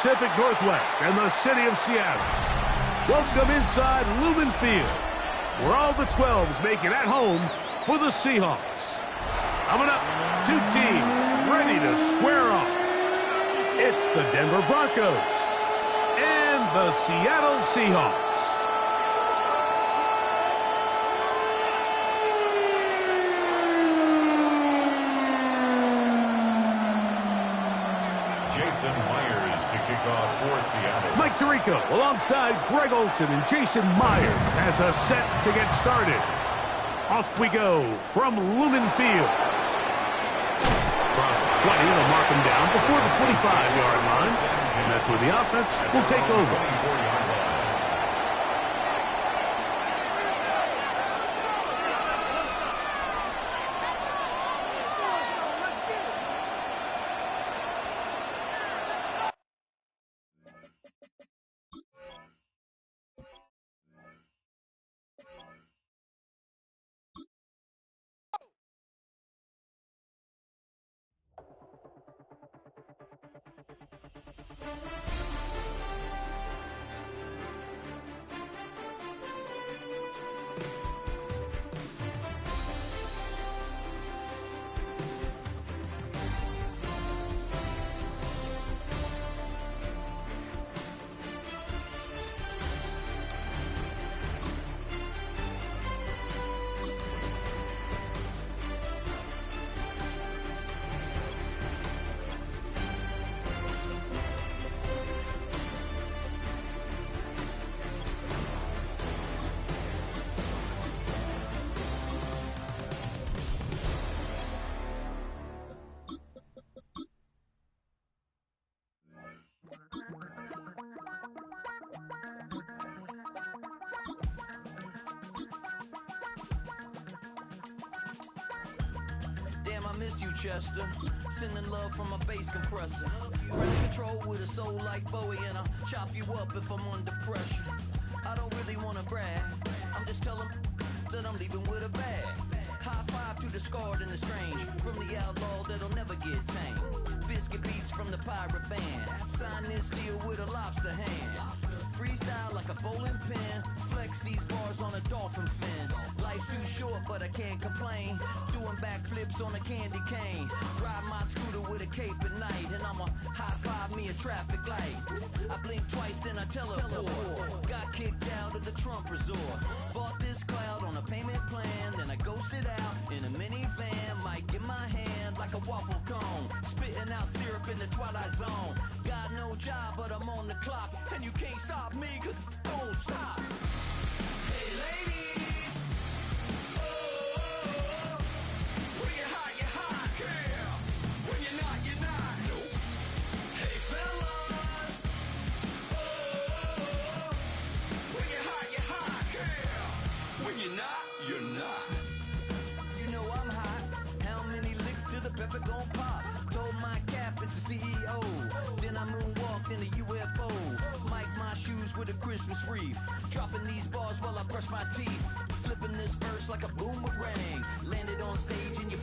Pacific Northwest and the city of Seattle. Welcome inside Lumen Field, where all the 12s make it at home for the Seahawks. Coming up, two teams ready to square off. It's the Denver Broncos and the Seattle Seahawks. Jason Myers to kick off for Seattle. Mike Tirico alongside Greg Olsen, and Jason Myers has us set to get started. Off we go from Lumen Field. Across the 20, they'll mark him down before the 25-yard line, and that's where the offense will take over. Damn, I miss you, Chester. Sending love from a bass compressor. Ground control with a soul like Bowie, and I'll chop you up if I'm under pressure. I don't really want to brag. I'm just telling that I'm leaving with a bag. High five to the scarred and the strange. From the outlaw that'll never get tamed. Biscuit beats from the pirate band. Sign this deal with a lobster hand. Freestyle like a bowling pin. Flex these bars on a dolphin fin. Life's too short, but I can't complain. Doing backflips on a candy cane. Ride my scooter with a cape at night. And I'ma high five me a traffic light. I blink twice, then I teleport. Got kicked out of the Trump resort. Bought this cloud on a payment plan. Then I ghosted out in a minivan. Might get my hand like a waffle cone. Spitting out syrup in the twilight zone. Got no job, but I'm on the clock. And you can't stop me, cause don't stop. Hey ladies, oh, when you're hot, girl. When you're not, nope. Hey fellas, oh, when you're hot, girl. When you're not. You know I'm hot. How many licks till the pepper gon' pop? Told my cap it's the CEO. Then I moonwalked in a UFO. Mike my shoes with a Christmas wreath. Dropping these bars while I brush my teeth. Flipping this verse like a boomerang. Landed on stage in your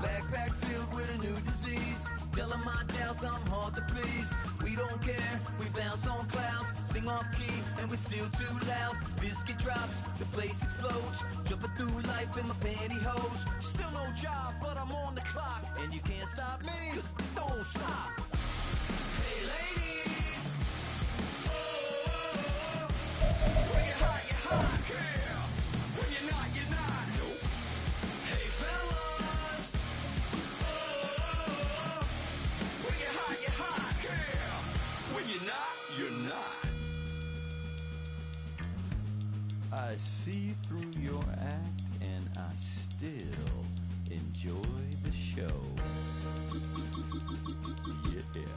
backpack filled with a new disease. Telling my doubts I'm hard to please. We don't care, we bounce on clouds. Sing off key and we're still too loud. Biscuit drops, the place explodes. Jumping through life in my pantyhose. Still no job, but I'm on the clock. And you can't stop me, cause don't stop. Hey ladies, oh, when you're hot, girl. When you're not, nope. Hey fellas, oh, when you're hot, girl. When you're not. I see through your act and I still enjoy the show. Yeah.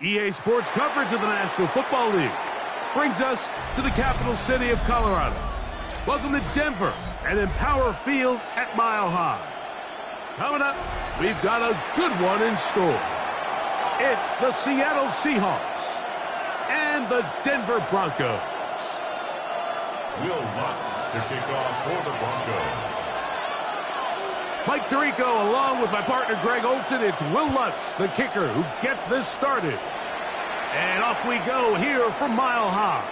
EA Sports coverage of the National Football League brings us to the capital city of Colorado. Welcome to Denver and Empower Field at Mile High. Coming up, we've got a good one in store. It's the Seattle Seahawks and the Denver Broncos. Will Lutz to kick off for the Broncos. Mike Tirico along with my partner Greg Olson. It's Will Lutz, the kicker, who gets this started. And off we go here from Mile High.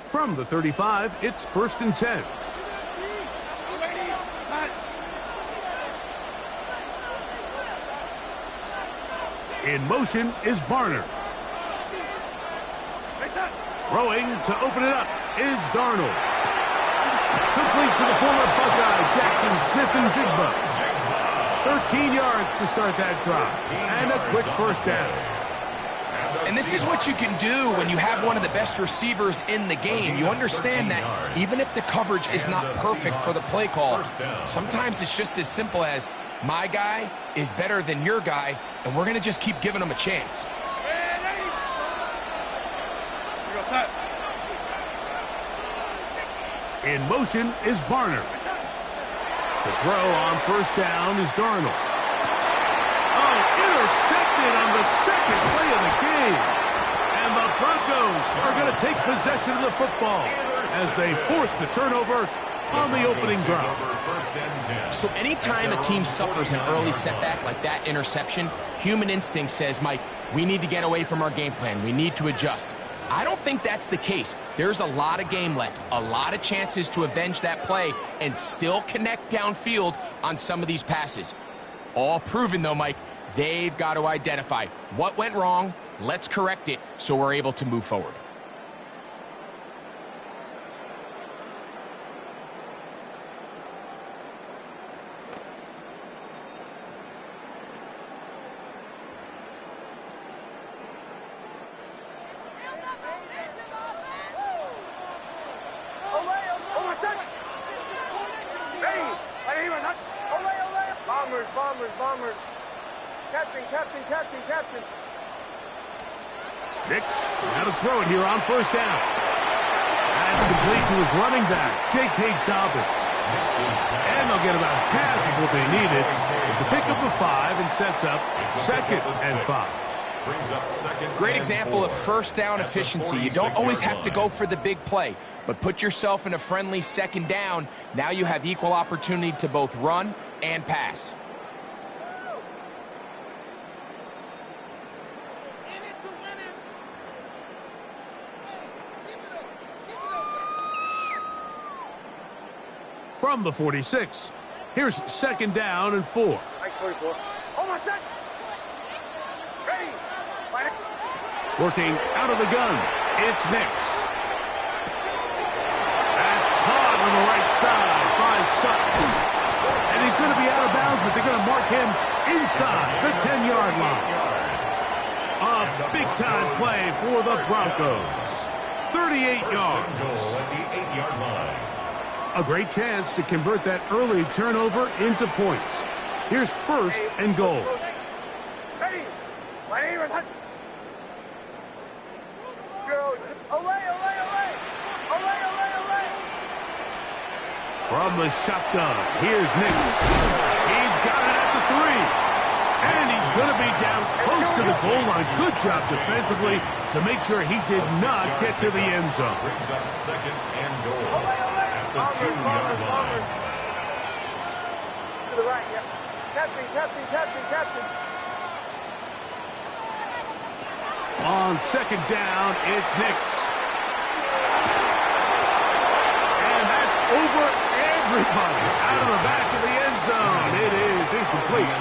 From the 35, it's 1st and 10. In motion is Barner. Throwing to open it up is Darnold. Complete to the former Buckeye, Jackson Smith-Njigba. 13 yards to start that drive. And a quick first down. And this is what you can do when you have one of the best receivers in the game. You understand that even if the coverage is not perfect for the play call, sometimes it's just as simple as my guy is better than your guy, and we're going to just keep giving him a chance. In motion is Barner. The throw on first down is Darnold. Intercepted on the second play of the game. And the Broncos are going to take possession of the football as they force the turnover on the opening drive. So anytime a team suffers an early setback like that interception, human instinct says, Mike, we need to get away from our game plan. We need to adjust. I don't think that's the case. There's a lot of game left, a lot of chances to avenge that play and still connect downfield on some of these passes. All proven, though, Mike. They've got to identify what went wrong, let's correct it so we're able to move forward. Bombers. Captain. Nix, now to throw it here on first down. That's complete to his running back, J.K. Dobbins. And they'll get about half of what they needed. It's a pickup of 5 and sets up 2nd and 5. Great example of first down efficiency. You don't always have to go for the big play, but put yourself in a friendly second down. Now you have equal opportunity to both run and pass. From the 46, here's 2nd down and 4. Working out of the gun, it's Nix. That's caught on the right side by Sutton. And he's going to be out of bounds, but they're going to mark him inside the 10-yard line. A big-time play for the Broncos. 38 yards. Goal at the 8-yard line. A great chance to convert that early turnover into points. Here's first and goal. From the shotgun, here's Nick. He's got it at the 3. And he's going to be down close to the goal line. Good job defensively to make sure he did not get to the end zone. Brings up second and goal at the 2-yard line. To the right, yeah. Captain. On second down, it's Nix. And that's over everybody. Out of the back of the end zone. It is incomplete.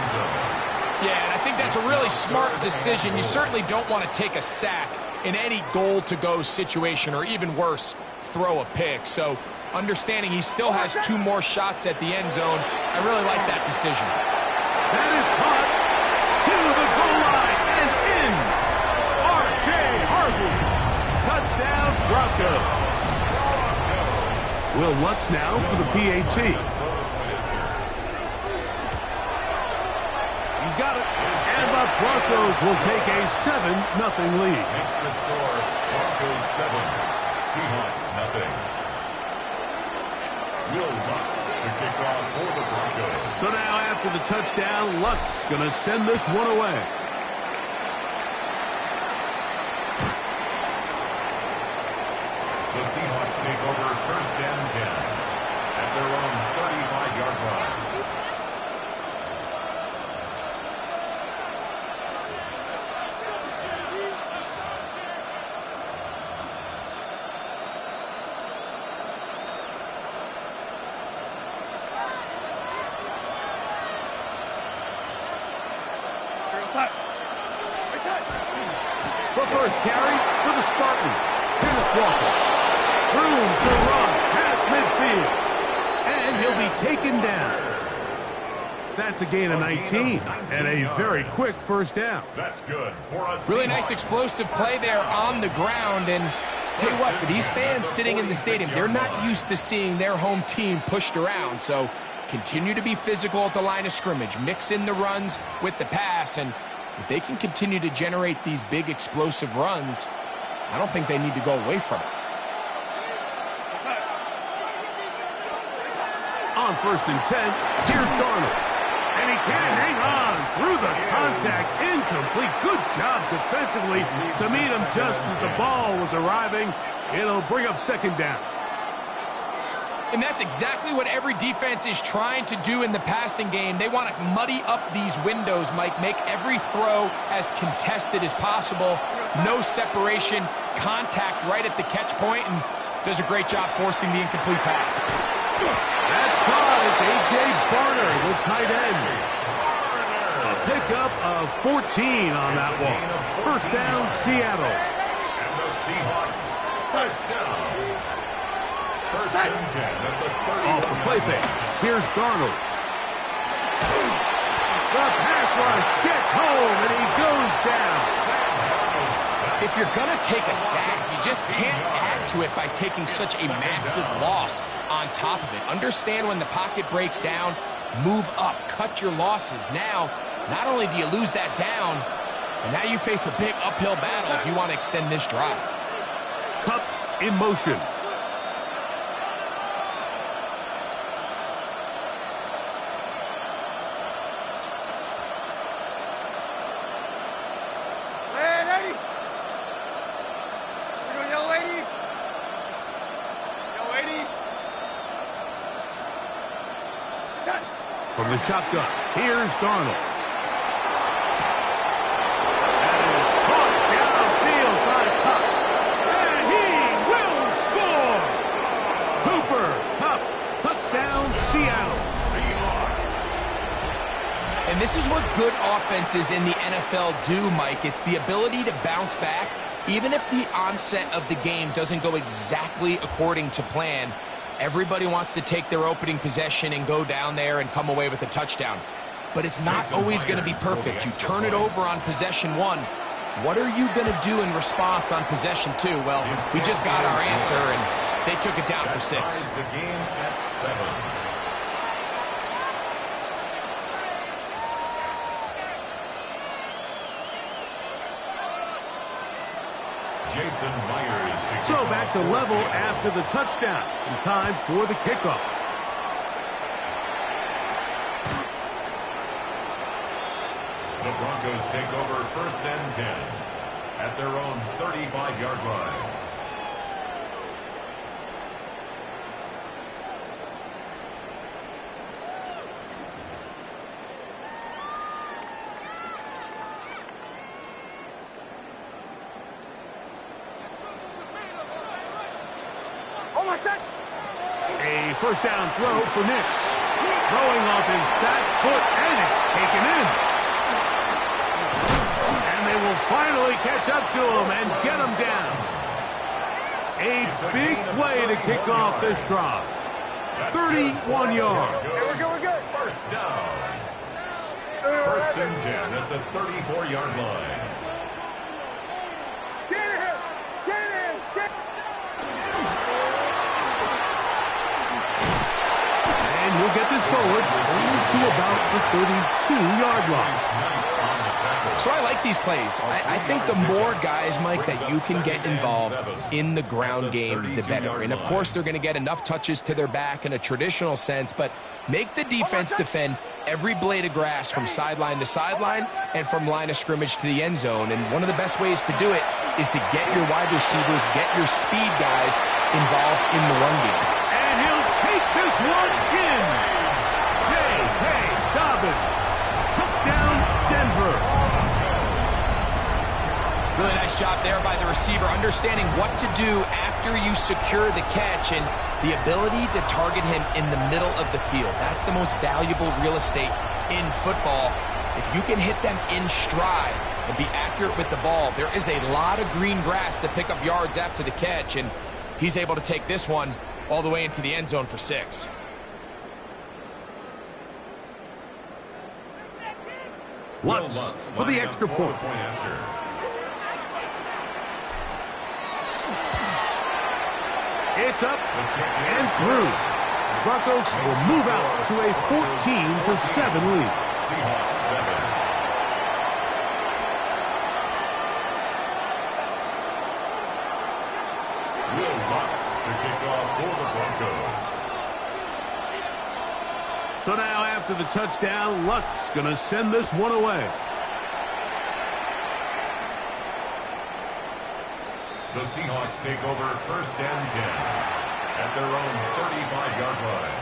Yeah, and I think that's a really smart decision. You certainly don't want to take a sack in any goal-to-go situation, or even worse, throw a pick. So understanding he still has 2 more shots at the end zone, I really like that decision. That is caught to the goal line and in. R.J. Harvey. Touchdowns, Broncos. Will Lutz now for the PAT. He's got it. And the Broncos will take a 7-0 lead. Makes the score Broncos 7, Seahawks 0. Will Lutz to kick off for the Broncos. So now after the touchdown, Lutz going to send this one away. The Seahawks take over first and 10 at their own 35-yard line. The first carry for the Spartans. Kenneth Walker. Room to run past midfield. And he'll be taken down. That's a gain of 19 and a very quick first down. That's good for us. Really nice explosive play there on the ground. And tell you what, for these fans sitting in the stadium, they're not used to seeing their home team pushed around. So continue to be physical at the line of scrimmage. Mix in the runs with the pass. And if they can continue to generate these big explosive runs, I don't think they need to go away from it. On first and 10, here's Darnold. And he can't hang on through the contact. Incomplete. Good job defensively to meet him just as the ball was arriving. It'll bring up second down. And that's exactly what every defense is trying to do in the passing game. They want to muddy up these windows, Mike, make every throw as contested as possible. No separation, contact right at the catch point, and does a great job forcing the incomplete pass. That's caught. It's A.J. Barner, the tight end. A pickup of 14 on that one. First down, Seattle. And the Seahawks first down. First and 10 at the 30. Off the play fake. Here's Darnold. The pass rush gets home, and he goes down. If you're going to take a sack, you just can't add to it by taking such a massive loss on top of it. Understand when the pocket breaks down, move up, cut your losses. Now, not only do you lose that down, but now you face a big uphill battle if you want to extend this drive. Cup in motion. From the shotgun, here's Darnold. That is caught downfield by Kupp. And he will score! Cooper, Kupp, touchdown, Seattle. And this is what good offenses in the NFL do, Mike. It's the ability to bounce back, even if the onset of the game doesn't go exactly according to plan. Everybody wants to take their opening possession and go down there and come away with a touchdown. But it's not always going to be perfect. You turn it over on possession 1. What are you going to do in response on possession 2? Well, we just got our answer, and They took it down for 6. Ties the game at 7. Jason Myers. So back to level after the touchdown. And time for the kickoff. The Broncos take over 1st and 10 at their own 35-yard line. A first down throw for Nix. Throwing off his back foot, and it's taken in. And they will finally catch up to him and get him down. A big play to kick off this drive. 31 yards. We're good. First down. 1st and 10 at the 34-yard line. And he'll get this forward only to about the 32-yard line. So I like these plays. I think the more guys, Mike, that you can get involved in the ground game, the better. And, of course, they're going to get enough touches to their back in a traditional sense, but make the defense defend every blade of grass from sideline to sideline and from line of scrimmage to the end zone. And one of the best ways to do it is to get your wide receivers, get your speed guys involved in the run game. And he'll take this one in. J.K. Dobbins. Touchdown, Denver. Really nice job there by the receiver, understanding what to do after you secure the catch and the ability to target him in the middle of the field. That's the most valuable real estate in football. If you can hit them in stride and be accurate with the ball, there is a lot of green grass to pick up yards after the catch, and he's able to take this one all the way into the end zone for 6. Lutz for the extra point. It's up and through. Broncos will move out to a 14-7 lead. Seahawks 7. Will Lutz to kick off for the Broncos. So now after the touchdown, Lutz going to send this one away. The Seahawks take over 1st and 10 at their own 35-yard line.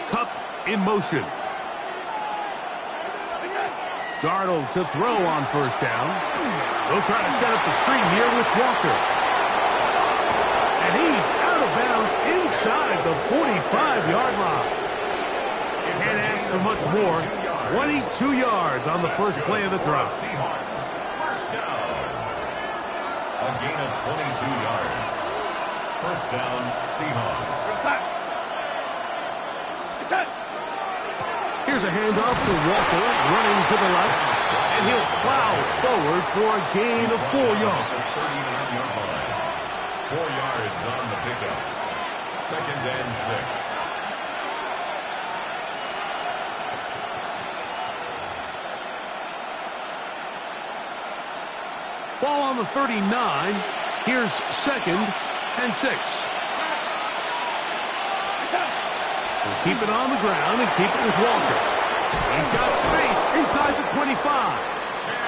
Cup in motion. Darnold to throw on 1st down. They'll try to set up the screen here with Walker. And he's out of bounds inside the 45-yard line. Can't ask for much more. 22 yards on the first play of the drive. Seahawks, first down. A gain of 22 yards. First down, Seahawks. Here's a handoff to Walker, running to the left. And he'll plow forward for a gain of 4 yards. 39-yard line. 4 yards on the pickup. 2nd and 6. Ball on the 39. Here's 2nd and 6. We'll keep it on the ground and keep it with Walker. He's got space inside the 25.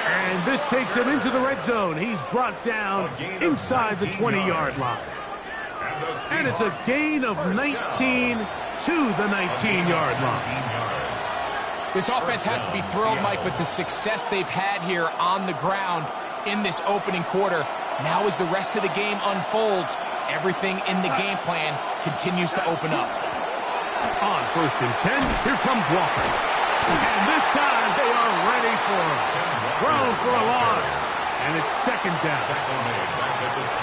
And this takes him into the red zone. He's brought down inside the 20-yard line. And it's a gain of 19 to the 19-yard line. This offense has to be thrilled, Mike, with the success they've had here on the ground in this opening quarter. Now as the rest of the game unfolds, everything in the game plan continues to open up. On 1st and 10, here comes Walker. And this time they are ready for him. Thrown for a loss. And it's second down.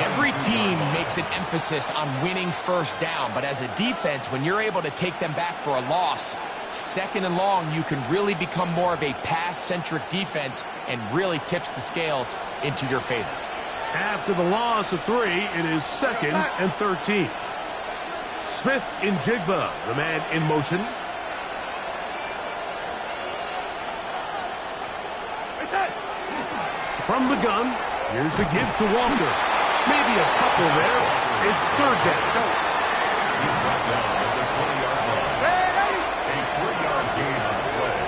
Every team makes an emphasis on winning first down, but as a defense, when you're able to take them back for a loss, second and long, you can really become more of a pass-centric defense and really tips the scales into your favor. After the loss of 3, it is second and 13. Smith in Jigba, the man in motion. From the gun, here's the give to Walker. Maybe a couple there. It's third down. He's brought down at the 20-yard line. A 3-yard gain on the play.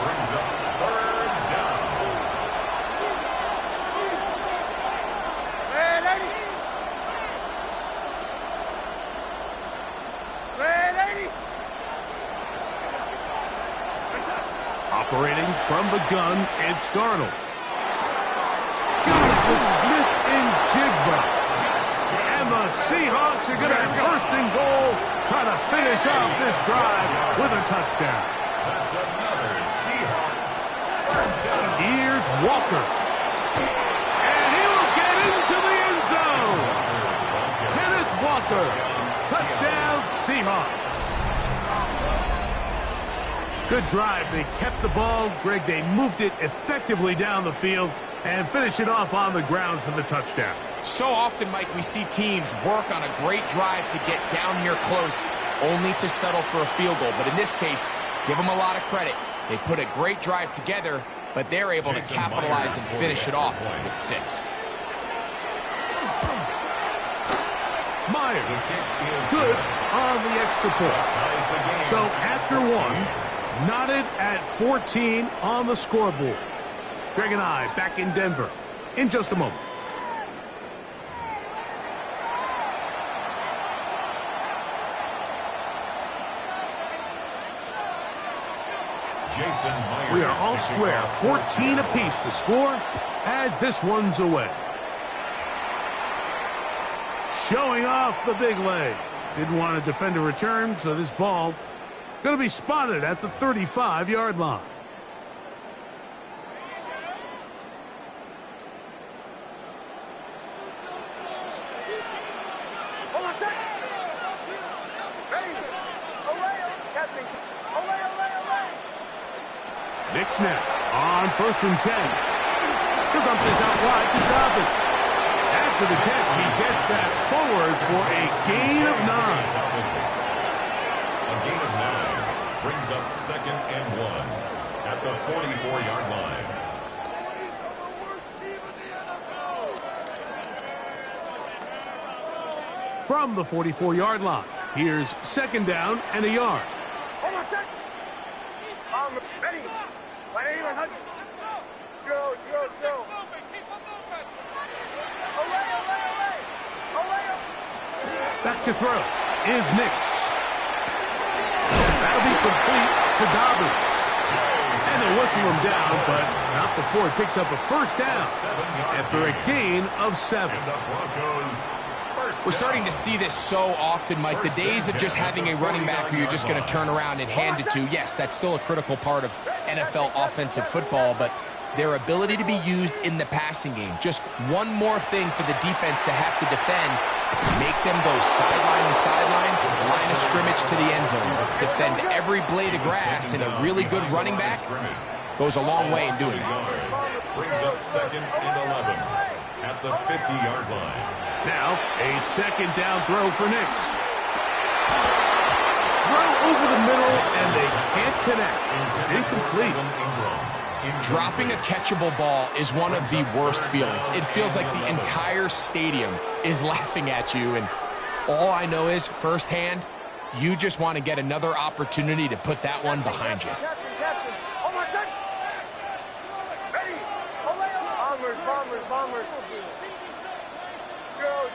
Brings up third down. Operating from the gun, it's Darnold. Got it with Smith in Jigba. And the Seahawks are going to have first and goal, trying to finish off this drive with a touchdown. That's another Seahawks first down. Here's Walker. And he will get into the end zone. Kenneth Walker. Touchdown, Seahawks. Good drive. They kept the ball. Greg, they moved it effectively down the field and finish it off on the ground for the touchdown. So often, Mike, we see teams work on a great drive to get down here close, only to settle for a field goal. But in this case, give them a lot of credit. They put a great drive together, but they're able to capitalize and finish it off with 6. Myers, good on the extra point. So after 1, knotted at 14 on the scoreboard. Greg and I back in Denver in just a moment. We are all square, 14 apiece the score as this one's away. Showing off the big leg. Didn't want to defend a return, so this ball going to be spotted at the 35-yard line. Nick snap on 1st and 10. He'll dump this out wide to Dobbins. After the catch, he gets that forward for a gain of 9. A gain of 9 brings up 2nd and 1 at the 44-yard line. From the 44-yard line, here's 2nd down and a yard. Back to throw is Nix. That'll be complete to Dobbins. And they'll whistle him down, but not before he picks up a first down after a gain of 7. We're starting to see this so often, Mike. The days of just having a running back who you're just going to turn around and hand it to, yes, that's still a critical part of NFL offensive football, but their ability to be used in the passing game. Just one more thing for the defense to have to defend. Make them go sideline to sideline, line of scrimmage to the end zone. Defend every blade of grass, and a really good running back goes a long way in doing that. Brings up 2nd and 11 at the 50-yard line. Now, a 2nd down throw for Nix. Throw over the middle, and they can't connect. It's incomplete. Dropping a catchable ball is one of the worst feelings. It feels like the entire stadium is laughing at you, and all I know is, firsthand, you just want to get another opportunity to put that one behind you. Bombers. Joe.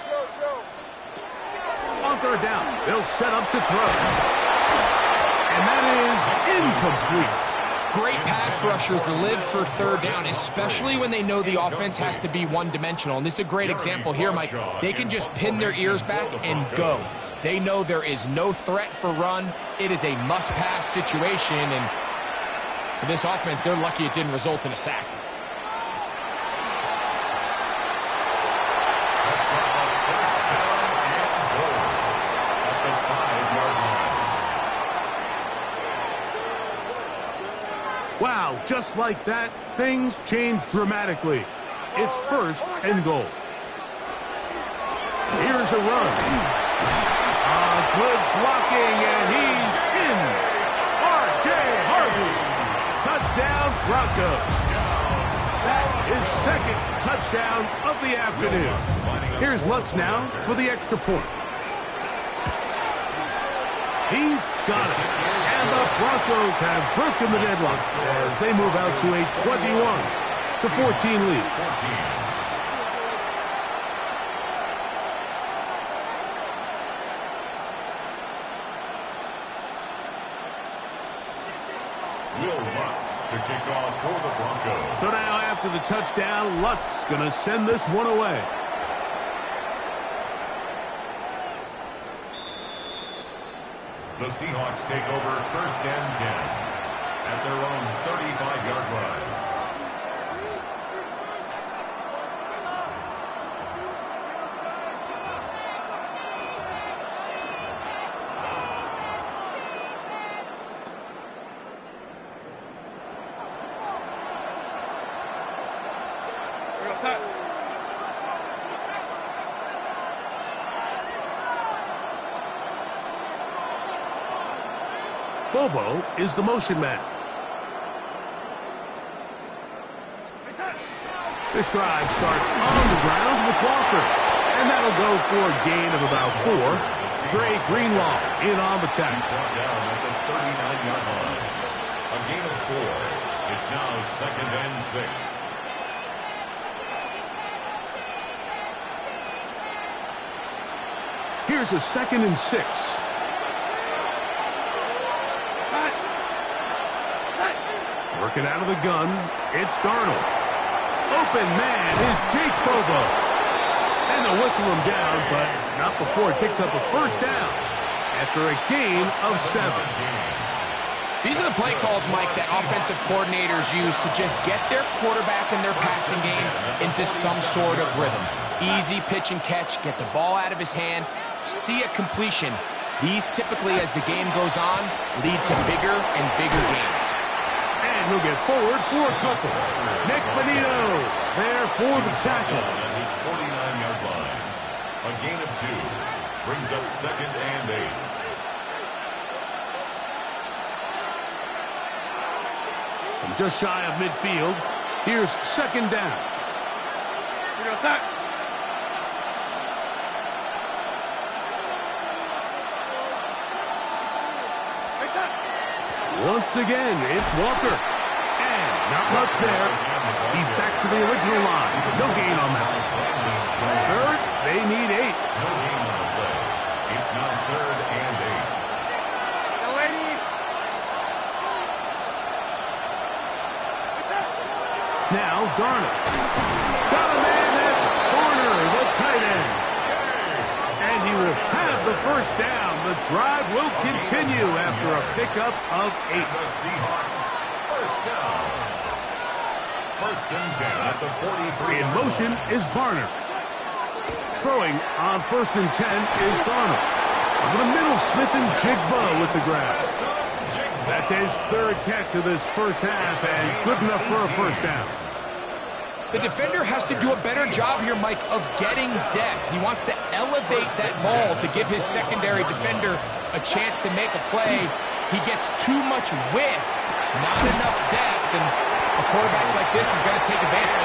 On 3rd down, they'll set up to throw. And that is incomplete. Great pass rushers live for 3rd down, especially when they know the offense has to be one-dimensional. And this is a great example here, Mike. They can just pin their ears back and go. They know there is no threat for run. It is a must-pass situation, and for this offense, they're lucky it didn't result in a sack. Wow, just like that, things change dramatically. It's first and goal. Here's a run. Good blocking, and he's in. R.J. Harvey. Touchdown, Broncos. That is second touchdown of the afternoon. Here's Lutz now for the extra point. He's got it. And the Broncos have broken the deadlock as they move out to a 21-14 lead. To kick off for the Broncos. So now after the touchdown, Lutz going to send this one away. The Seahawks take over first and 10 at their own 35-yard line. Bobo is the motion man. This drive starts on the ground with Walker. And that'll go for a gain of about 4. Dre Greenlaw in on the tackle. He's brought down at the 39-yard line. A gain of 4. It's now second and 6. Here's a second and 6. Working out of the gun, it's Darnold. Open man is Jake Bobo. And they'll whistle him down, but not before he picks up a first down after a gain of 7. These are the play calls, Mike, that offensive coordinators use to just get their quarterback and their passing game into some sort of rhythm. Easy pitch and catch, get the ball out of his hand, see a completion. These typically, as the game goes on, lead to bigger and bigger gains. And he'll get forward for a couple. Nick Bonito there for the tackle. At his 49-yard line. A gain of 2 brings up second and 8. From just shy of midfield, here's second down. Once again, it's Walker. And not much there. He's back to the original line. No gain on that. Third, they need 8. No gain on the play. It's now third and 8. Now Darnold. Got a man at corner, the tight end. And he will have the first down. The drive will continue after a pickup of 8. The Seahawks, first down. First and 10 at the 43. In motion is Barner. Throwing on first and 10 is Darnold. Over the middle, Smith and Jigba with the grab. That's his third catch of this first half, and good enough for a first down. The defender has to do a better job here, Mike, of getting depth. He wants to elevate that ball to give his secondary defender a chance to make a play. He gets too much width, not enough depth, and a quarterback like this is going to take advantage.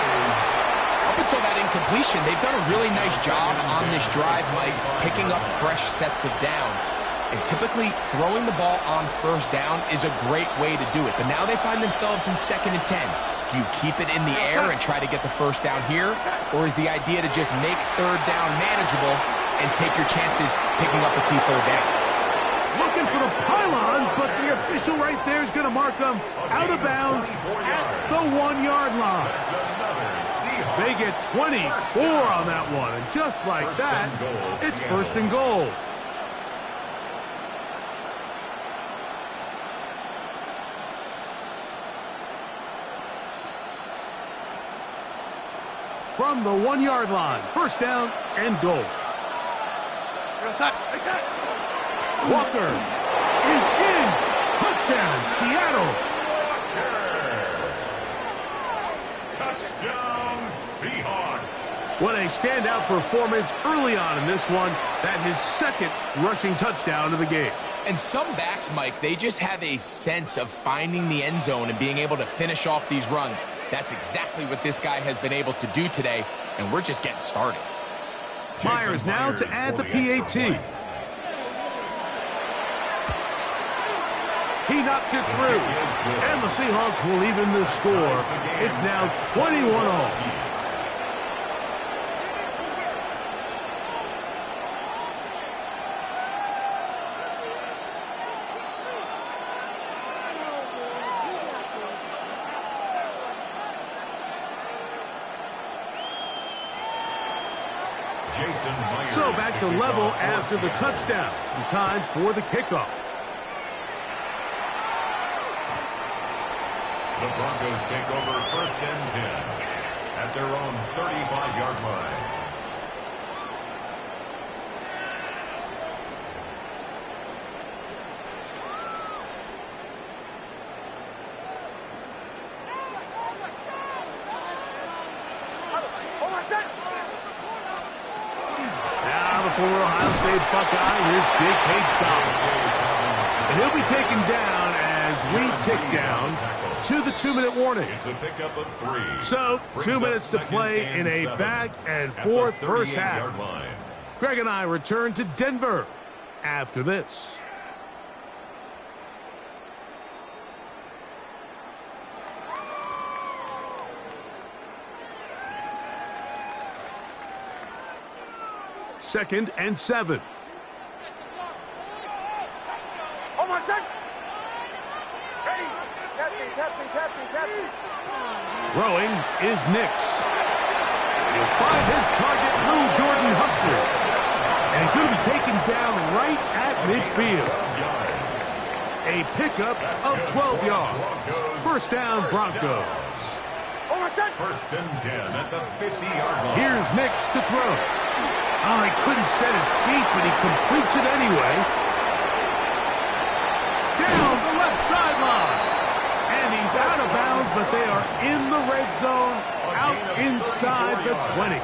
Up until that incompletion, they've done a really nice job on this drive, Mike, picking up fresh sets of downs. And typically, throwing the ball on first down is a great way to do it. But now they find themselves in second and 10. Do you keep it in the air and try to get the first down here? Or is the idea to just make third down manageable and take your chances picking up a key third down? Looking for the pylon, but the official right there is going to mark them out of bounds at the 1-yard line. They get 24 on that one, and just like that, it's first and goal. From the 1-yard line, first down and goal. Walker is in. Touchdown, Seattle. Touchdown, Seahawks. What a standout performance early on in this one. That his second rushing touchdown of the game. And some backs, Mike, they just have a sense of finding the end zone and being able to finish off these runs. That's exactly what this guy has been able to do today, and we're just getting started. Myers now to add the PAT. He knocks it through, and the Seahawks will even the score. It's now 21-all. So back to level after the touchdown. Time for the kickoff. The Broncos take over 1st and 10 at their own 35-yard line. Now the former Ohio State Buckeye, here's J.K. Dobbins. And he'll be taken down as we tick down to the 2-minute warning. It's a pickup of 3. So, 2 minutes to play in a back and forth first half. Greg and I return to Denver after this. Second and 7. Oh my son! Ready! Captain. Throwing is Nix. He'll find his target, Lou Jordan Humphrey. And he's going to be taken down right at midfield. A pickup of 12 yards. First down, Broncos. Oh my son! 1st and 10 at the 50-yard line. Here's Nix to throw. Oh, he couldn't set his feet, but he completes it anyway. Down the left sideline. And he's out of bounds, but they are in the red zone, out inside the 20s.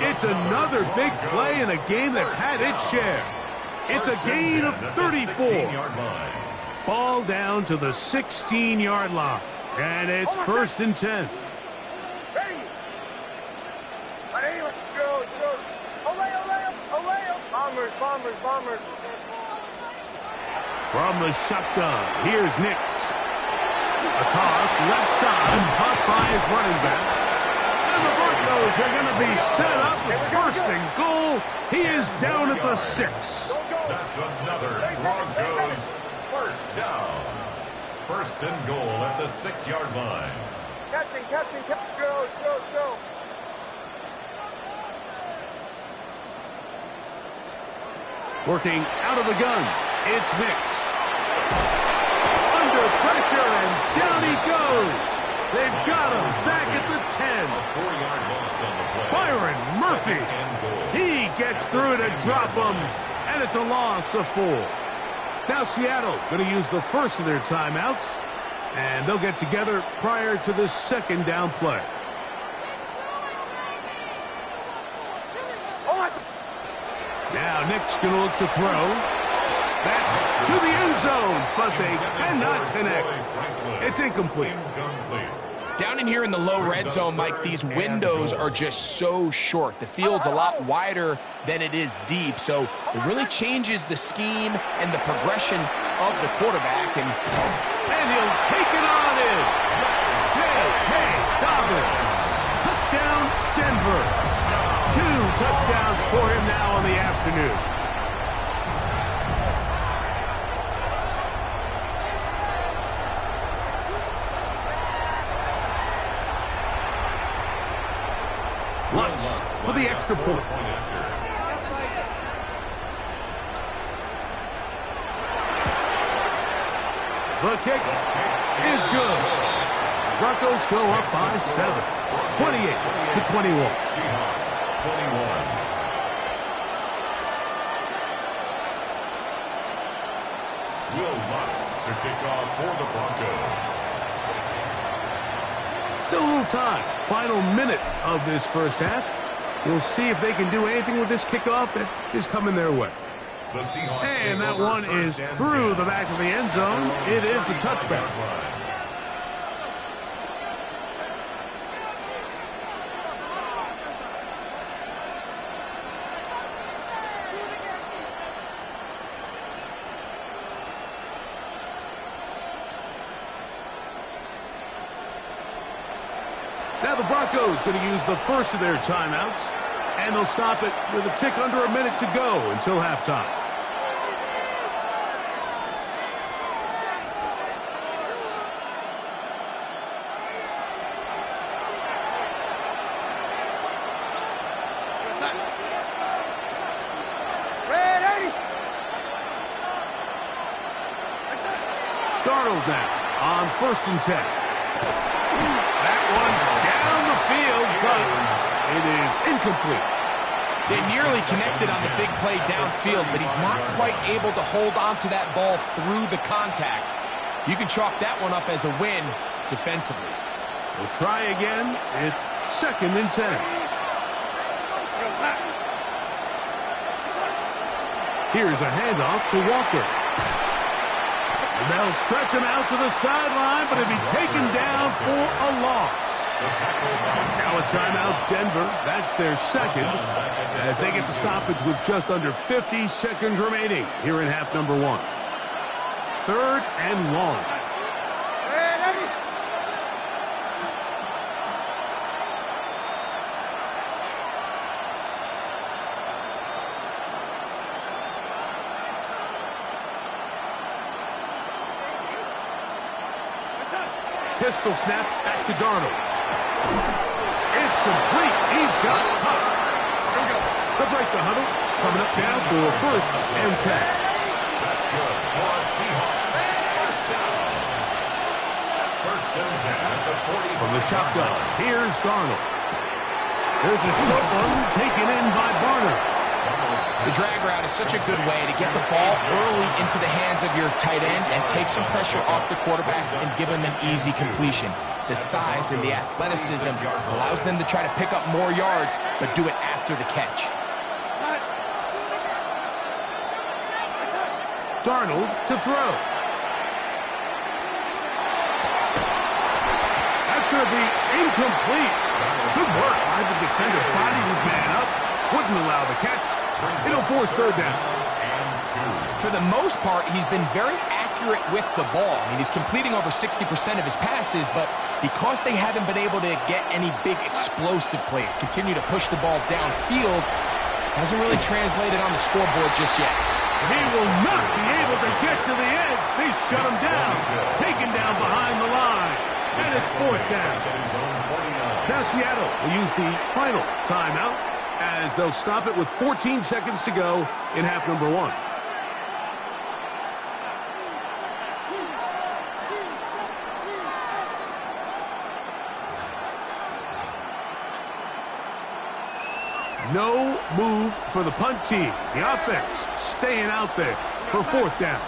It's another big play in a game that's had its share. It's a gain of 34. Ball down to the 16-yard line. And it's 1st and 10. Ready! Bombers. From the shotgun, here's Nix. A toss, left side, caught by his running back. And the Broncos are going to be set up with 1st and goal. He is down at the 6. That's another Broncos 1st down. 1st and goal at the 6-yard line. Captain, Joe. Working out of the gun, it's Nix. Under pressure, and down he goes. They've got him back at the 10. 4-yard loss on the play. Byron Murphy. He gets through to drop him, and it's a loss of 4. Now Seattle going to use the first of their timeouts, and they'll get together prior to the 2nd down play. Now Nick's going to look to throw. That's to the end zone, but they cannot connect. It's incomplete. Down in here in the low red zone, Mike, these windows are just so short. The field's a lot wider than it is deep, so it really changes the scheme and the progression of the quarterback. And he'll take it on in. Hey, Dobbins. Touchdown, Denver. 2 touchdowns for him now on the afternoon. Lutz for the extra point. The kick is good. Broncos go up by 7, 28-21. Seahawks 21. Will Lutz to kick off for the Broncos. Still a little time. Final minute of this first half. We'll see if they can do anything with this kickoff that is coming their way. The Seahawks And that over one is first and through 10. the back of the end zone. It is a touchback. Now the Broncos going to use the first of their timeouts, and they'll stop it with a tick under a minute to go until halftime. Darnold now on 1st and 10. That one down the field, but it is incomplete. They nearly connected on the big play downfield, but he's not quite able to hold on to that ball through the contact. You can chalk that one up as a win defensively. We'll try again. It's 2nd and 10. Here's a handoff to Walker. And they'll stretch him out to the sideline, but he'll be taken down for a loss. Now a timeout, Denver. That's their second, as they get the stoppage with just under 50 seconds remaining here in half number 1. 3rd and long. Pistol snap back to Darnold. It's complete. He's got Pop. They'll break the huddle. Coming up now for 1st and 10. That's good for Seahawks. First down. 1st and 10 at the 40. From the shotgun, here's Darnold. There's a short one taken in by Barner. The drag route is such a good way to get the ball early into the hands of your tight end and take some pressure off the quarterback and give him an easy completion. The size and the athleticism allows them to try to pick up more yards, but do it after the catch. Darnold to throw. That's going to be incomplete. Good work by the defender. Bodied his man up. Wouldn't allow the catch. It'll force 3rd down. For the most part, he's been very accurate with the ball. I mean, he's completing over 60% of his passes, but because they haven't been able to get any big explosive plays, continue to push the ball downfield, hasn't really translated on the scoreboard just yet. He will not be able to get to the edge. They shut him down. Taken down behind the line. And it's 4th down. Now Seattle will use the final timeout, as they'll stop it with 14 seconds to go in half number 1. No move for the punt team. The offense staying out there for 4th down.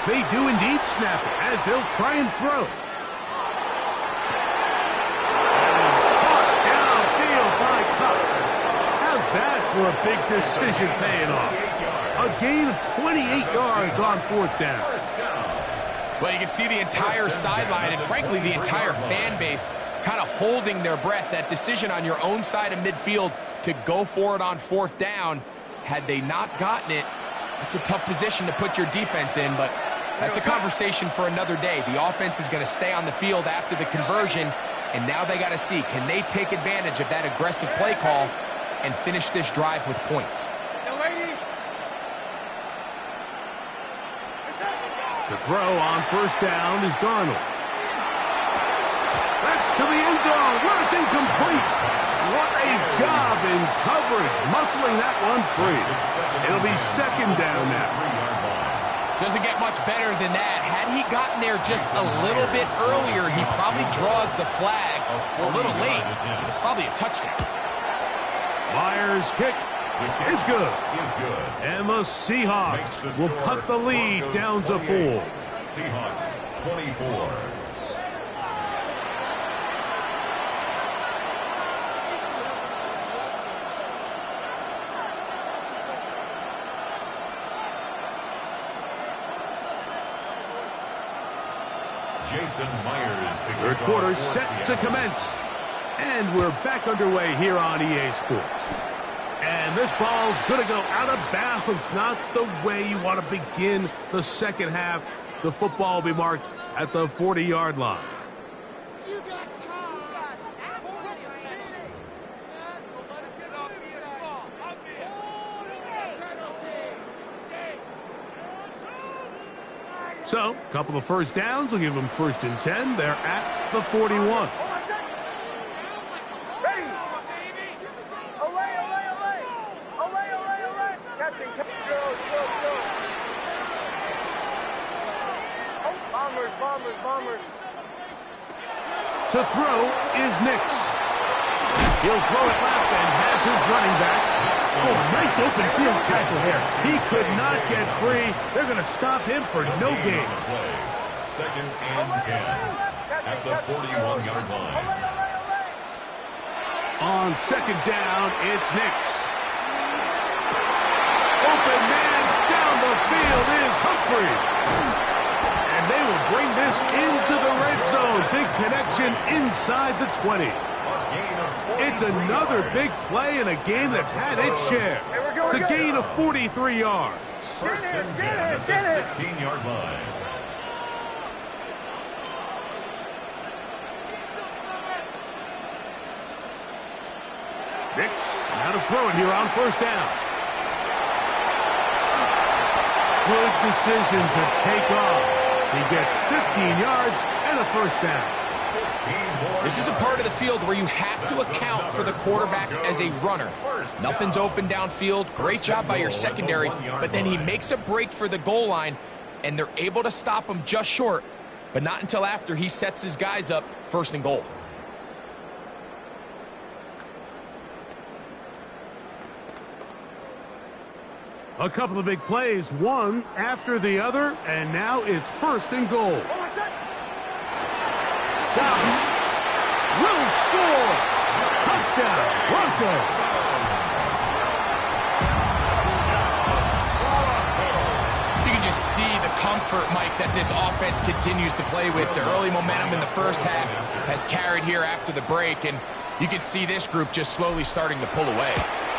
They do indeed snap it as they'll try and throw. Downfield by Cup. How's that for a big decision paying off? A gain of 28 yards on 4th down. Well, you can see the entire sideline and, frankly, the entire fan base kind of holding their breath. That decision on your own side of midfield to go for it on 4th down, had they not gotten it, it's a tough position to put your defense in, but that's a conversation for another day. The offense is going to stay on the field after the conversion, and now they got to see, can they take advantage of that aggressive play call and finish this drive with points? To throw on 1st down is Darnold. That's to the end zone where it's incomplete. What a job in coverage, muscling that one free. It'll be 2nd down now. Doesn't get much better than that. Had he gotten there just a little bit earlier, he probably draws the flag. A little late. It's probably a touchdown. Myers' kick is good. Is good. And the Seahawks will cut the lead down to 4. Seahawks 24. Jason Myers to Third quarter set to commence. And we're back underway here on EA Sports. And this ball's going to go out of bounds. Not the way you want to begin the second half. The football will be marked at the 40-yard line. So, a couple of first downs will give them 1st and 10. They're at the 41. Bombers. To throw is Nix. He'll throw it left and has his running back. Oh, nice open field tackle there. He could not get free. They're going to stop him for no gain. 2nd and 10 at the 41-yard line. On 2nd down, it's Nix. Open man down the field is Humphrey. And they will bring this into the red zone. Big connection inside the 20. It's another big play in a game that's had its share. It's a gain of 43 yards. 1st and 10 at the 16-yard line. Nix now to throw it here on 1st down. Good decision to take off. He gets 15 yards and a 1st down. This is a part of the field where you have to account for the quarterback as a runner. Nothing's open downfield. Great job by your secondary, but then he makes a break for the goal line, and they're able to stop him just short, but not until after he sets his guys up 1st and goal. A couple of big plays, one after the other, and now it's 1st and goal. Down. Will score. Touchdown, Broncos. You can just see the comfort, Mike, that this offense continues to play with. The early momentum in the 1st half has carried here after the break, and you can see this group just slowly starting to pull away.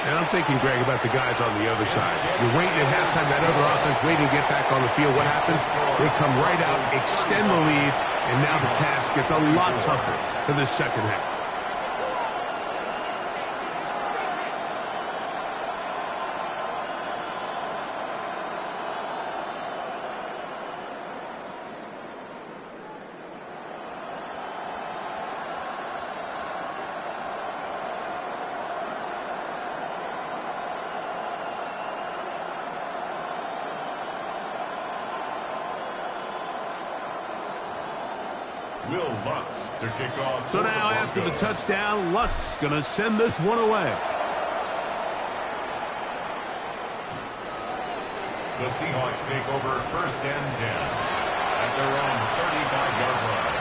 And I'm thinking, Greg, about the guys on the other side. You're waiting at halftime, that other offense waiting to get back on the field. What happens? They come right out, extend the lead, and now the task gets a lot tougher for the second half. Will Lutz to kick off. So now after the touchdown, Lutz going to send this one away. The Seahawks take over 1st and 10 at their own 35-yard line.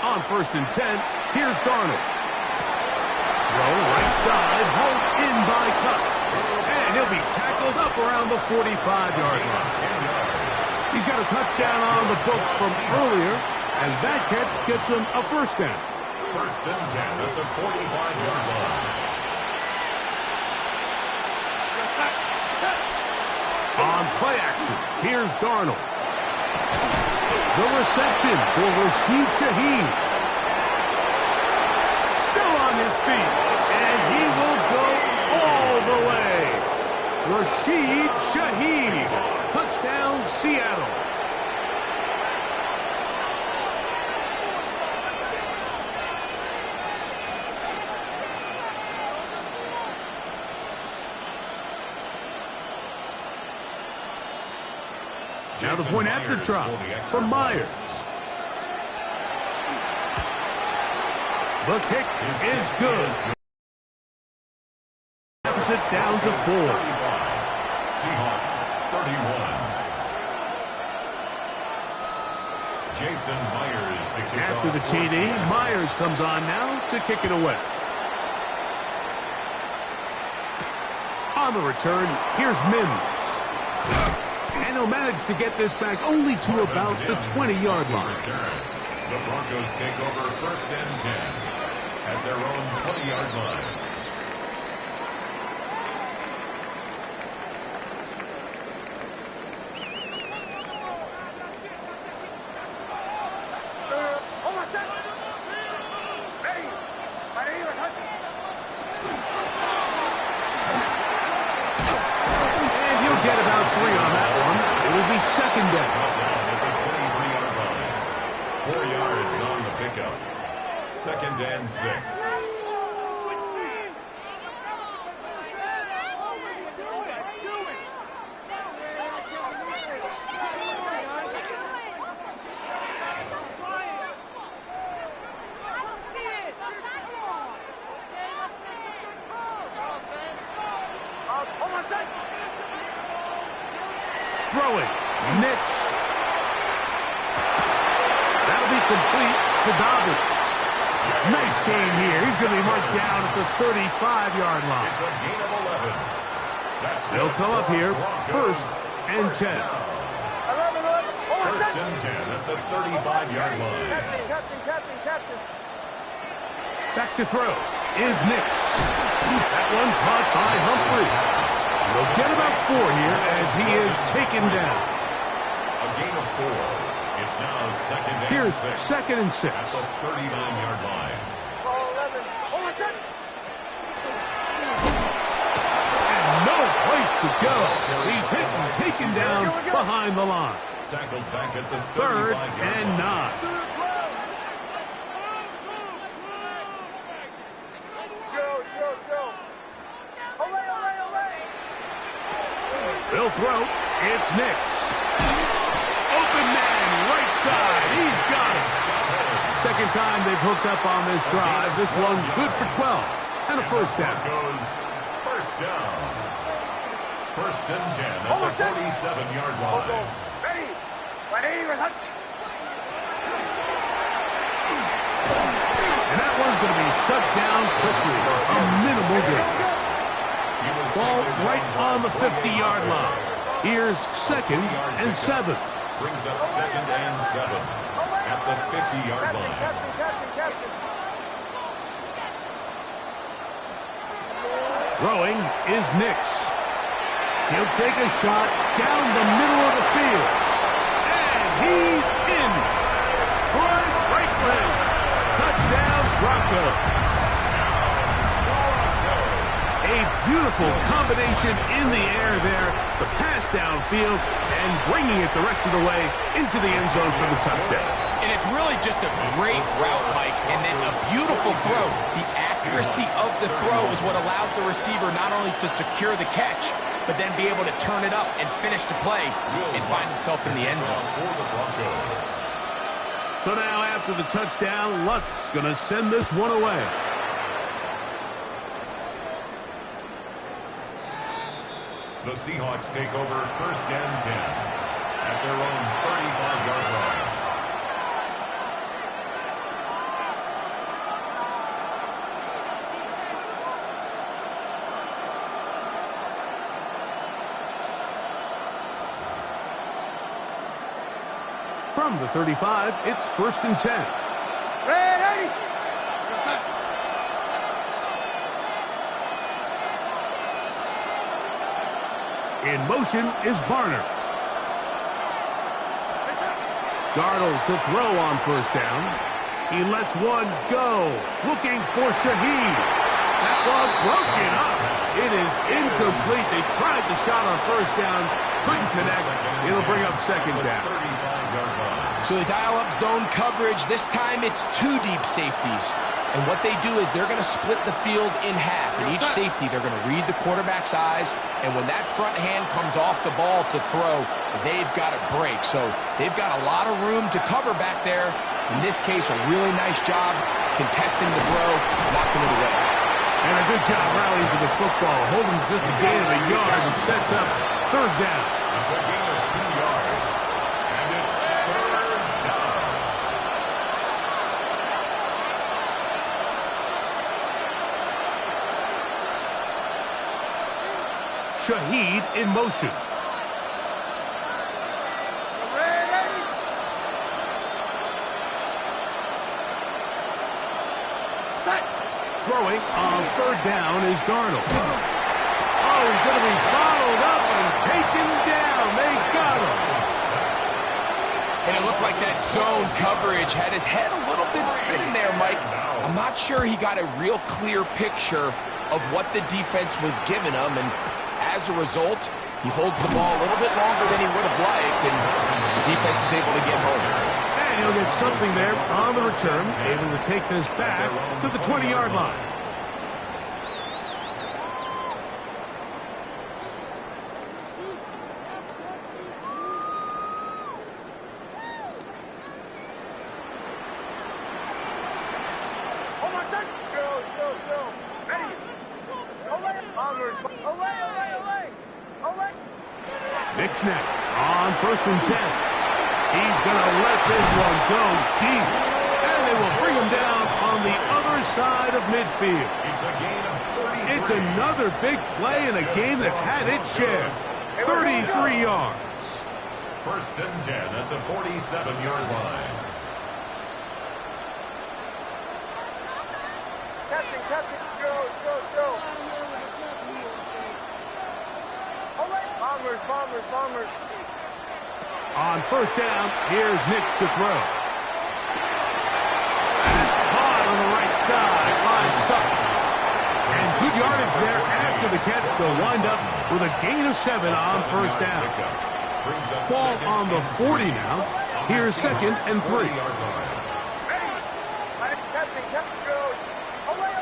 On 1st and 10, here's Darnold. Throw right side, hauled in by Cup. And he'll be tackled up around the 45-yard line. He's got a touchdown on the books from earlier, as that catch gets him a 1st down. 1st and 10 at the 45-yard line. On play action, here's Darnold. The reception for Rashid Shaheed. Still on his feet, and he will go all the way. Rashid Shaheed. Touchdown, Seattle. Now the point after try for Myers. The kick is good. Deficit down to 4. Seahawks 31. Jason Myers to kick After off the TD, Myers comes on now to kick it away. On the return, here's Mims. And he'll manage to get this back only to about the 20-yard line. The Broncos take over 1st and 10 at their own 20-yard line. And he'll get about 3 on that one. It will be 2nd down. At the 23-yard line. 4 yards on the pickup. 2nd and 6. Throwing. Nix. That'll be complete to Dobbins. Nice gain here. He's going to be marked down at the 35-yard line. It's a gain of 11. That's They'll come up here, 1st and 10. 1st and 10 at the 35-yard line. Captain. Back to throw is Nix. That one caught by Humphrey. They'll get about 4 here as he is taken down. A gain of 4. It's now 2nd and Here's 6. 2nd and 6. At the 39-yard line. And no place to go. He's hit and taken down behind the line. Tackled back at the 3rd 35-yard and line. 9. They'll throw. It's Nix. Open man, right side. He's got it. 2nd time they've hooked up on this drive. This one good for 12. And a 1st down. Goes 1st down. 1st and 10 at the 47-yard line. And that one's going to be shut down quickly. A minimal gain. Ball right on the 50-yard line. Here's 2nd and 7. Brings up 2nd and 7 at the 50-yard line. Throwing is Nix. He'll take a shot down the middle of the field. And he's in. Troy Franklin. Touchdown Broncos. A beautiful combination in the air there. The pass downfield and bringing it the rest of the way into the end zone for the touchdown. And it's really just a great route, Mike, and then a beautiful throw. The accuracy of the throw is what allowed the receiver not only to secure the catch, but then be able to turn it up and finish the play and find himself in the end zone. So now after the touchdown, Luck's going to send this one away. The Seahawks take over 1st and 10 at their own 35-yard line. From the 35, it's 1st and 10. Ready! In motion is Barner. Darnold to throw on 1st down. He lets one go. Looking for Shaheed. That one broken up. It is incomplete. They tried the shot on first down, couldn't connect. It'll bring up second down. So they dial up zone coverage. This time it's 2 deep safeties. And what they do is they're going to split the field in half. In each safety, they're going to read the quarterback's eyes. And when that front hand comes off the ball to throw, they've got to break. So they've got a lot of room to cover back there. In this case, a really nice job contesting the throw, knocking it away. And a good job rallying to the football, holding just a gain of a yard and sets up third down. It's a gain of 2 yards. And it's third down. Shaheed in motion. Throwing on third down is Darnold. Oh, he's going to be followed up and taken down. They got him. And it looked like that zone coverage had his head a little bit spinning there, Mike. I'm not sure he got a real clear picture of what the defense was giving him, and as a result, he holds the ball a little bit longer than he would have liked, and the defense is able to get home. And he'll get something there on the return, able to take this back to the 20-yard line. Nick's neck on 1st and 10. He's going to let this one go deep. And they will bring him down on the other side of midfield. It's a gain of 33. It's another big play in a game that's had its share. 33 yards. 1st and 10 at the 47-yard line. Captain, Joe. Bombers. On 1st down, here's Nix to throw. And it's caught on the right side by Sutton. And good yardage there after the catch. They'll wind up with a gain of 7 on 1st down. Ball on the 40 now. Here's 2nd and 3. Captain, Joe. Away.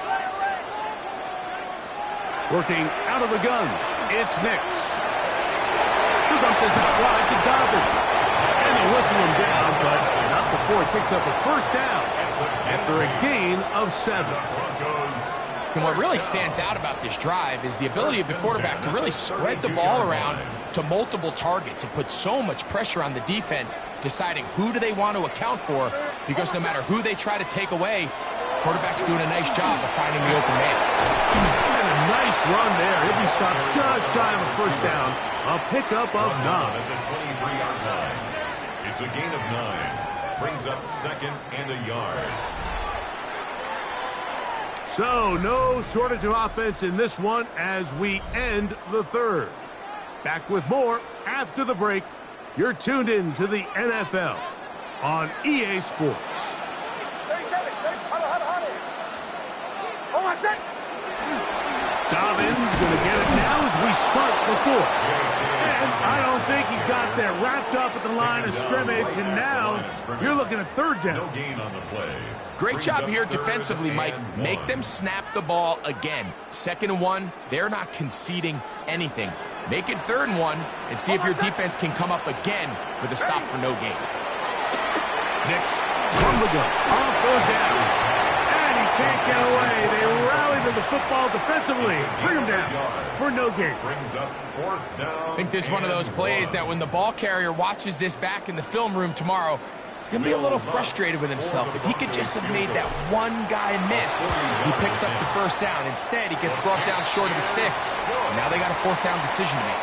Working out of the gun, it's Nix. Dump this out wide to Dobbins. And they whistle him down, but not before he picks up a 1st down after a gain of 7. And what really stands out about this drive is the ability of the quarterback to really spread the ball around to multiple targets and put so much pressure on the defense, deciding who do they want to account for, because no matter who they try to take away, quarterback's doing a nice job of finding the open man. And a nice run there. He'll be stopped just shy of a 1st down. A pickup of 9. At the 23-yard line. It's a gain of 9. Brings up 2nd and a yard. So, no shortage of offense in this one as we end the 3rd. Back with more after the break. You're tuned in to the NFL on EA Sports. 37. Huddle. Oh, I said. Dobbins going to get it now as we start the 4th. And I don't think he got there wrapped up at the line of scrimmage, and now you're looking at 3rd down. No gain on the play. Great job here defensively, Mike. Make them snap the ball again. 2nd and 1, they're not conceding anything. Make it 3rd and 1 and see if your defense can come up again with a stop for no gain. Next, from the gun on 4th down. And he can't get away. They rally to the football defensively. Bring him down for no gain. Brings up 4th down. I think this is one of those plays that when the ball carrier watches this back in the film room tomorrow, he's going to be a little frustrated with himself. If he could just have made that one guy miss, he picks up the 1st down. Instead, he gets brought down short of the sticks. And now they got a 4th down decision to make.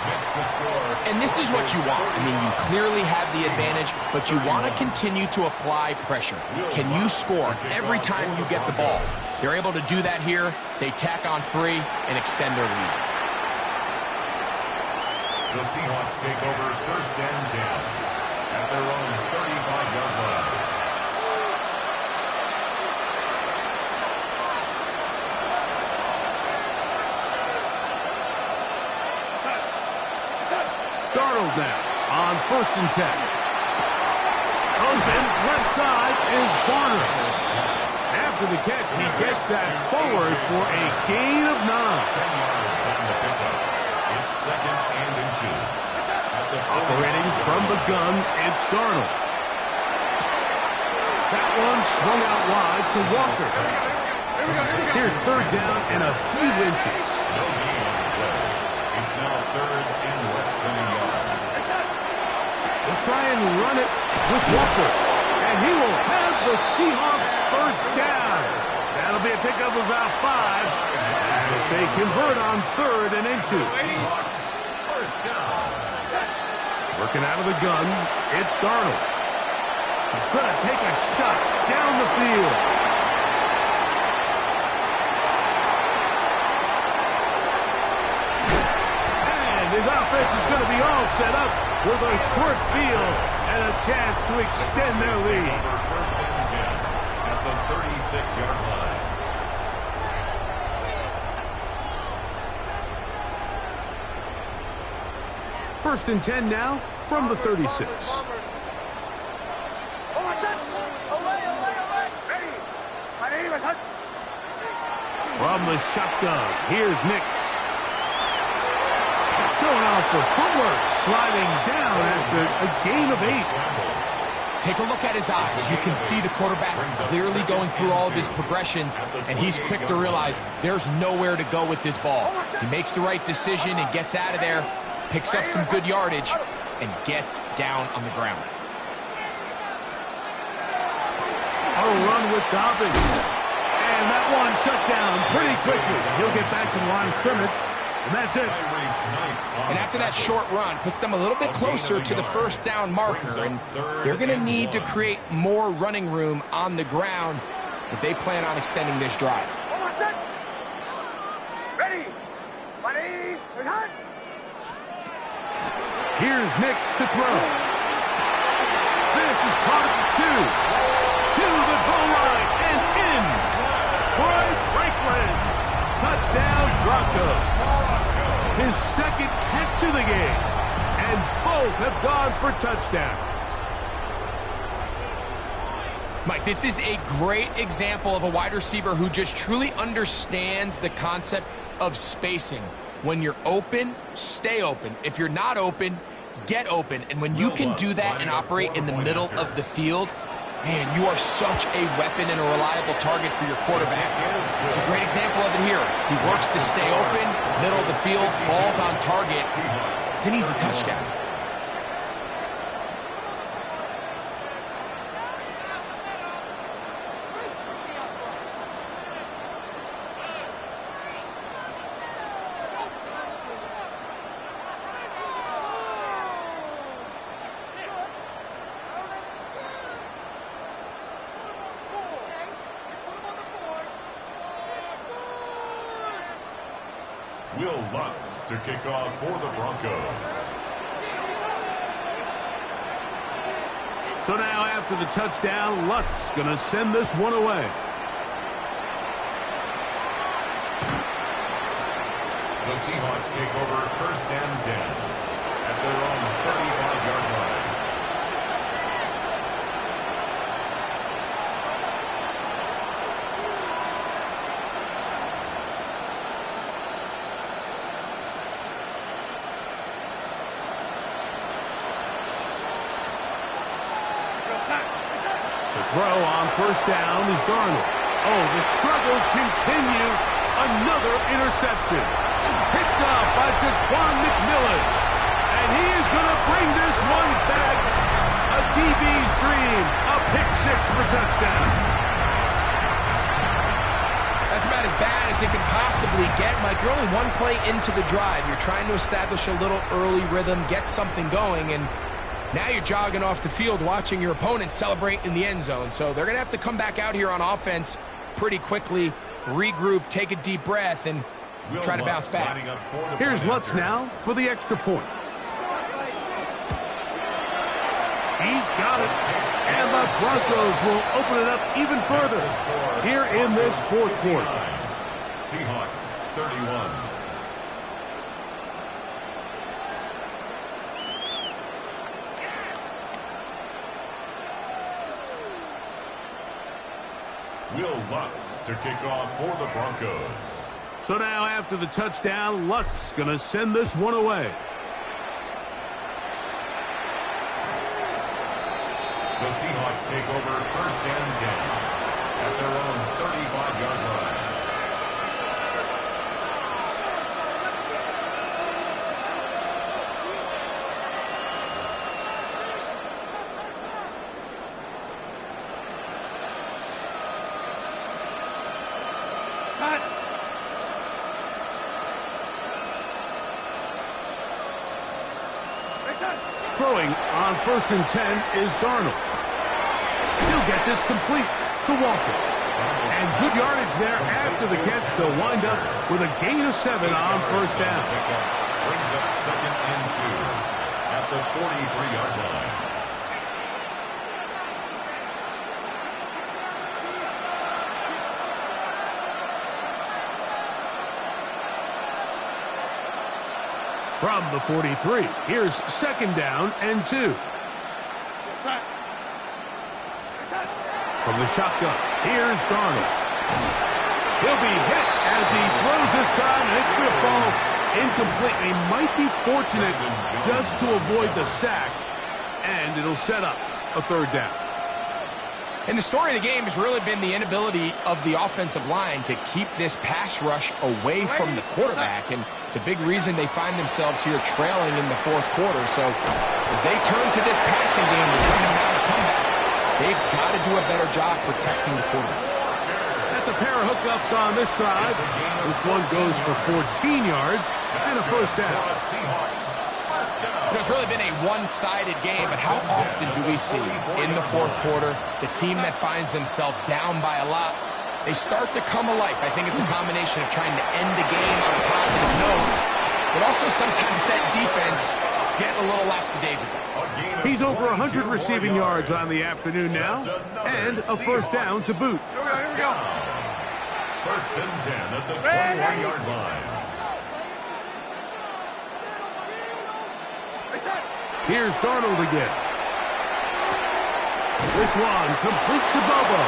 And this is what you want. I mean, you clearly have the advantage, but you want to continue to apply pressure. Can you score every time you get the ball? They're able to do that here. They tack on 3 and extend their lead. The Seahawks take over 1st and 10 at their own 35-yard line. Darnold now on 1st and 10. Open left side is Barner. After the catch, he gets that forward for a gain of 9. 10 yards on the pickup. It's 2nd and inches. Operating from the gun, it's Darnold. That one swung out wide to Walker. Here's 3rd down and a few inches. No gain on the play. It's now 3rd and less than a yard. They'll try and run it with Walker. And he will have the Seahawks 1st down. That'll be a pickup of about 5 as they convert on 3rd and inches. Seahawks 1st down. Working out of the gun, it's Darnold. He's going to take a shot down the field. And his offense is going to be all set up with a short field and a chance to extend their lead. 1st and 10 at the 36-yard line. First and 10 now from the 36. From the shotgun, here's Nix. Showing off the footwork, sliding down after a gain of 8. Take a look at his eyes. You can see the quarterback clearly going through all of his progressions, and he's quick to realize there's nowhere to go with this ball. He makes the right decision and gets out of there, picks up some good yardage, and gets down on the ground. A run with Dobbins. And that one shut down pretty quickly. He'll get back to the line of scrimmage, and that's it. And after that short run, puts them a little bit closer to the 1st down marker, and they're going to need to create more running room on the ground if they plan on extending this drive. Ready. Ready. Here's Nix to throw. This is caught at the 2. To the goal line and in. Troy Franklin. Touchdown Broncos. His 2nd catch of the game. And both have gone for touchdowns. Mike, this is a great example of a wide receiver who just truly understands the concept of spacing. When you're open, stay open. If you're not open, get open. And when you can do that and operate in the middle of the field, man, you are such a weapon and a reliable target for your quarterback. It's a great example of it here. He works to stay open, middle of the field, ball's on target. It's an easy touchdown. Will Lutz to kick off for the Broncos. So now after the touchdown, Lutz going to send this one away. The Seahawks take over 1st and 10 at their own 35-yard line. Throw on 1st down is Darnold. Oh, the struggles continue. Another interception. Picked up by Jaquan McMillan. And he is going to bring this one back. A DB's dream. A pick 6 for touchdown. That's about as bad as it can possibly get, Mike. You're only one play into the drive. You're trying to establish a little early rhythm, get something going, and now you're jogging off the field watching your opponent celebrate in the end zone. So they're going to have to come back out here on offense pretty quickly, regroup, take a deep breath, and try to bounce back. Here's Lutz now for the extra point. He's got it. And the Broncos will open it up even further here in this 4th quarter. Seahawks 31. Will Lutz to kick off for the Broncos. So now after the touchdown, Lutz going to send this one away. The Seahawks take over 1st and 10 at their own 35-yard line. Throwing on 1st and 10 is Darnold. He'll get this complete to Walker. And good yardage there after the catch. They'll wind up with a gain of 7 on 1st down. Brings up 2nd and 2 at the 43-yard line. From the 43, here's 2nd down and 2. From the shotgun, here's Darnold. He'll be hit as he throws this time, and it's going to fall incomplete. They might be fortunate just to avoid the sack, and it'll set up a 3rd down. And the story of the game has really been the inability of the offensive line to keep this pass rush away from the quarterback. And it's a big reason they find themselves here trailing in the 4th quarter. So as they turn to this passing game, determined now to come back, they've got to do a better job protecting the quarterback. That's a pair of hookups on this drive. This one goes for 14 yards and a 1st down. It's really been a one-sided game, but how often do we see in the 4th quarter the team that finds themselves down by a lot, they start to come alive. I think it's a combination of trying to end the game on a positive note, but also sometimes that defense getting a little lackadaisical. He's over 100 receiving yards on the afternoon now, and a 1st down to boot. Here we go. 1st and 10 at the 21-yard line. Here's Darnold again. This one complete to Bobo.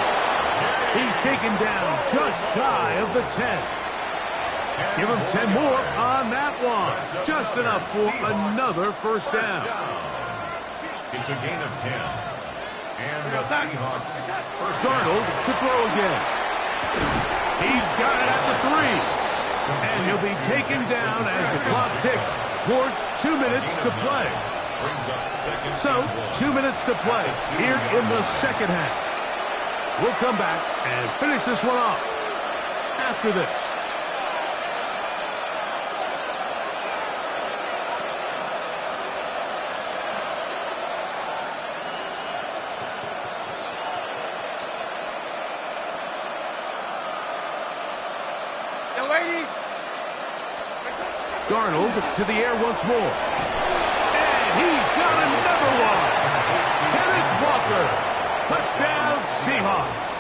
He's taken down just shy of the 10. Give him 10 more on that one. Just enough for another 1st down. It's a gain of 10. And the Seahawks. Darnold to throw again. He's got it at the 3. And he'll be taken down as the clock ticks towards 2 minutes to play. So, 2 minutes to play here in the 2nd half. We'll come back and finish this one off after this. Darnold to the air once more. He's got another one. Kenneth Walker. Touchdown, Seahawks.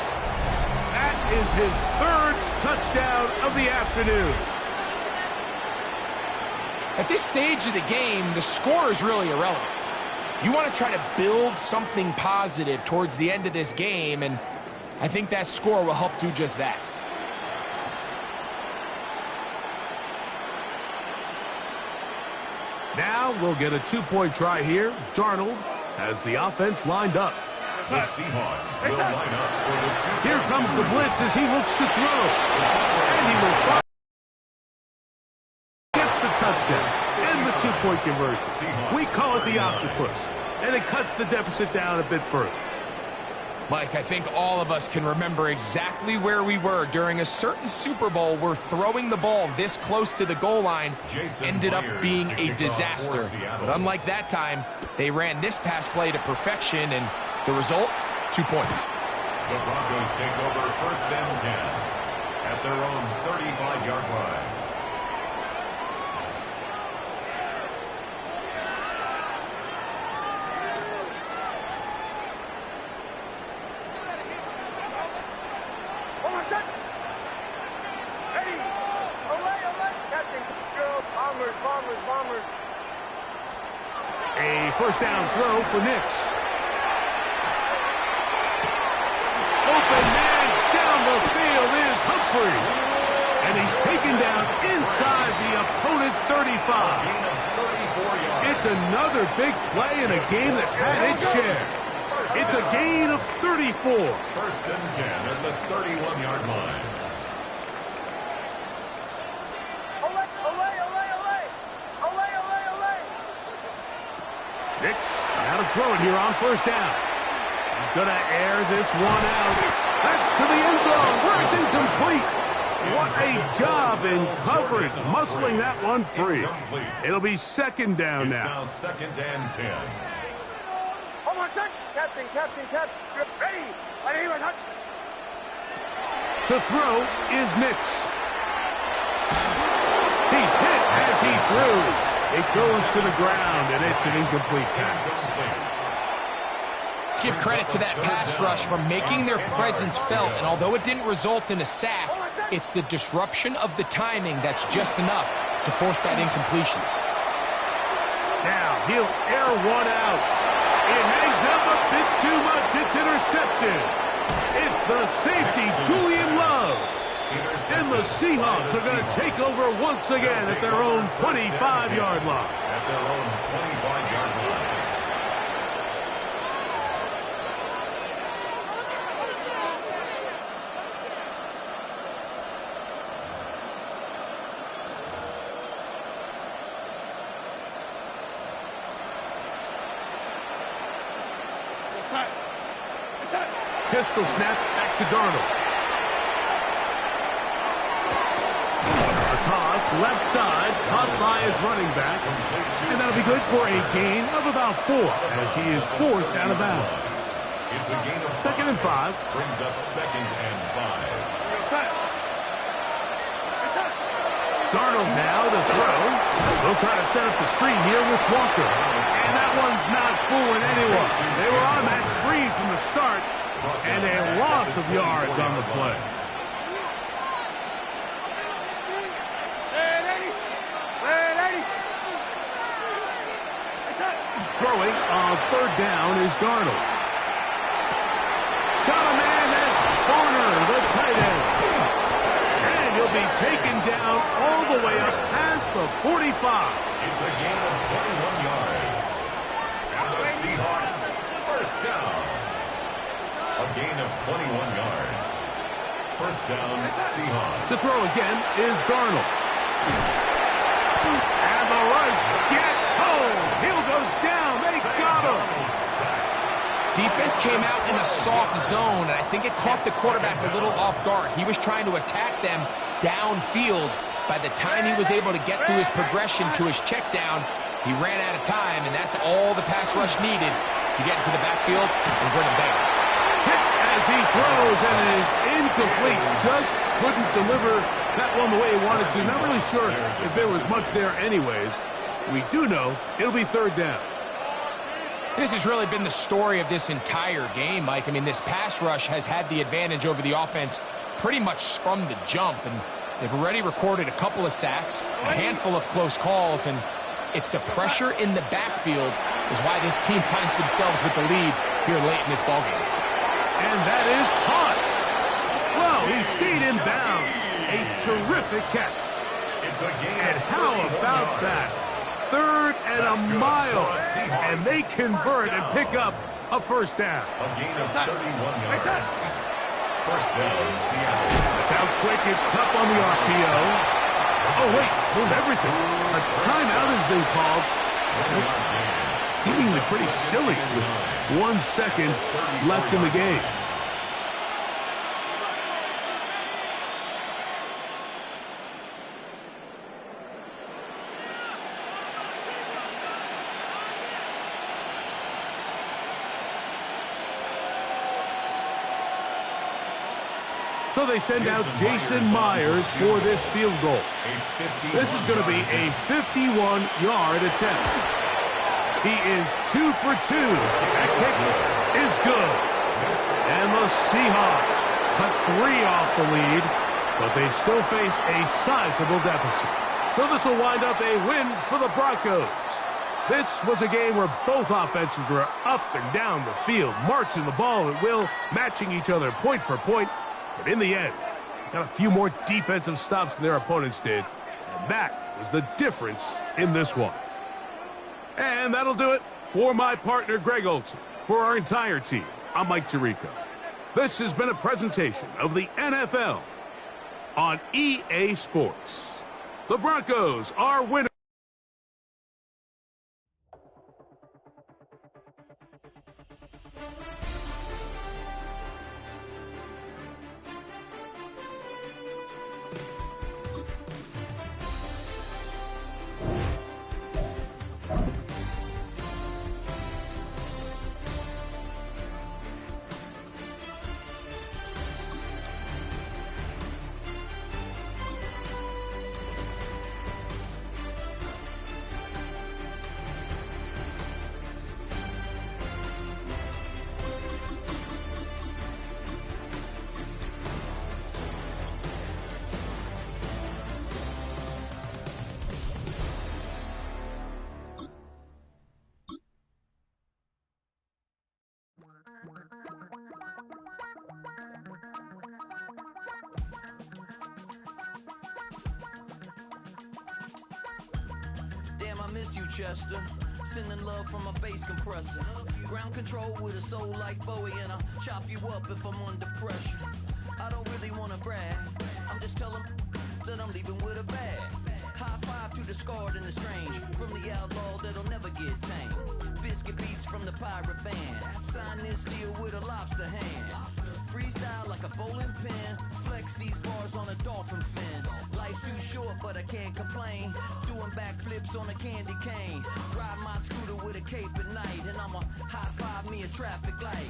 That is his 3rd touchdown of the afternoon. At this stage of the game, the score is really irrelevant. You want to try to build something positive towards the end of this game, and I think that score will help do just that. Now we'll get a 2-point try here. Darnold has the offense lined up. The Seahawks will line up for the 2-point. Here comes the blitz as he looks to throw. And he will fire. Gets the touchdown and the 2-point conversion. We call it the octopus. And it cuts the deficit down a bit further. Mike, I think all of us can remember exactly where we were during a certain Super Bowl where throwing the ball this close to the goal line ended up being a disaster. But unlike that time, they ran this pass play to perfection, and the result, 2 points. The Broncos take over 1st and 10 at their own 35-yard line. A 1st down throw for Nix. Open man down taken down inside the opponent's 35. Gain of 34 yards. It's another big play in a game that's had its share. It's a gain of 34. First and 10 at the 31-yard line. Nix now to throw it here on first down. He's going to air this one out. That's to the end zone where it's incomplete. What a job in coverage, muscling that one free. It'll be second down It's now. now second and 10. Hold on a sec. Captain. Ready. To throw is Nix. He's hit as he throws. It goes to the ground, and it's an incomplete pass. Let's give credit to that pass rush for making their presence felt, and although it didn't result in a sack, it's the disruption of the timing that's just enough to force that incompletion. Now he'll air one out. It hangs up a bit too much. It's intercepted. It's the safety, Julian Love. And the Seahawks are going to take over once again at their own 25-yard line. At their own 25-yard line. Pistol snap back to Darnold. A toss left side, caught by his running back. And that'll be good for a gain of about 4 as he is forced out of bounds. It's a gain of 5. Second and 5. Brings up second and 5. Darnold now to throw. They'll try to set up the screen here with Walker. And that one's not fooling anyone. They were on that screen from the start. And a loss of yards on the play. Throwing on third down is Darnold. Got a man, that's Garner, the tight end. And he'll be taken down all the way up past the 45. It's a gain of 21 yards. And the Seahawks, first down. A gain of 21 yards. First down, Seahawks. To throw again is Darnold. And the rush gets home. He'll go down. They got him. Defense came out in a soft zone, and I think it caught the quarterback a little off guard. He was trying to attack them downfield. By the time he was able to get through his progression to his check down, he ran out of time, and that's all the pass rush needed to get into the backfield and bring him down. As he throws, and it is incomplete. Just couldn't deliver that one the way he wanted to. Not really sure if there was much there anyways. We do know it'll be third down. This has really been the story of this entire game, Mike. I mean, this pass rush has had the advantage over the offense pretty much from the jump, and they've already recorded a couple of sacks, a handful of close calls, and it's the pressure in the backfield is why this team finds themselves with the lead here late in this ballgame. And that is caught. Well, he stayed in bounds. A terrific catch. It's a gain. And how about that? Third and a mile. And they convert and pick up a first down. A gain of 31 yards. First down, Seattle. That's how quick it's Cup on the RPO. Oh, wait, hold everything. A timeout has been called. It's seemingly pretty silly with 1 second left in the game. So they send out Jason Myers for this field goal. This is going to be a 51-yard attempt. He is 2 for 2. That kick is good. And the Seahawks cut 3 off the lead, but they still face a sizable deficit. So this will wind up a win for the Broncos. This was a game where both offenses were up and down the field, marching the ball at will, matching each other point for point. But in the end, got a few more defensive stops than their opponents did, and that was the difference in this one. And that'll do it for my partner, Greg Olson. For our entire team, I'm Mike Tirico. This has been a presentation of the NFL on EA Sports. The Broncos are winners. Damn, I miss you, Chester. Sending love from a bass compressor. Ground control with a soul like Bowie, and I'll chop you up if I'm under pressure. I don't really wanna brag. I'm just telling that I'm leaving with a bag. High five to the scarred and the strange. From the outlaw that'll never get tamed. Biscuit beats from the pirate band. Sign this deal with a lobster hand. Freestyle like a bowling pin. Flex these bars on a dolphin fin. Life's too short, but I can't complain. Doing backflips on a candy cane. Ride my scooter with a cape at night. And I'ma high five me a traffic light.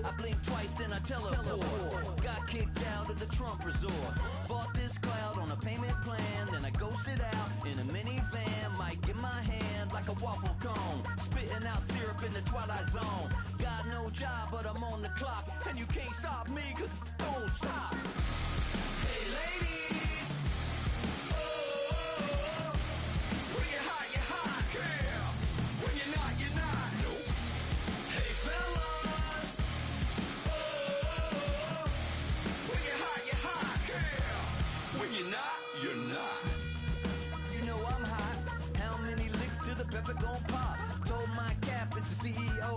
I blink twice, then I teleport. Got kicked out of the Trump resort. Bought this cloud on a payment plan. Then I ghosted out in a minivan. Mic in my hand like a waffle cone. Spitting out syrup in the twilight zone. Got no job, but I'm on the clock. And you can't stop me, cause don't stop. Hey ladies, oh, when you're hot, girl. When you're not, nope. Hey fellas, oh, when you're hot, girl. When you're not, you're not. You know I'm hot. How many licks to the pepper gon' pop? Told my cap it's the CEO.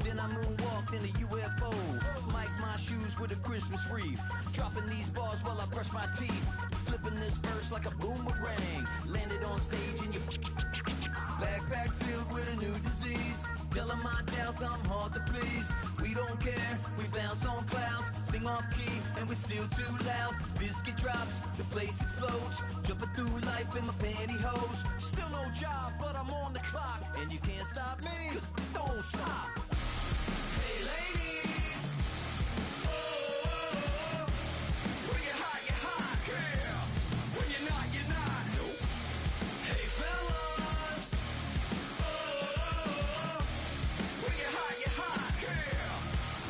Then I moonwalked in a UFO. Mic my shoes with a Christmas wreath. Dropping these bars while I brush my teeth. Flipping this verse like a boomerang. Landed on stage in your backpack filled with a new disease. Telling my doubts I'm hard to please. We don't care, we bounce on clouds. Sing off key and we're still too loud. Biscuit drops, the place explodes. Jumping through life in my pantyhose. Still no job, but I'm on the clock. And you can't stop me, cause don't stop. Hey ladies, oh, when you're hot, girl. When you're not, nope. Hey fellas, oh, when you're hot, girl.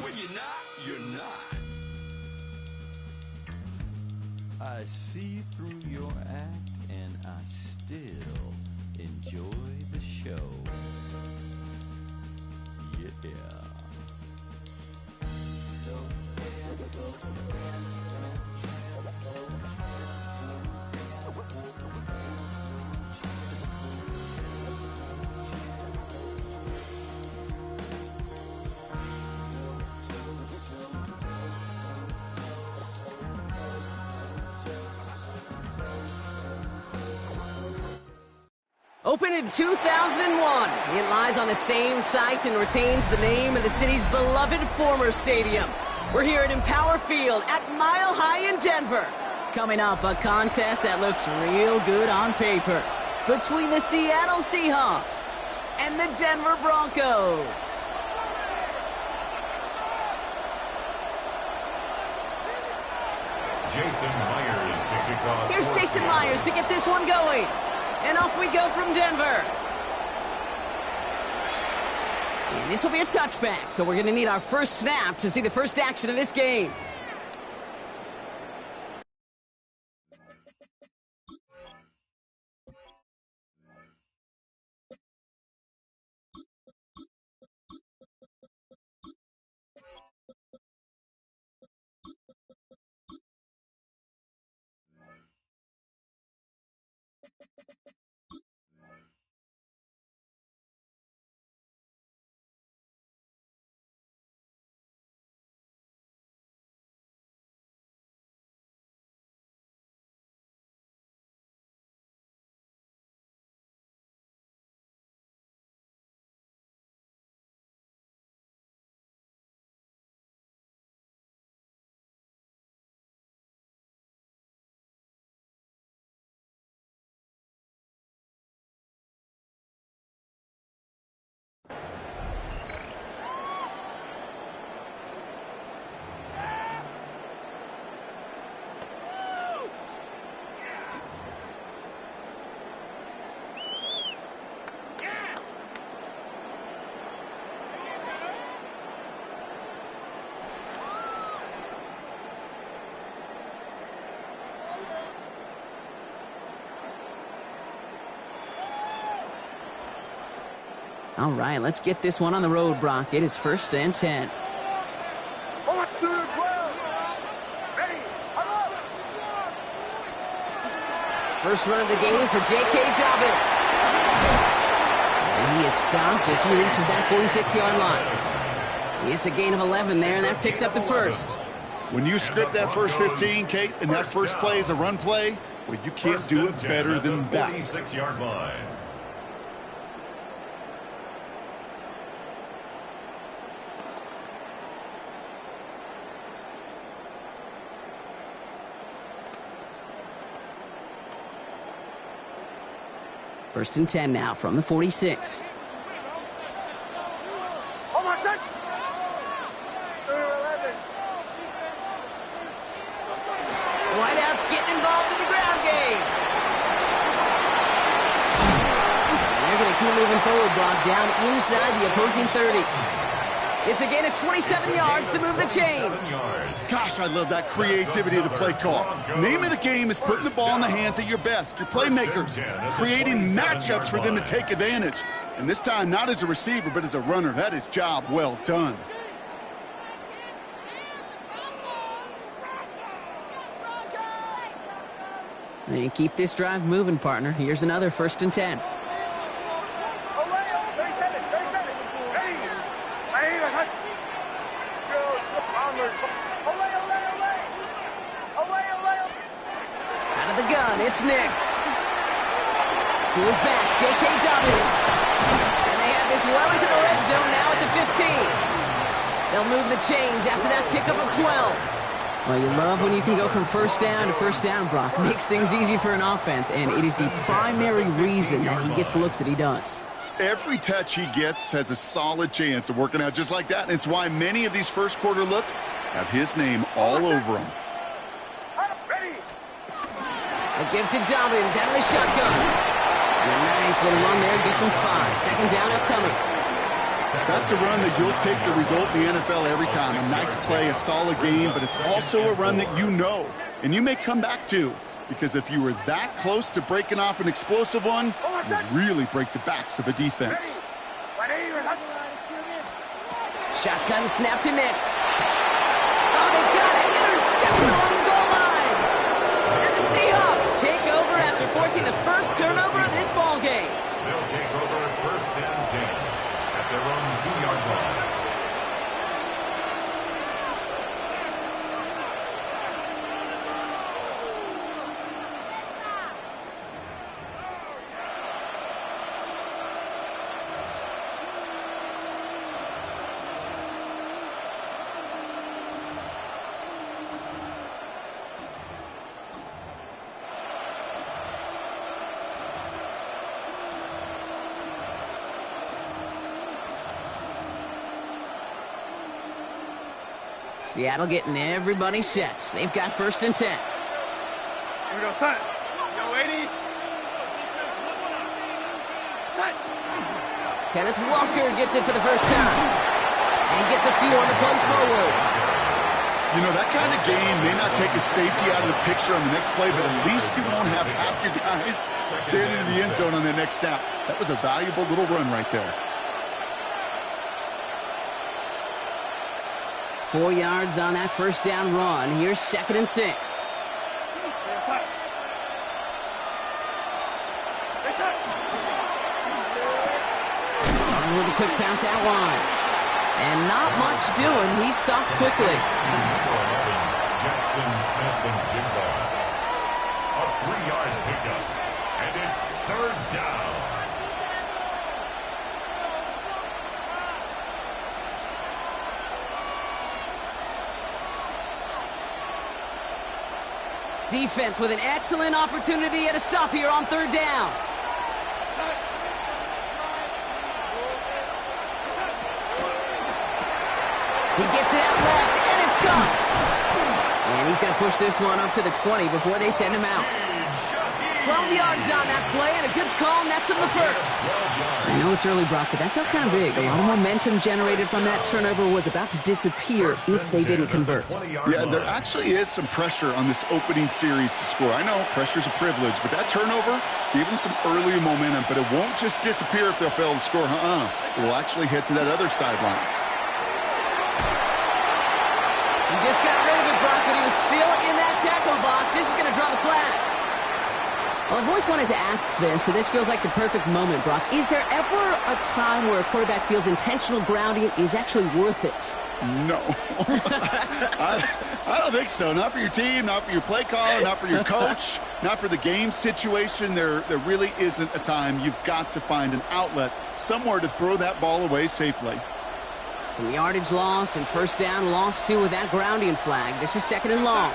When you're not, you're not. I see through your act and I still enjoy the show. Yeah. Opened in 2001, it lies on the same site and retains the name of the city's beloved former stadium. We're here at Empower Field at Mile High in Denver. Coming up, a contest that looks real good on paper between the Seattle Seahawks and the Denver Broncos. Jason Myers to kick off. Here's Jason Myers to get this one going. And off we go from Denver. And this will be a touchback, so we're going to need our first snap to see the first action of this game. All right, let's get this one on the road, Brock. It is 1st and 10. First run of the game for J.K. Dobbins. And he is stopped as he reaches that 46-yard line. It's a gain of 11 there, and that picks up the first. When you script that first 15, Kate, and that first play is a run play, well, you can't do it better than that. 46-yard line. First and 10 now from the 46. Whiteout's getting involved in the ground game. And they're going to keep moving forward, Brock, down inside the opposing 30. It's a gain of 27 yards to move the chains. Gosh, I love that creativity of the play call. Name of the game is putting the ball in the hands of your best, your playmakers, creating matchups for them to take advantage. And this time, not as a receiver, but as a runner. That is job well done. And keep this drive moving, partner. Here's another 1st and 10. Out of the gun, it's Nix. To his back, J.K. Dobbins. And they have this well into the red zone now at the 15. They'll move the chains after that pickup of 12. Well, you love when you can go from first down to first down, Brock. Makes things easy for an offense, and it is the primary reason that he gets looks that he does. Every touch he gets has a solid chance of working out just like that, and it's why many of these first quarter looks have his name all over them. A give to Dobbins out of the shotgun. And a nice little run there gets him 5. Second down upcoming. That's a run that you'll take the result in the NFL every time. A nice play, a solid game, but it's also a run that you know and you may come back to, because if you were that close to breaking off an explosive one, you really break the backs of a defense. Shotgun snap to Nix. Oh, they got it. Intercepted along the goal line. And the Seahawks take over after forcing the first turnover of this ball game. They'll take over at 1st and 10. Their own 2-yard line. Seattle getting everybody set. They've got 1st and 10. Here we go, son. Yo, 80. Kenneth Walker gets it for the first time. And he gets a few on the punch forward. You know, that kind of game may not take a safety out of the picture on the next play, but at least you won't have half your guys standing in the end zone on the next snap. That was a valuable little run right there. 4 yards on that first down run. Here's 2nd and 6. On with a quick pass out wide. And not much doing. He stopped quickly. Jackson Smith and Jigba. A 3-yard pickup. And it's 3rd down. Defense with an excellent opportunity at a stop here on 3rd down. He gets it out left, and it's gone. And he's going to push this one up to the 20 before they send him out. 12 yards on that play, and a good call nets him the first. I know it's early, Brock, but that felt kind of big. A lot of momentum generated from that turnover was about to disappear if they didn't convert. Yeah, there actually is some pressure on this opening series to score. I know pressure's a privilege, but that turnover gave them some early momentum, but it won't just disappear if they'll fail to score. It will actually head to that other sidelines. He just got rid of it, Brock, but he was still in that tackle box. This is going to draw the flag. Well, I've always wanted to ask this, so this feels like the perfect moment, Brock. Is there ever a time where a quarterback feels intentional grounding is actually worth it? No. I don't think so. Not for your team, not for your play caller, not for your coach, not for the game situation. There really isn't a time. You've got to find an outlet, somewhere to throw that ball away safely. Some yardage lost and first down lost too with that grounding flag. This is second and long.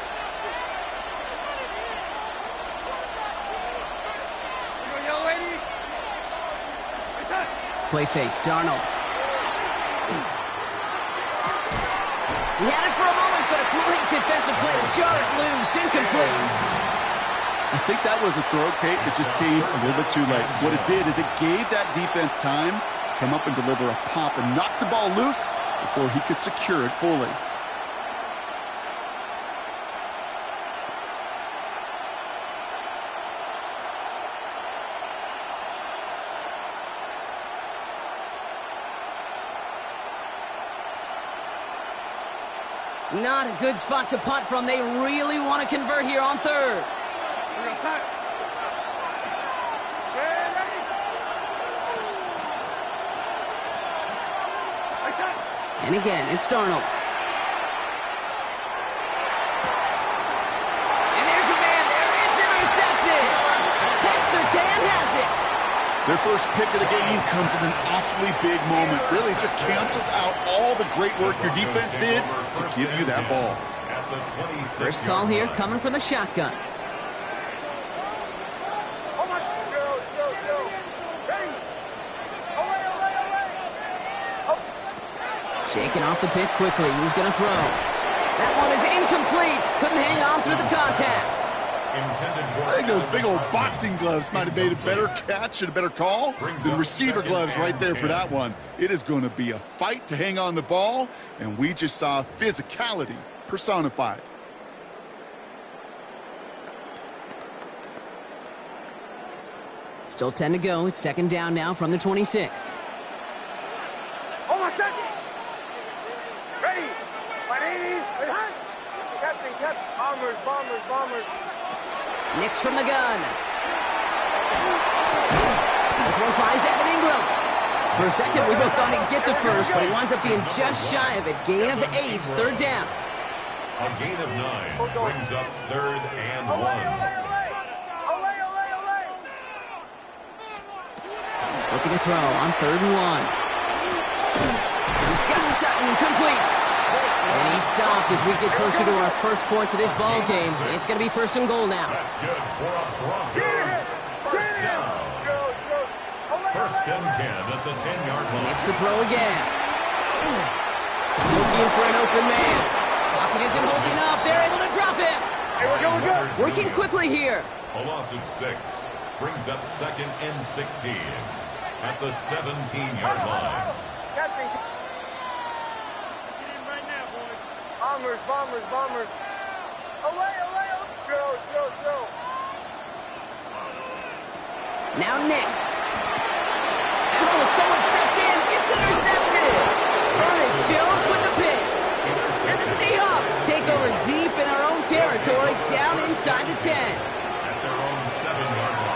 Play fake, Darnold. He had it for a moment, but a great defensive play to jar it loose, incomplete. I think that was a throw, Kate, that just came a little bit too late. What it did is it gave that defense time to come up and deliver a pop and knock the ball loose before he could secure it fully. Not a good spot to punt from. They really want to convert here on third. And again, it's Darnold. And there's a man there. It's intercepted. Pat Surtain has it. Their first pick of the game comes at an awfully big moment. Really just cancels out all the great work your defense did to give you that ball. First call here coming from the shotgun. Shaking off the pick quickly. He's going to throw. That one is incomplete. Couldn't hang on through the contact. I think those big old boxing gloves might have made a better catch and a better call than receiver gloves right there for that one. It is going to be a fight to hang on the ball, and we just saw physicality personified. Still 10 to go. It's second down now from the 26. Almost second. Ready. 180. Behind. Captain. Bombers. Nix from the gun. The throw finds Evan Ingram. For a second, we both thought he'd get the first, but he winds up being just shy of it. Gain of 8, third down. A gain of 9 brings up third and 1. Looking to throw on third and 1. He's got Sutton complete. And he's stopped as we get closer to our first points of this ball game. It's going to be first and goal now. That's good for a Broncos first down. First and 10 at the 10-yard line. Next to throw again. Looking for an open man. Pocket isn't holding up. They're able to drop him. Hey, we're good. Working quickly here. A loss of 6 brings up second and 16 at the 17-yard line. Captain. Bombers. Away. Joe. Now Nix. Oh, someone stepped in. It's intercepted. Ernest Jones with the pick. And the Seahawks take over deep in their own territory, down inside the 10. At their own 7-yard line.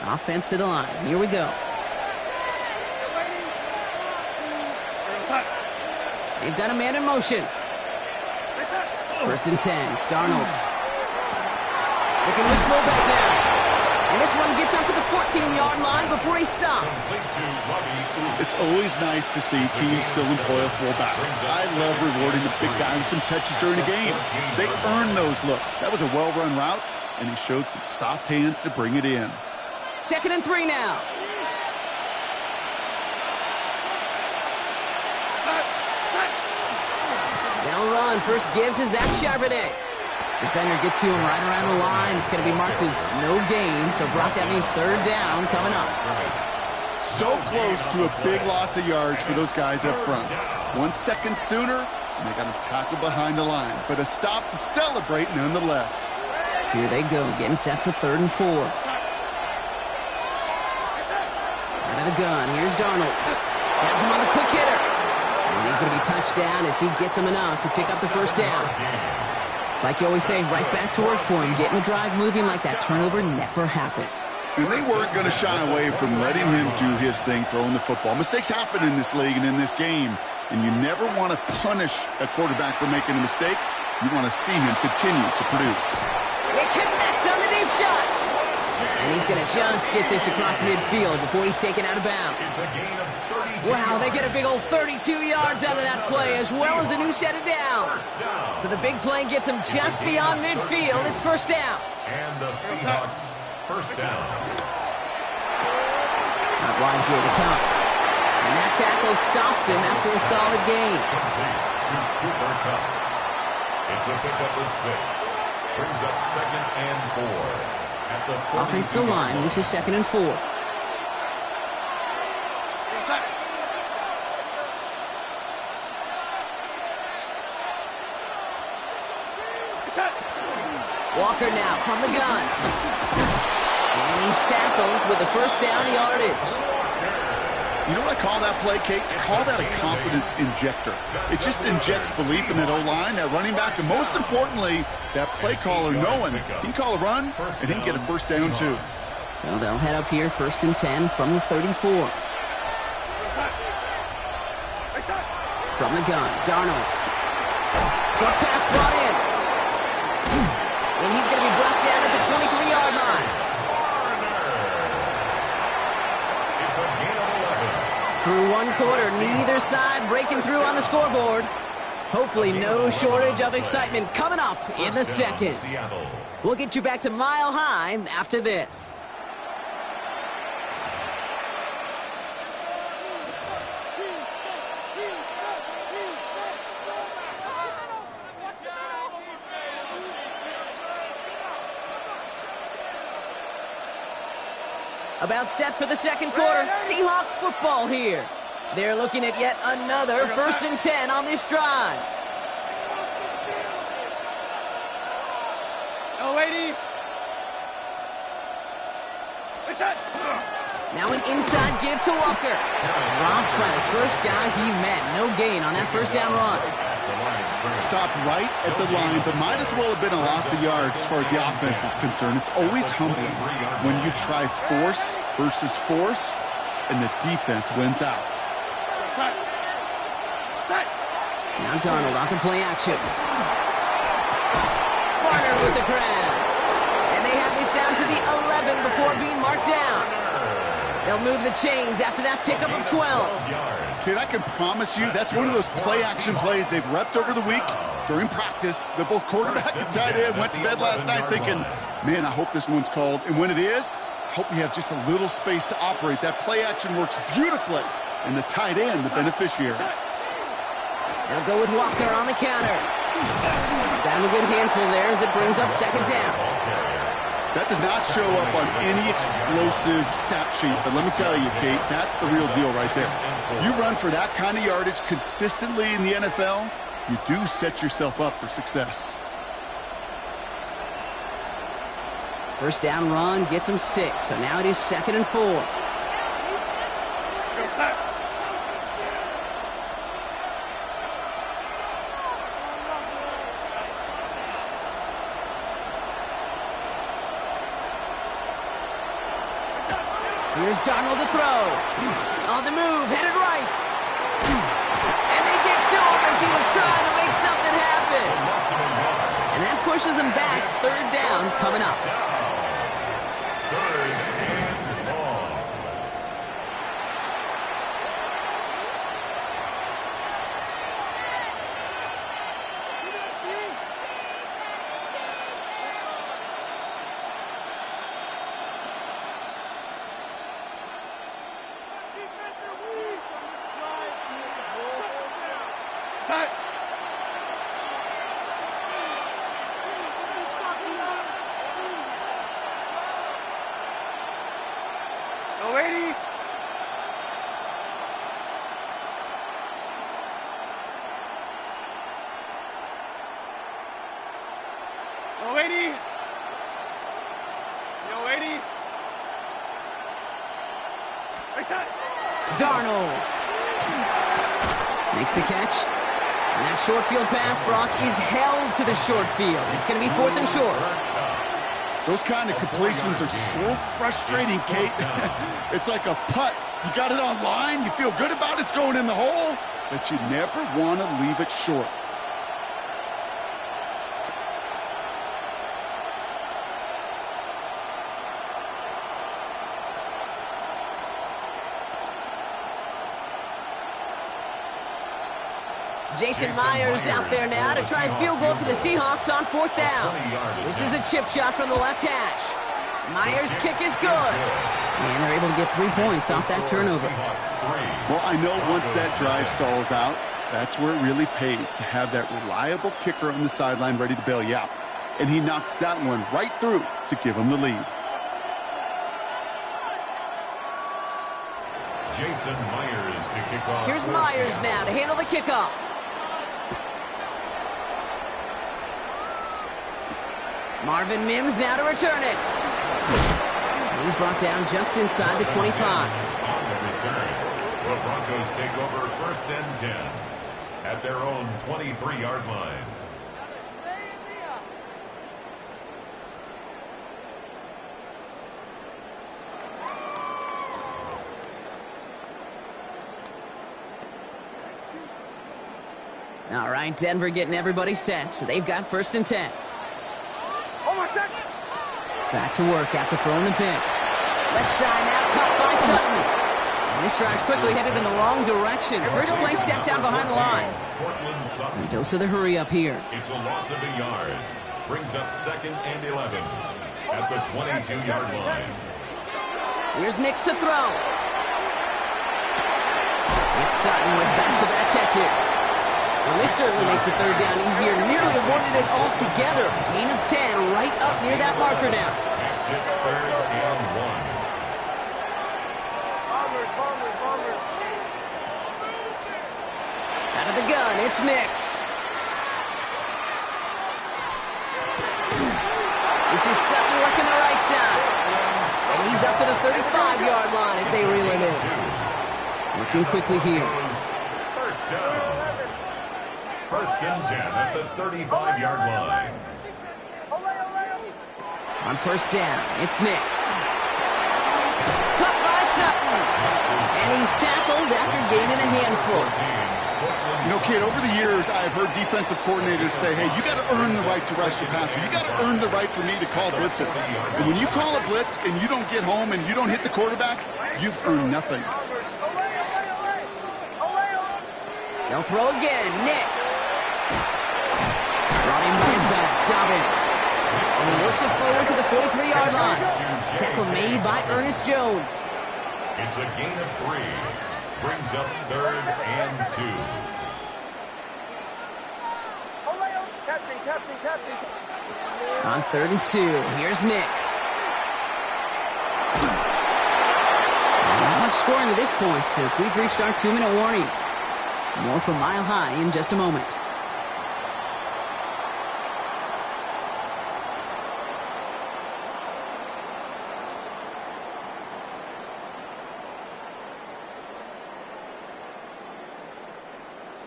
Offense to the line. Here we go. They've got a man in motion. First and 10. Darnold. Looking to his fullback now. And this one gets up to the 14-yard line before he stops. It's always nice to see teams still employ a fullback. I love rewarding the big guy with some touches during a game. They earn those looks. That was a well-run route, and he showed some soft hands to bring it in. Second and 3 now. They'll run. First give to Zach Charbonnet. Defender gets to him right around the line. It's going to be marked as no gain. So, Brock, that means third down coming up. So close to a big loss of yards for those guys up front. 1 second sooner, and they got a tackle behind the line. But a stop to celebrate nonetheless. Here they go, getting set for 3rd and 4. Out of the gun, here's Darnold. Has him on the quick hitter. And he's going to be touched down as he gets him enough to pick up the first down. It's like you always say, right back to work for him. Getting the drive moving like that turnover never happened. And they weren't going to shy away from letting him do his thing, throwing the football. Mistakes happen in this league and in this game, and you never want to punish a quarterback for making a mistake. You want to see him continue to produce. They connect on the deep shot. And he's going to just get this across midfield before he's taken out of bounds. Wow, they get a big old 32 yards out of that play, as well as a new set of downs. So the big play gets him just beyond midfield. It's first down. And the Seahawks first down. Not wide here to count. And that tackle stops him after a solid gain. To Cooper Kupp. It's a pickup of 6. Brings up 2nd and 4. At the Offensive line, this is 2nd and 4. Walker now from the gun. And he's tackled with the first down yardage. You know what I call that play, Kate? I call that a confidence injector. It just injects belief in that O-line, that running back, and most importantly, that play caller knowing he can call a run and he can get a first down too. So they'll head up here 1st and 10 from the 34. From the gun, Darnold. Short pass brought in. And he's going to be brought down at the 23-yard line. It's a gain of 11. Through one quarter, neither side breaking through on the scoreboard. Hopefully no shortage of excitement coming up in the second. We'll get you back to Mile High after this. About set for the second quarter. Seahawks football here. They're looking at yet another 1st and 10 on this drive. No, lady. Now an inside give to Walker. Dropped by the first guy he met. No gain on that first down run. Stopped right at the line, but might as well have been a loss of yards as far as the offense is concerned. It's always humbling when you try force versus force, and the defense wins out. Now Darnold out to play action. Varner with the grab. And they have this down to the 11 before being marked down. They'll move the chains after that pickup of 12. Kid, I can promise you that's one of those play-action plays they've repped over the week during practice. That both quarterback and tight end went to bed last night thinking, man, I hope this one's called. And when it is, I hope we have just a little space to operate. That play-action works beautifully, and the tight end, the beneficiary. They'll go with Walker on the counter. Down a good handful there as it brings up 2nd down. That does not show up on any explosive stat sheet, but let me tell you, Kate, that's the real deal right there. You run for that kind of yardage consistently in the NFL, you do set yourself up for success. First down run gets him 6, so now it is 2nd and 4. Here's Darnold to throw. On the move, headed right. And they get to him as he was trying to make something happen. And that pushes him back. 3rd down coming up. 3rd and long. 80. Yo, 80. Darnold makes the catch. And that short field pass, Brock, is held to the short field. It's going to be 4th and short. Those kind of completions are so frustrating, Kate. It's like a putt. You got it on line, you feel good about it's going in the hole, but you never want to leave it short. Jason Myers out there now to try a field goal for the Seahawks on 4th down. This is a chip shot from the left hash. Myers' kick is good. And they're able to get 3 points off that turnover. Well, I know once that drive stalls out, that's where it really pays to have that reliable kicker on the sideline ready to bail you out. And he knocks that one right through to give him the lead. Jason Myers to kick off. Here's Myers now to handle the kickoff. Marvin Mims now to return it. And he's brought down just inside the 25. On the return, the Broncos take over 1st and 10 at their own 23-yard line. All right, Denver getting everybody set, so they've got 1st and 10. Back to work after throwing the pick. Left side now caught by Sutton. And this drive's quickly headed in the wrong direction. First play set down behind the line. A dose of the hurry up here. It's a loss of a yard. Brings up 2nd and 11 at the 22-yard line. Here's Nix to throw. It's Sutton with back-to-back catches. Well, this certainly makes the 3rd down easier. Nearly avoided it altogether. Gain of 10 right up near that marker now. That's it, 3rd and 1. Out of the gun, it's Nix. This is Sutton working the right side. And he's up to the 35-yard line as they reel him in. Working quickly here. 1st down. 1st and 10 at the 35-yard line. On 1st down, it's Nix. Cut by Sutton. And he's tackled after gaining a handful. You know, kid, over the years, I've heard defensive coordinators say, hey, you got to earn the right to rush the passer. You got to earn the right for me to call blitzes. And when you call a blitz and you don't get home and you don't hit the quarterback, you've earned nothing. They'll throw again. Nix. Brought in by his back. Dobbins. And he works it forward to the 43-yard line. Tackle made by Ernest Jones. It's a gain of 3. Brings up 3rd and 2. On 3rd and 2, here's Nix. Not much scoring to this point as we've reached our 2-minute warning. More from Mile High in just a moment.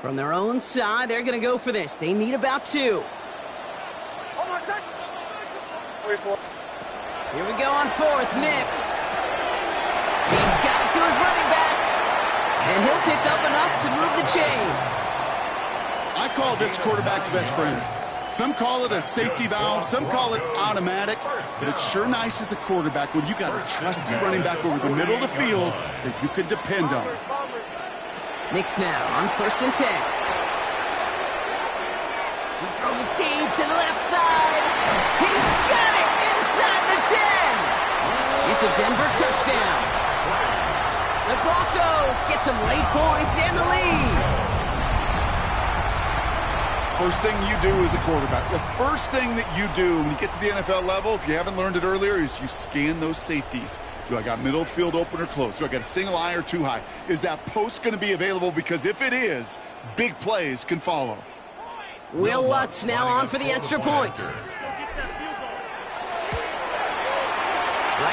From their own side, they're going to go for this. They need about 2. Here we go on 4th. Nix. He's got it to his running back. And he'll pick up enough to move the chains. I call this quarterback's best friend. Some call it a safety valve, some call it automatic, but it's sure nice as a quarterback when you got a trusty running back over the middle of the field that you can depend on. Nix now on 1st and 10. He's throwing deep to the left side. He's got it inside the 10. It's a Denver touchdown. The Broncos get some late points and the lead. First thing you do as a quarterback, the first thing that you do when you get to the NFL level, if you haven't learned it earlier, is you scan those safeties. Do I got middle field open or close? Do I got a single eye or two high? Is that post going to be available? Because if it is, big plays can follow. Will Lutz now on for the extra point.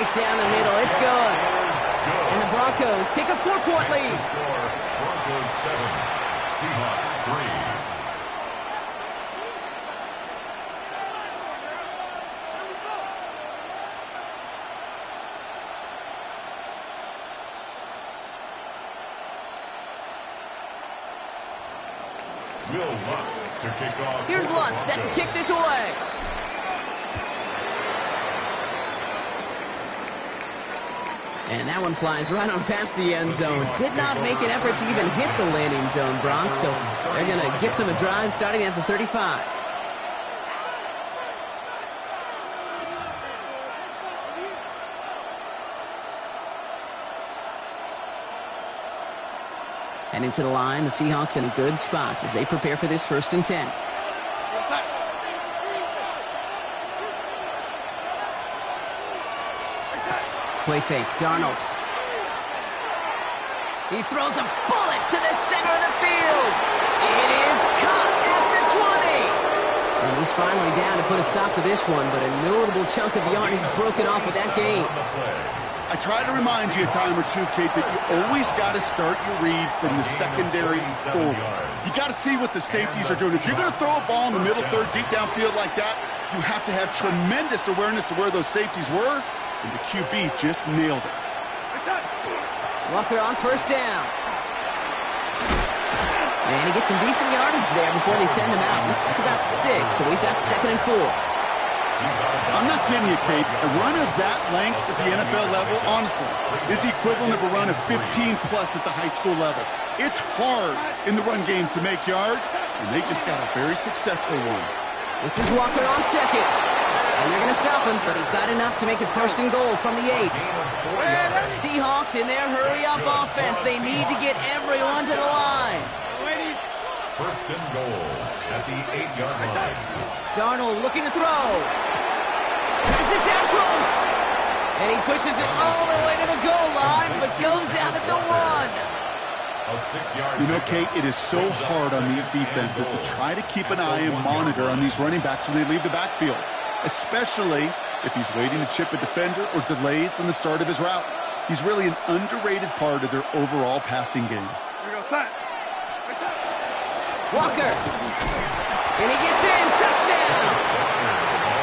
Right down the middle. It's good. And the Broncos take a 4-point lead. Score, Broncos 7, Seahawks 3. Will Lutz to kick off. Here's Lutz set to kick this away. And that one flies right on past the end zone. Did not make an effort to even hit the landing zone, Bronx. So they're going to gift him a drive starting at the 35. And into the line, the Seahawks in a good spot as they prepare for this 1st and 10. Play fake, Darnold. He throws a bullet to the center of the field. It is caught at the 20. And he's finally down to put a stop to this one, but a notable chunk of yardage broken off with that game. I try to remind you a time or two, Kate, that you always got to start your read from the secondary forward. You got to see what the safeties are doing. If you're going to throw a ball in the middle third, deep downfield like that, you have to have tremendous awareness of where those safeties were, and the QB just nailed it. Walker on 1st down. And he gets some decent yardage there before they send him out. Looks like about 6, so we've got 2nd and 4. I'm not kidding you, Kate. A run of that length at the NFL level, honestly, is the equivalent of a run of 15-plus at the high school level. It's hard in the run game to make yards, and they just got a very successful one. This is Walker on 2nd. And they're going to stop him, but he got enough to make it 1st and goal from the 8. Seahawks in their hurry-up offense. They need to get everyone to the line. 1st and goal at the 8-yard line. Darnold looking to throw. Has it down close. And he pushes it all the way to the goal line, but goes out at the 1. You know, Kate, it is so hard on these defenses to try to keep an eye and monitor on these running backs when they leave the backfield, especially if he's waiting to chip a defender or delays in the start of his route. He's really an underrated part of their overall passing game. Walker. And he gets in. Touchdown.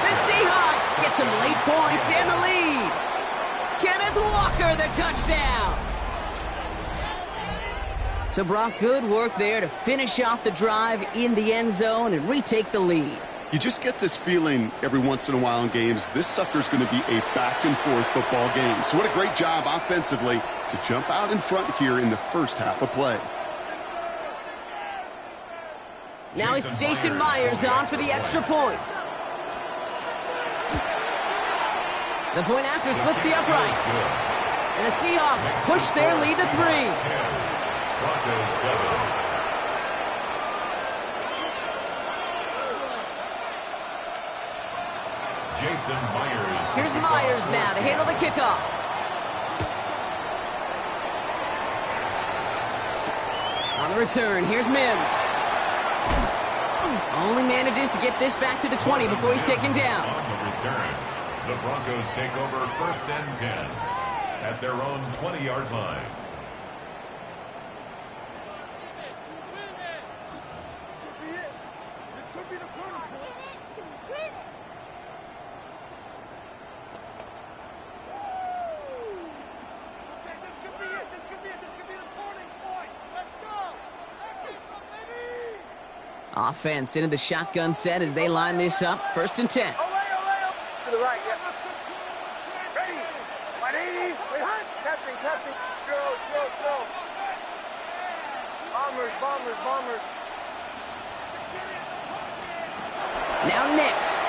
The Seahawks get some late points and the lead. Kenneth Walker, the touchdown. So, Brock, good work there to finish off the drive in the end zone and retake the lead. You just get this feeling every once in a while in games, this sucker's going to be a back-and-forth football game. So what a great job offensively to jump out in front here in the first half of play. Now it's Jason Myers on for the extra point. The point after splits the upright. And the Seahawks push their lead to 3. Broncos 7. Jason Myers. Here's Myers now to handle the kickoff. On the return, here's Mims. Only manages to get this back to the 20 before he's taken down. On the return, the Broncos take over 1st and 10 at their own 20-yard line. Offense into the shotgun set as they line this up. 1st and 10. To the right, yeah. Ready. 180. Wait, captain. Show. Bombers. Now Nix.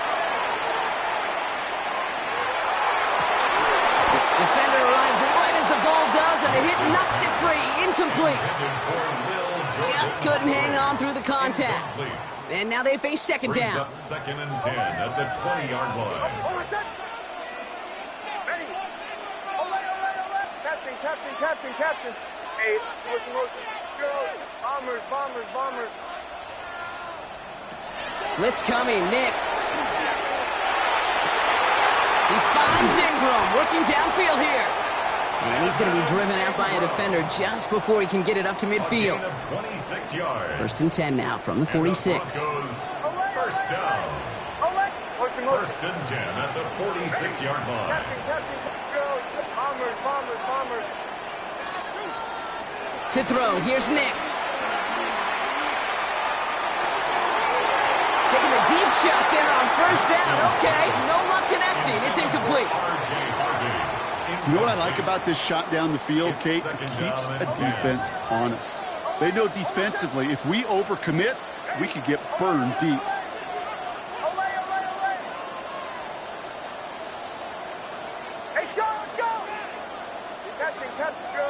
Defender arrives right as the ball does, and the hit knocks it free. Incomplete. Just couldn't hang on through the contact. And now they face 2nd down. Up 2nd and 10 at the 20-yard line. Ready. Captain. Hey, motion. Bombers. Blitz coming, Nix. He finds Ingram, working downfield here. And he's going to be driven out by a defender just before he can get it up to midfield. 26 yards. First and 10 now from the 46. First down. First and 10 at the 46-yard line. Bombers. To throw, here's Nix. Taking a deep shot there on first down. Okay, no luck connecting. It's incomplete. You know what I like about this shot down the field, Kate? It keeps a defense honest. They know defensively, if we overcommit, we could get burned deep. Hey, Sean, let's go! Captain, throw.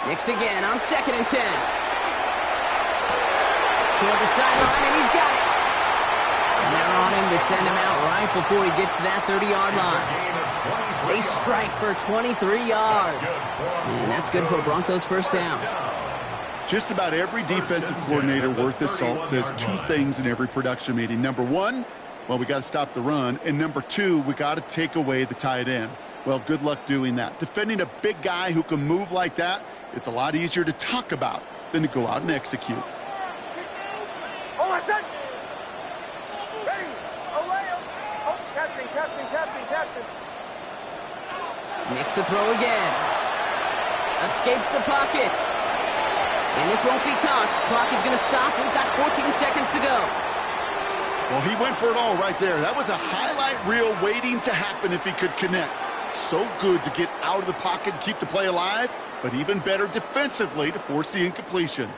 Nix again on 2nd and 10. Toward the sideline, and he's got it. And they're on him to send him out right before he gets to that 30-yard line. They strike for 23 yards. And that's good for Broncos first down. Just about every defensive coordinator worth his salt says two things in every production meeting. Number one, well, we got to stop the run. And number two, we got to take away the tight end. Well, good luck doing that. Defending a big guy who can move like that, it's a lot easier to talk about than to go out and execute. Oh, my son! Ready! Away! Oh, Captain! Nix to throw again. Escapes the pocket. And this won't be caught. Clock is going to stop. We've got 14 seconds to go. Well, he went for it all right there. That was a highlight reel waiting to happen if he could connect. So good to get out of the pocket and keep the play alive, but even better defensively to force the incompletion.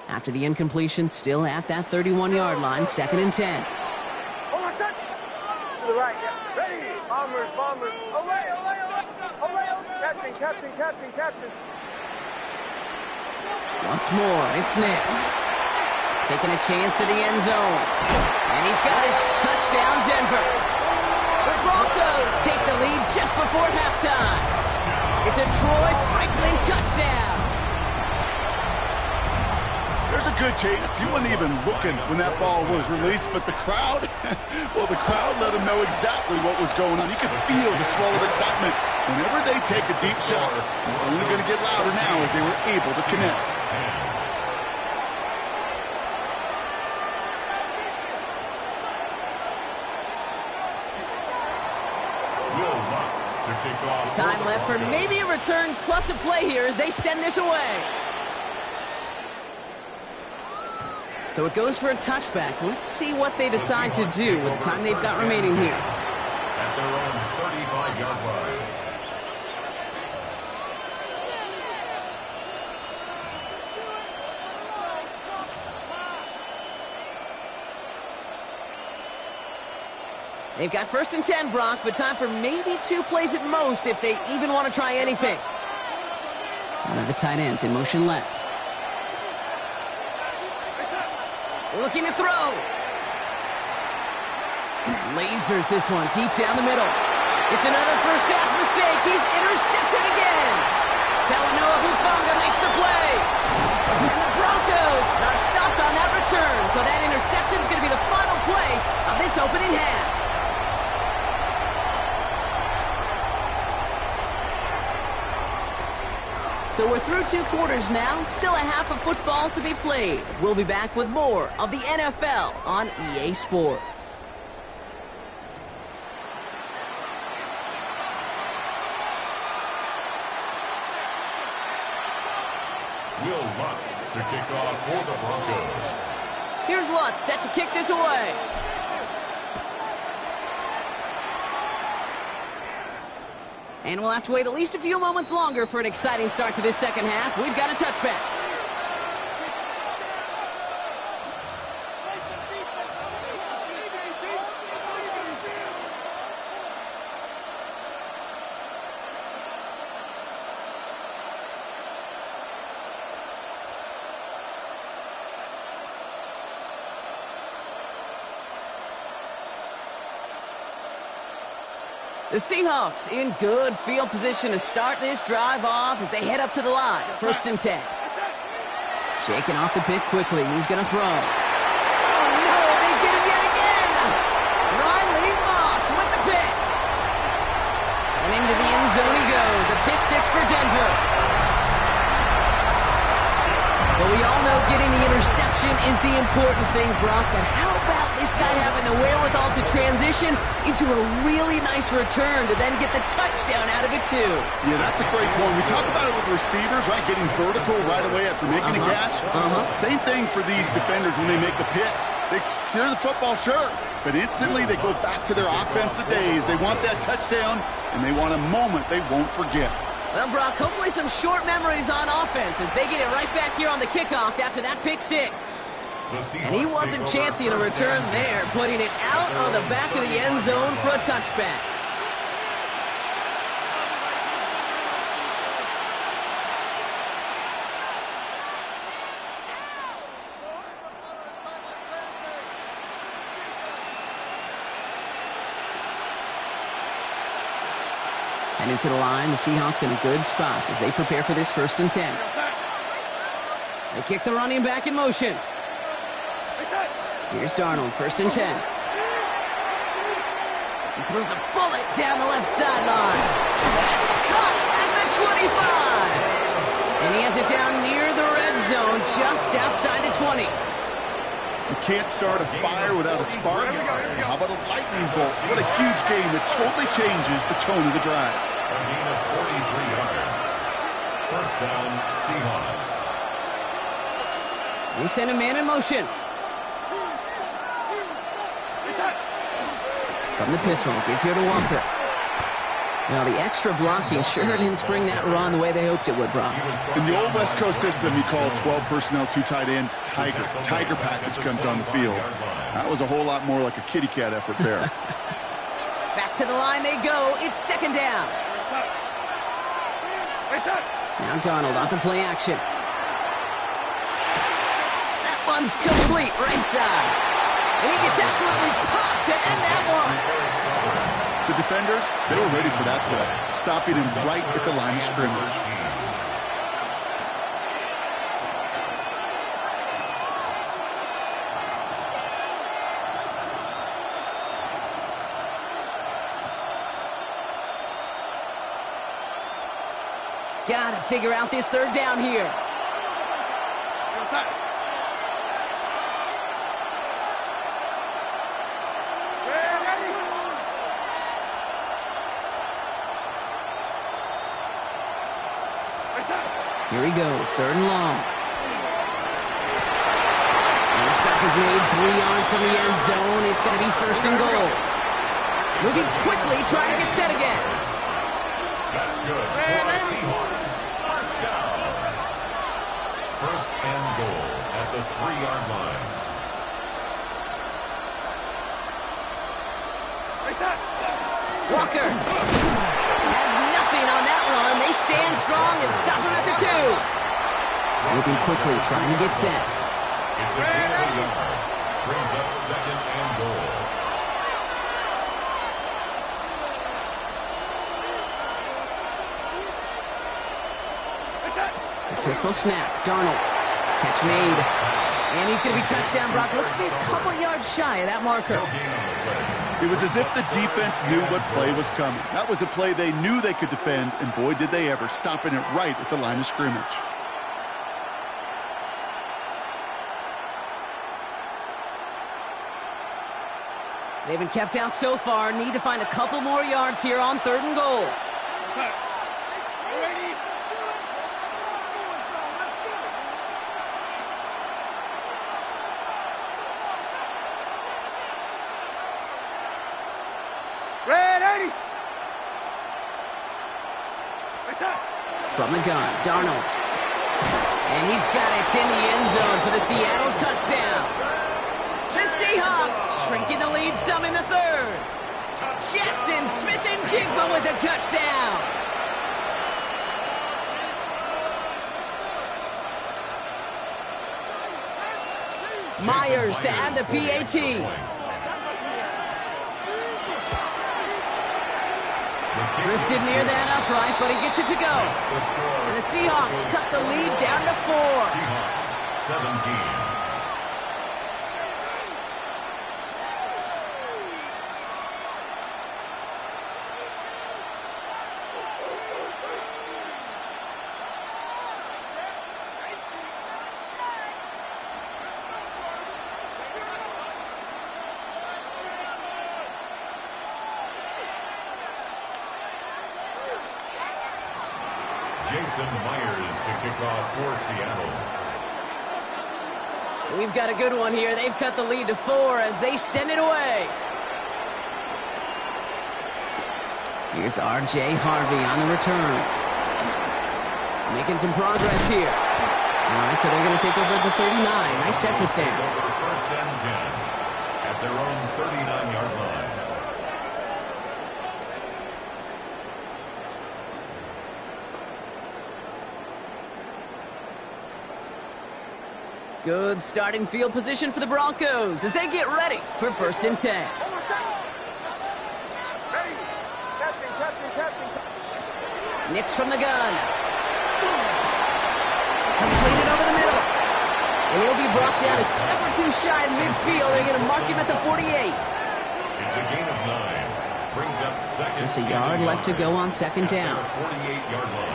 After the incompletion, still at that 31-yard line, 2nd and 10. Oh, my son! To the right, yeah. Ready! Bombers! Away! Captain! Once more, it's Nix. Taking a chance to the end zone. And he's got it. Touchdown, Denver. The Broncos take the lead just before halftime. It's a Troy Franklin touchdown. There's a good chance he wasn't even looking when that ball was released, but the crowd, well, the crowd let him know exactly what was going on. You could feel the swell of excitement. Whenever they take a deep shot, it's only going to get louder now as they were able to connect. Time left for maybe a return plus a play here as they send this away. So it goes for a touchback. Let's see what they decide to do with the time they've got remaining here. At their own 35-yard line. They've got 1st and 10, Brock, but time for maybe 2 plays at most if they even want to try anything. One of the tight ends in motion left. Looking to throw. Lasers this one deep down the middle. It's another first half mistake. He's intercepted again. Talanoa Hufanga makes the play. And the Broncos are stopped on that return. So that interception is going to be the final play of this opening half. So we're through 2 quarters now, still a half of football to be played. We'll be back with more of the NFL on EA Sports. Will Lutz to kick off for the Broncos. Here's Lutz set to kick this away. And we'll have to wait at least a few moments longer for an exciting start to this second half. We've got a touchback. The Seahawks in good field position to start this drive off as they head up to the line. 1st and 10. Shaking off the pick quickly. He's going to throw. Oh, no, they get him yet again. Riley Moss with the pick. And into the end zone he goes. A pick 6 for Denver. But we all know getting the interception is the important thing, Brock. But how about this guy having the wherewithal to transition into a really nice return to then get the touchdown out of it, too? Yeah, that's a great point. We talk about it with receivers, right? Getting vertical right away after making a catch. Same thing for these defenders when they make a pick. They secure the football, sure, but instantly they go back to their offensive days. They want that touchdown, and they want a moment they won't forget. Well, Brock, hopefully some short memories on offense as they get it right back here on the kickoff after that pick 6. And he wasn't chancing a return there, putting it out on the back of the end zone for a touchback. And into the line, the Seahawks in a good spot as they prepare for this 1st and 10. They kick the running back in motion. Here's Darnold, 1st and 10. He throws a bullet down the left sideline. That's caught at the 25. And he has it down near the red zone, just outside the 20. You can't start a fire without a spark. How about a lightning bolt? What a huge game that totally changes the tone of the drive. A gain of 43 yards. 1st down, Seahawks. We send a man in motion. From the pistol, give here to Walker. Now the extra blocking sure didn't spring that run the way they hoped it would, Brock. In the old West Coast system, you call 12 personnel, 2 tight ends, Tiger. Tiger package comes on the field. That was a whole lot more like a kitty cat effort there. Back to the line they go. It's 2nd down. Now Darnold on the play action. That one's complete right side. And he gets absolutely popped to end that one. The defenders, they were ready for that play, stopping him right at the line of scrimmage. Gotta figure out this 3rd down here. Here he goes, 3rd and long. And the stop is made 3 yards from the end zone. It's going to be 1st and goal. Moving quickly, trying to get set again. That's good. For the Seahawks. 1st down. 1st and goal at the 3-yard line. Walker has nothing on that run. They stand strong and stop him at the 2. Moving quickly, trying to get set. It's a gain of a yard. Brings up 2nd and goal. Pistol snap, Darnold. Catch made. And he's going to be touchdown, Brock. Looks to be a couple yards shy of that marker. It was as if the defense knew what play was coming. That was a play they knew they could defend, and boy, did they ever, stopping it right at the line of scrimmage. They've been kept out so far. Need to find a couple more yards here on 3rd and goal. From the gun, Darnold. And he's got it in the end zone for the Seattle touchdown. The Seahawks shrinking the lead some in the 3rd. Jackson Smith-Njigba with a touchdown. Myers to add the PAT. Drifted near that upright, but he gets it to go. And the Seahawks cut the lead down to 4. Seahawks 17. Jason Myers to kick off for Seattle. We've got a good one here. They've cut the lead to 4 as they send it away. Here's R.J. Harvey on the return. Making some progress here. All right, so they're going to take over at the 39. Nice effort there. First and 10 at their own 39-yard line. Good starting field position for the Broncos as they get ready for first and 10. Nix from the gun. Completed over the middle. And he'll be brought down a step or two shy of midfield. They're going to mark him at the 48. It's a gain of 9. Brings up second. Just a yard left to go on second down. 48-yard line.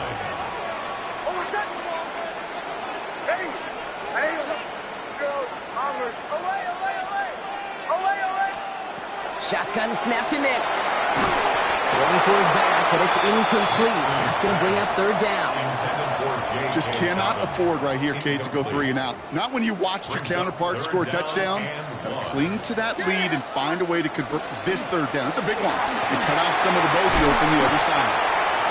Shotgun snap to Nix. Going for his back, but it's incomplete. That's going to bring up third down. Just cannot afford right here, Kate, to go 3 and out. Not when you watched your counterpart score a touchdown. Cling to that lead and find a way to convert this third down. It's a big one. And cut off some of the mojo from the other side.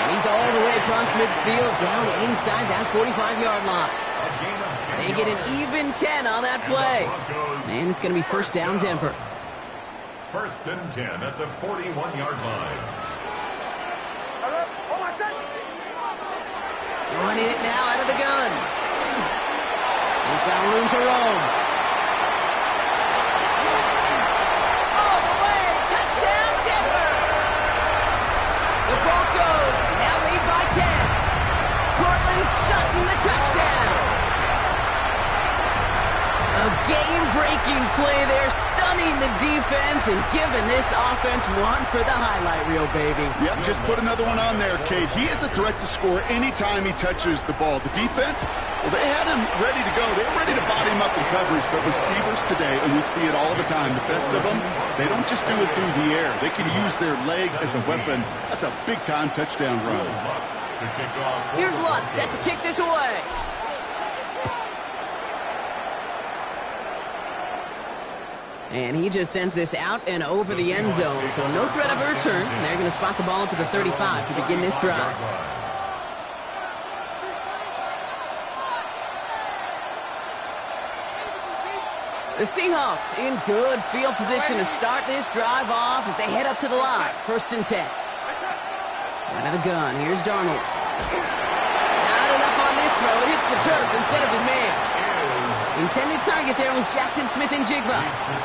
And he's all the way across midfield, down inside that 45-yard line. They get an even 10 on that play. And it's going to be first down, Denver. First and 10 at the 41-yard line. Running it now out of the gun. He's got room to roam. All the way, touchdown Denver! The Broncos now lead by 10. Cortland Sutton the touchdown. A game-breaking play there, stunning the defense and giving this offense one for the highlight reel, baby. Yep, just put another one on there, Kate. He is a threat to score anytime he touches the ball. The defense, well, they had him ready to go. They were ready to body him up in coverage, but receivers today, and we see it all the time, the best of them, they don't just do it through the air. They can use their legs as a weapon. That's a big-time touchdown run. Here's Lutz set to kick this away. And he just sends this out and over the end zone. So no threat of a return. They're going to spot the ball up at the 35 to begin this drive. The Seahawks in good field position to start this drive off as they head up to the line. First and 10. Out of the gun. Here's Darnold. Not enough on this throw. It hits the turf instead of his man. Intended target there was Jackson Smith-Njigba.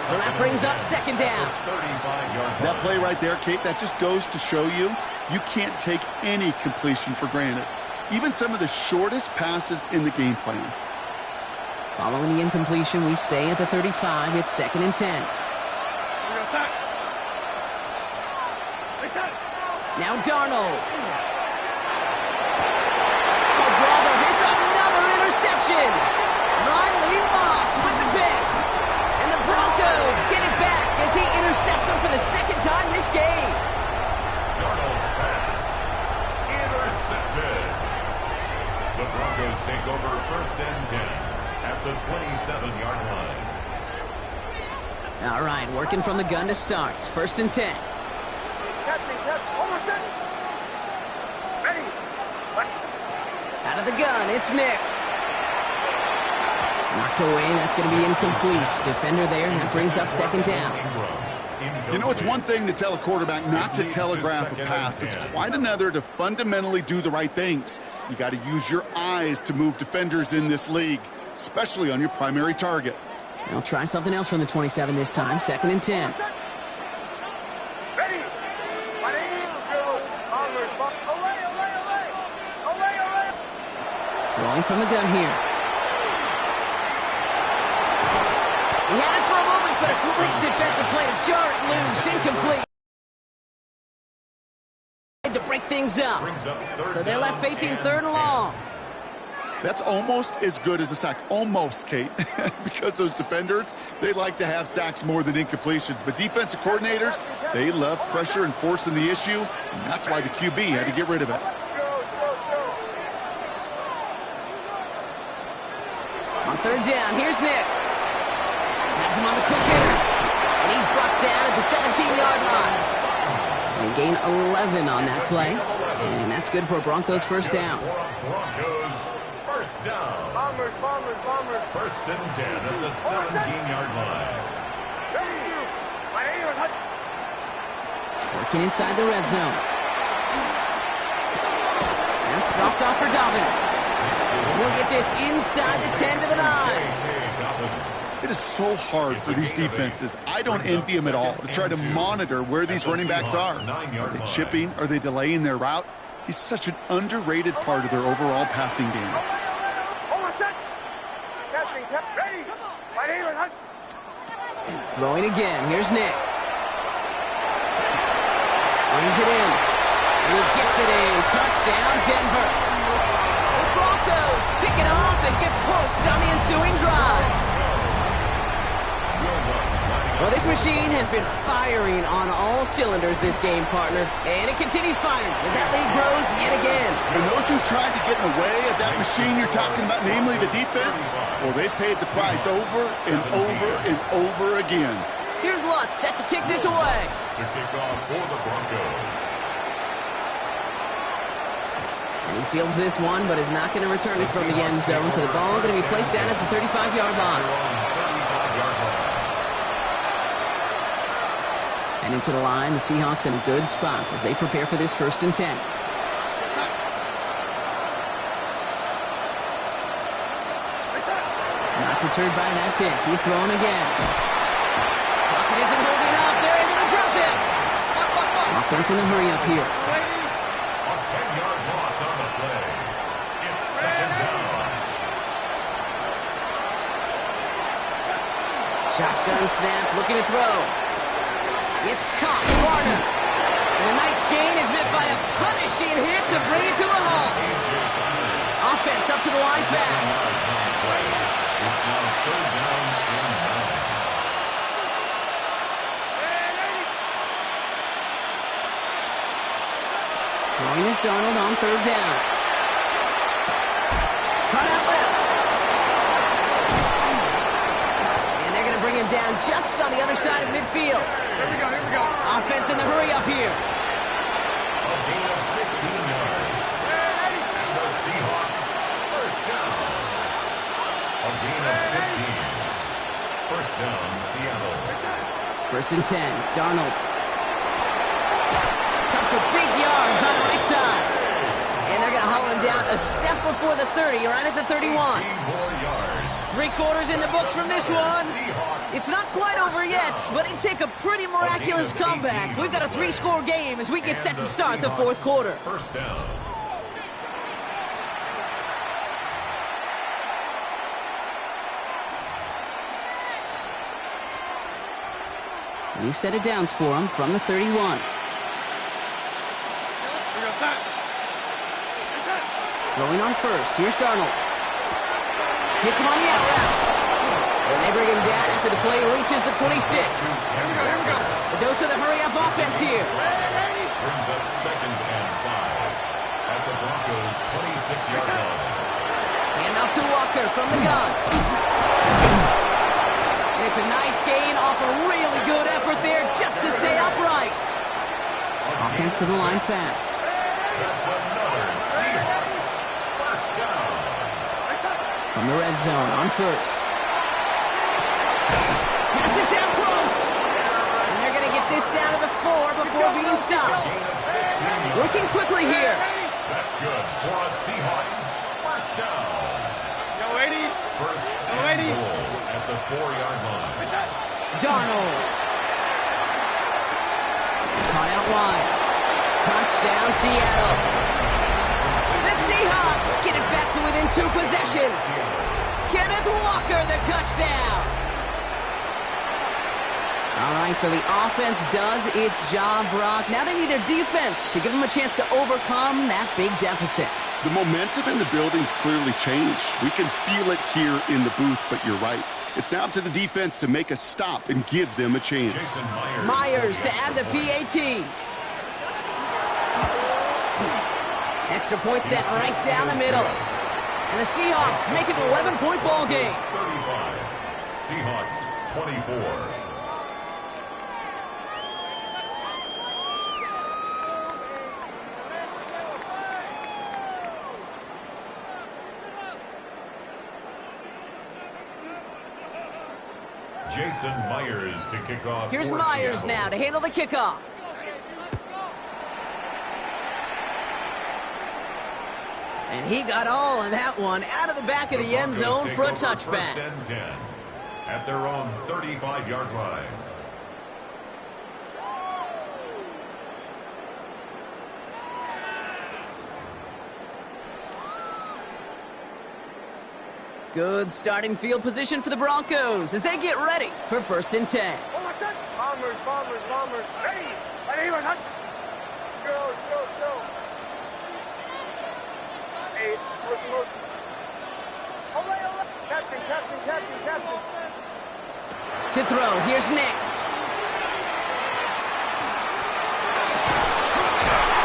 So that brings up second down. That play right there, Kate, that just goes to show you can't take any completion for granted. Even some of the shortest passes in the game plan. Following the incompletion, we stay at the 35. It's second and 10. Now Darnold. Oh, brother, it's another interception. Riley Moss with the pick. And the Broncos get it back as he intercepts him for the second time this game. Darnold's pass intercepted. The Broncos take over first and 10 at the 27-yard line. All right, working from the gun to start. First and 10. Out of the gun, it's Nix. Knocked away, that's going to be incomplete. Defender there, and that brings up second down. You know, it's one thing to tell a quarterback not to telegraph a pass. It's quite another to fundamentally do the right things. You got to use your eyes to move defenders in this league, especially on your primary target. They'll try something else from the 27 this time. Second and 10. Throwing from the gun here. He had it for a moment, but a great defensive play to jar it loose. Incomplete. To break things up. So they're left facing 3rd and long. That's almost as good as a sack. Almost, Kate. Because those defenders, they like to have sacks more than incompletions. But defensive coordinators, they love pressure and forcing the issue. And that's why the QB had to get rid of it. On 3rd down, here's Nix. Has him on the quick hitter. And he's brought down at the 17-yard line. They gain 11 on that play. And that's good for a Broncos 1st down. Broncos 1st down. Bombers. 1st and 10 at the 17-yard line. Working inside the red zone. That's dropped off for Dobbins. And he'll get this inside the 10 to the 9. It is so hard for these defenses. I don't envy them at all to try to monitor where these running backs are. Are they chipping? Are they delaying their route? He's such an underrated part of their overall passing game. Throwing again. Here's Nix. Brings it in. And he gets it in. Touchdown, Denver. The Broncos pick it off and get points on the ensuing drive. Well, this machine has been firing on all cylinders this game, partner. And it continues firing as that lead grows yet again. And those who've tried to get in the way of that machine you're talking about, namely the defense, well, they paid the price over and over and over again. Here's Lutz set to kick this away. To kick off for the Broncos. And he fields this one, but is not going to return it from the end zone. So the ball going to be placed down at the 35-yard line. And into the line, the Seahawks in a good spot as they prepare for this 1st and 10. Not deterred by that pick. He's throwing again. Pocket isn't holding up. They're able to drop him. Offense in a hurry up here. A 10-yard loss on the play. It's 2nd down. Shotgun snap, looking to throw. It's caught, Varner. And the nice gain is met by a punishing hit to bring it to a halt. Offense up to the line fast. It's now 3rd down and 9. Throwing is Darnold on 3rd down. Cut out left. And they're going to bring him down just on the other side of midfield. Here we go. Offense in the hurry up here. A gain of 15 yards. And the Seahawks 1st down. A gain of 15. 1st down, Seattle. 1st and 10. Darnold. Cut for big yards on the right side. And they're going to haul him down a step before the 30, right at the 31. 15 more yards. 3 quarters in the books from this one. It's not quite over yet, but it'd take a pretty miraculous comeback. We've got a 3-score game as we get set to start the 4th quarter. 1st down. We've set it downs for him from the 31. Throwing on 1st. Here's Darnold. Hits him on the out route. And they bring him down after the play reaches the 26. A dose of the hurry-up offense here. Brings up 2nd and 5 at the Broncos' 26-yard line. And off to Walker from the gun. And it's a nice gain off a really good effort there just to stay upright. Offense to the line fast. That's another Seahawks 1st down. From the red zone on 1st. Pass it down close. And they're going to get this down to the 4 before being stopped. Working quickly here. That's good for a Seahawks 1st down. First and goal at the 4-yard line. Darnold. Caught out wide. Touchdown, Seattle. The Seahawks get it back to within 2 possessions. Kenneth Walker, the touchdown. All right, so the offense does its job, Brock. Now they need their defense to give them a chance to overcome that big deficit. The momentum in the building's clearly changed. We can feel it here in the booth, but you're right. It's now up to the defense to make a stop and give them a chance. Myers to add the PAT. Extra point set right down the middle. And the Seahawks make it an 11-point ball game. 35. Seahawks 24. Jason Myers to kick off. Here's Myers now to handle the kickoff. And he got all of that one out of the back of the end zone for a touchback. First and 10 at their own 35-yard line. Good starting field position for the Broncos as they get ready for 1st and 10. Bombers. Ready. Chill. Hey, motion. Ole. Captain. To throw, here's Nix.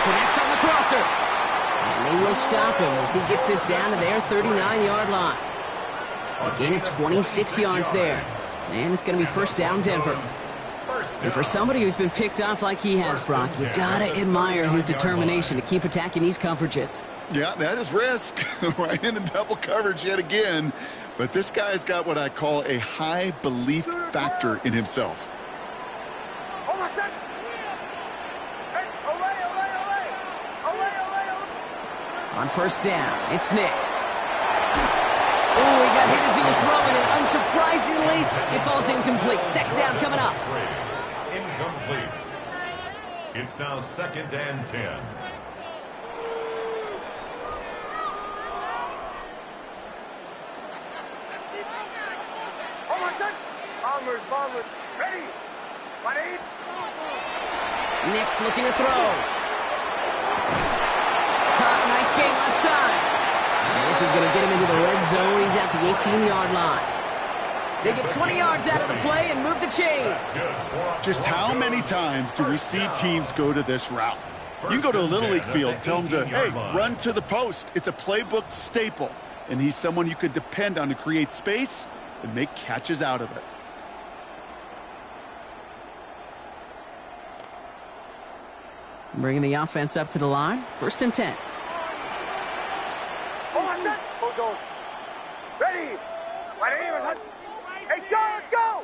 Connects on the crosser. And they will stop him as he gets this down to their 39-yard line. A gain of 26 yards there. And it's going to be 1st down, Denver. And for somebody who's been picked off like he has, Brock, you got to admire his determination to keep attacking these coverages. Yeah, that is risk. Right into double coverage yet again. But this guy's got what I call a high belief factor in himself. On 1st down, it's Nix. Oh, he got hit as he was throwing, and unsurprisingly, it falls incomplete. 2nd down coming up. Incomplete. It's now 2nd and 10. Bombers. Ready. Nix looking to throw. Caught, nice game left side. And this is going to get him into the red zone. He's at the 18-yard line. They get 20 yards out of the play and move the chains. Just how many times do we see teams go to this route? You can go to a Little League field, tell them to, hey, run to the post. It's a playbook staple. And he's someone you could depend on to create space and make catches out of it. Bringing the offense up to the line. 1st and 10. Go. Ready. Hey, Sean, let's go.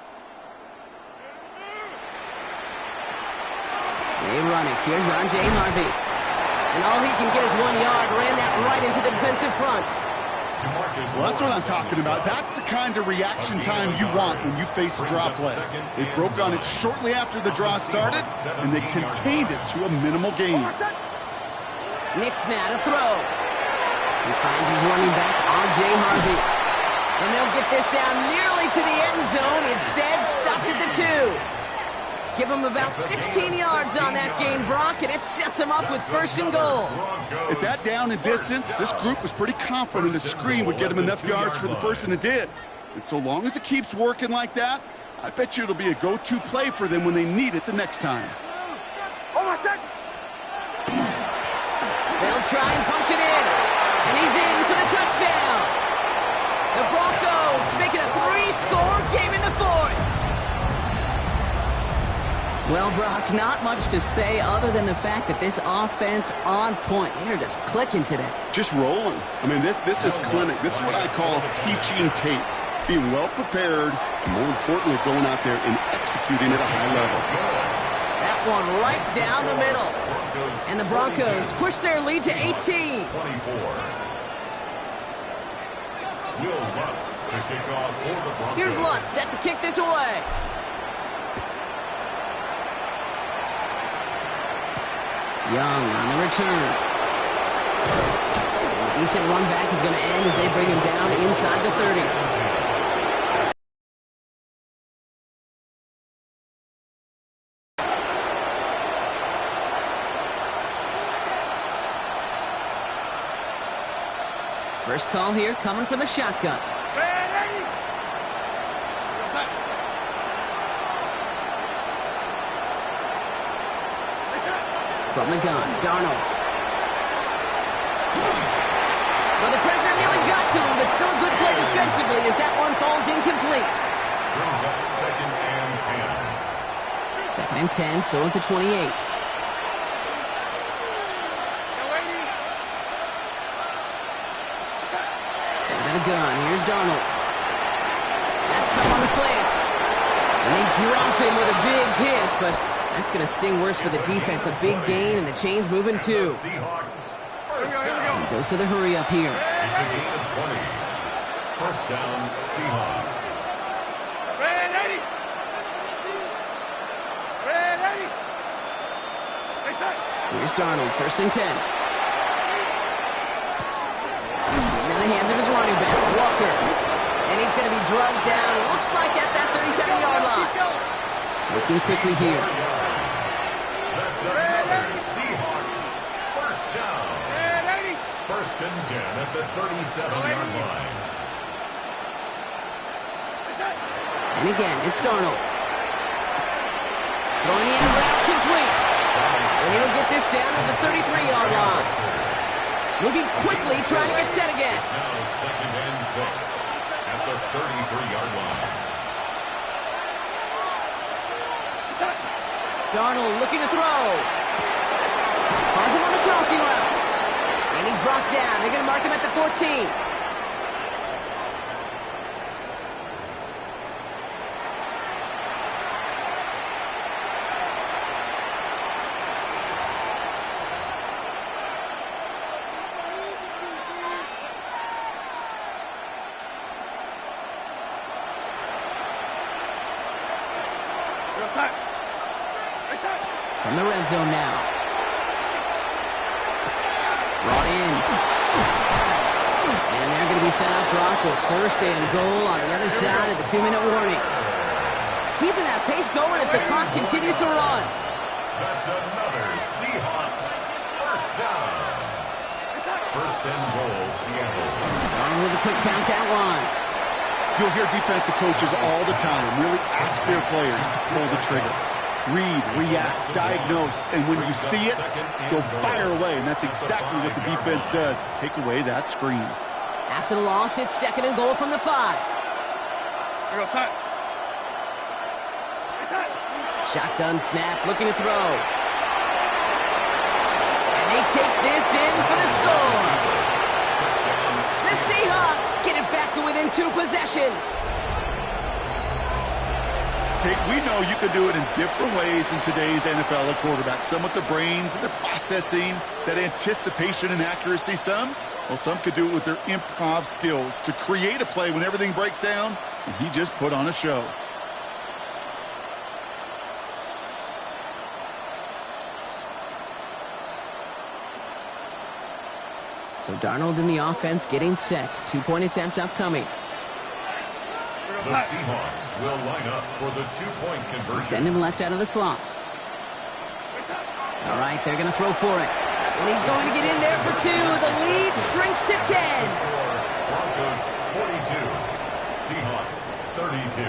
They run it. Here's J. Harvey. And all he can get is 1 yard. Ran that right into the defensive front. Well, that's what I'm talking about. That's the kind of reaction time you want when you face a draw play. They broke on it shortly after the draw started, and they contained it to a minimal gain. Nix now to throw. He finds his running back, J. Harvey. And they'll get this down nearly to the end zone. Instead, stopped at the 2. Give him about 16 yards on that gain, Brock, and it sets him up with 1st and goal. At that down and distance, this group was pretty confident the screen would get him enough yards for the 1st, and it did. And so long as it keeps working like that, I bet you it'll be a go-to play for them when they need it the next time. They'll try and punch it in. And he's in for the touchdown. The Broncos making a 3-score game in the 4th. Well, Brock, not much to say other than the fact that this offense on point. They're just clicking today. Just rolling. I mean, this is clinic. This is what I call teaching tape. Being well prepared, and more importantly, going out there and executing at a high level. That one right down the middle. And the Broncos push their lead to 18. 24. Will Lutz to kick off for the Broncos. Here's Lutz set to kick this away. Young on the return. He said run back is going to end as they bring him down inside the 30. First call here coming from the shotgun. From the gun, Darnold. Well, the pressure nearly got to him, but still a good play defensively as that one falls incomplete. Brings up 2nd and 10. 2nd and 10, still at the 28. The gun. Here's Darnold. That's come on the slant. And they drop him with a big hit, but that's going to sting worse for the defense. A big gain, and the chain's moving too. Dose of the hurry up here. It's a gain of 20. First down, Seahawks. Ready! Here's Darnold, 1st and 10. Hands of his running back, Walker. And he's going to be drugged down, looks like at that 37-yard line. Looking quickly here. That's another Seahawks first down. 1st and 10 at the 37-yard line. And again, it's Darnold. Throwing in route complete. And he'll get this down at the 33-yard line. Moving quickly, trying to get set again. It's now 2nd and 6 at the 33-yard line. Darnold looking to throw. Finds him on the crossing route. And he's brought down. They're going to mark him at the 14. From the red zone now. Brought in. And they're going to be set up, Brock, with 1st and goal on the other side of the 2-minute warning. Keeping that pace going as the clock continues to run. That's another Seahawks first down. 1st and goal, Seattle. On with a quick bounce out line. You'll hear defensive coaches all the time really ask their players to pull the trigger. Read, react, diagnose, and when you see it, go fire away. And that's exactly what the defense does to take away that screen. After the loss, it's 2nd and goal from the 5. Shotgun snap, looking to throw. And they take this in for the score. The Seahawks get it back to within 2 possessions. Kate, we know you can do it in different ways in today's NFL at quarterback. Some with the brains and the processing, that anticipation and accuracy. Some could do it with their improv skills to create a play when everything breaks down, and he just put on a show. So Darnold in the offense getting set. 2-point attempt upcoming. The Seahawks will line up for the 2-point conversion. Send him left out of the slot. All right, they're going to throw for it. And he's going to get in there for 2. The lead shrinks to 10. Broncos 42, Seahawks 32.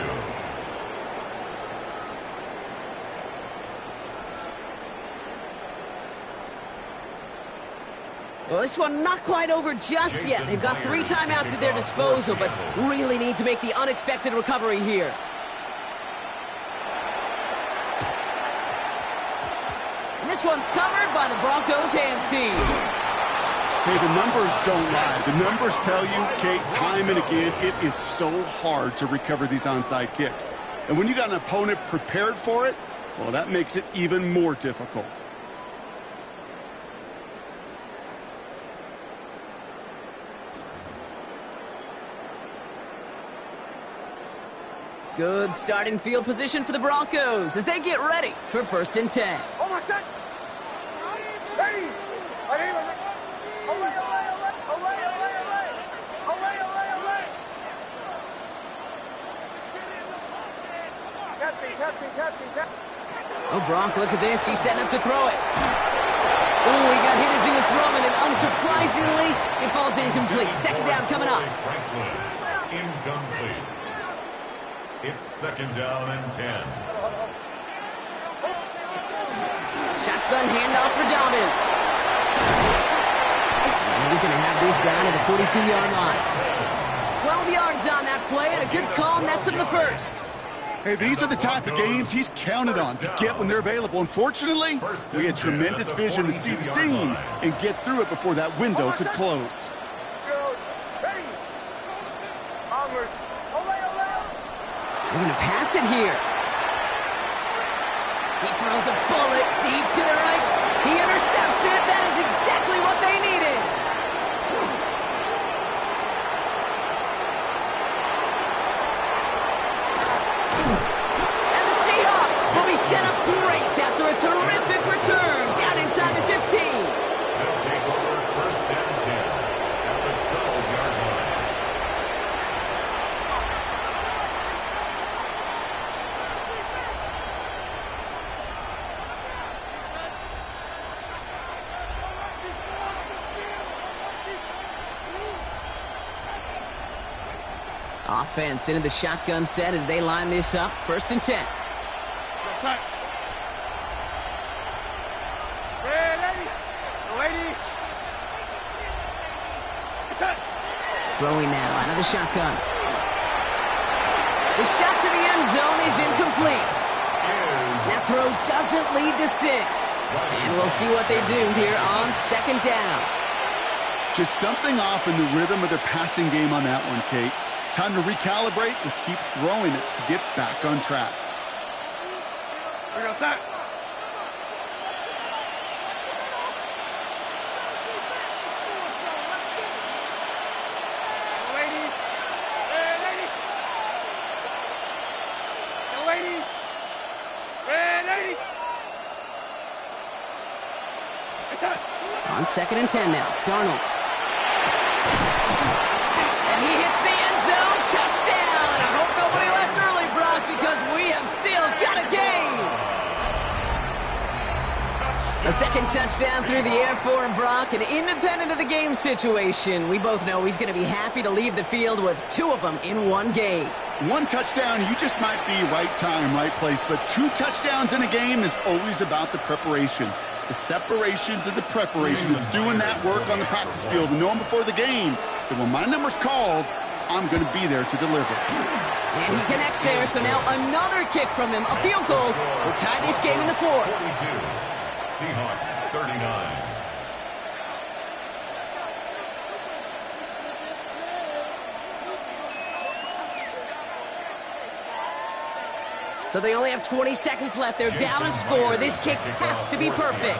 Well, this one not quite over just yet. They've got 3 timeouts at their disposal, but really need to make the unexpected recovery here. And this one's covered by the Broncos hands team. Hey, the numbers don't lie. The numbers tell you, Kate, time and again, it is so hard to recover these onside kicks. And when you got an opponent prepared for it, well, that makes it even more difficult. Good starting field position for the Broncos as they get ready for 1st and 10. Oh, Bronk, look at this. He's setting up to throw it. Oh, he got hit as he was throwing, and unsurprisingly, it falls incomplete. Second down coming up. Incomplete. It's second down and 10. Shotgun handoff for Dobbins. And he's going to have this down at the 42-yard line. 12 yards on that play, and a good call nets him the first. Hey, these are the type of games he's counted on to get when they're available. Unfortunately, we had tremendous vision to see the seam and get through it before that window could close. They're going to pass it here. He throws a bullet deep to the right. He intercepts it. That is exactly what they needed. And the Seahawks will be set up great after a terrific return down inside the 15. They'll take over first and 10 at the 12-yard line. Offense into the shotgun set as they line this up. First and 10. Throwing now out of the shotgun. The shot to the end zone is incomplete. That throw doesn't lead to 6. And we'll see what they do here on second down. Just something off in the rhythm of their passing game on that one, Kate. Time to recalibrate and keep throwing it to get back on track. Here we go, set. On second and 10 now, Darnold. And he hits the end zone, touchdown! I hope nobody left early, Brock, because we have still got a game! A second touchdown through the air for him, Brock, and independent of the game situation, we both know he's going to be happy to leave the field with 2 of them in one game. One touchdown, you just might be right time, right place, but 2 touchdowns in a game is always about the preparation. The separations and the preparations of doing that work on the practice field and knowing before the game that when my number's called, I'm going to be there to deliver. And he connects there, so now another kick from him, a field goal. We'll tie this game in the 4th. 42. Seahawks 39. So they only have 20 seconds left. They're down a score. This kick has to be perfect.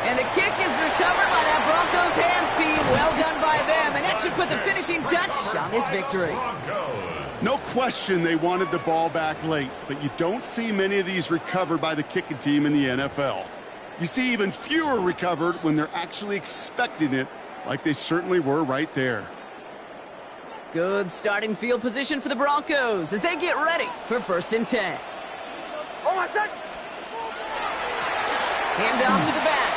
And the kick is recovered by that Broncos hands team. Well done by them. And that should put the finishing touch on this victory. No question they wanted the ball back late, but you don't see many of these recovered by the kicking team in the NFL. You see even fewer recovered when they're actually expecting it, like they certainly were right there. Good starting field position for the Broncos as they get ready for first and 10. Oh, my second. Hand off to the back.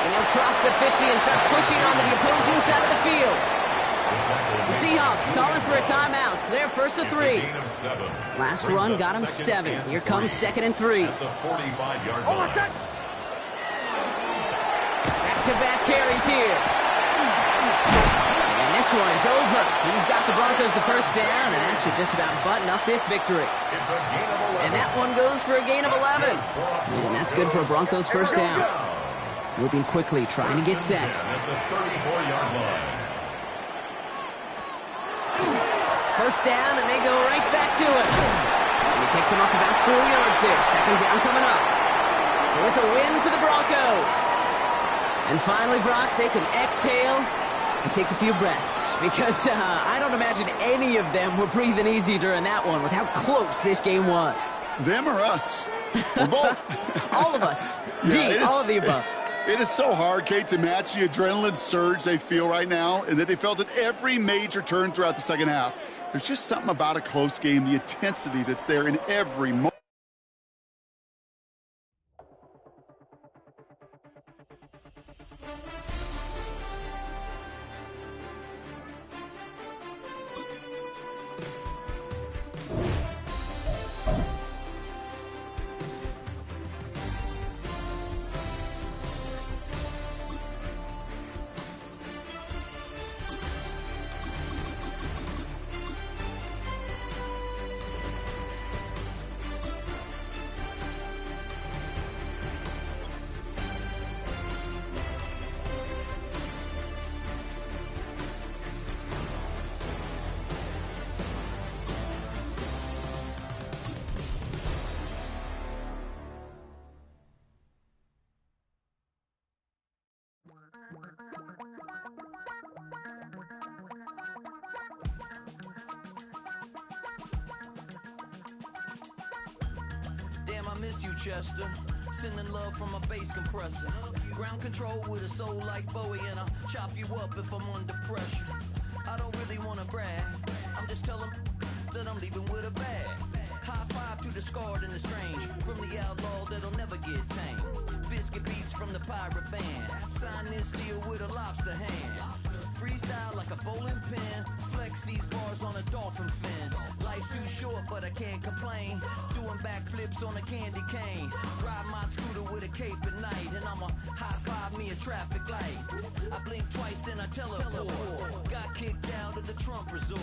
And he'll cross the 50 and start pushing onto the opposing side of the field. The Seahawks calling for a timeout. So they're first to 3. Last run got him 7. Here comes second and 3. At the 45-yard line. Oh, my second. Back-to-back carries here. And this one is over. He's got the Broncos the first down, and that should just about button up this victory. It's a gain of 11. And that one goes for a gain of 11. And that's good for a Broncos first down. Moving quickly, trying to get set. At the 34-yard line. First down, and they go right back to it. And he picks him up about 4 yards there. Second down coming up. So it's a win for the Broncos. And finally, Brock, they can exhale and take a few breaths. Because I don't imagine any of them were breathing easy during that one with how close this game was. Them or us? Or both? All of us. Yeah, D, all of the above. It is so hard, Kate, to match the adrenaline surge they feel right now and that they felt at every major turn throughout the second half. There's just something about a close game, the intensity that's there in every moment. Damn, I miss you, Chester. Sending love from a bass compressor. Ground control with a soul like Bowie, and I'll chop you up if I'm under pressure. I don't really want to brag. I'm just telling that I'm leaving with a bag. High five to the scarred and the strange. From the outlaw that'll never get tamed. Biscuit beats from the pirate band. Sign this deal with a lobster hand. Freestyle like a bowling pin. Flex these bars on a dolphin fin. Life's too short, but I can't complain. Doing backflips on a candy cane. Ride my scooter with a cape at night. And I'ma high five me a traffic light. I blink twice, then I teleport. Got kicked out of the Trump resort.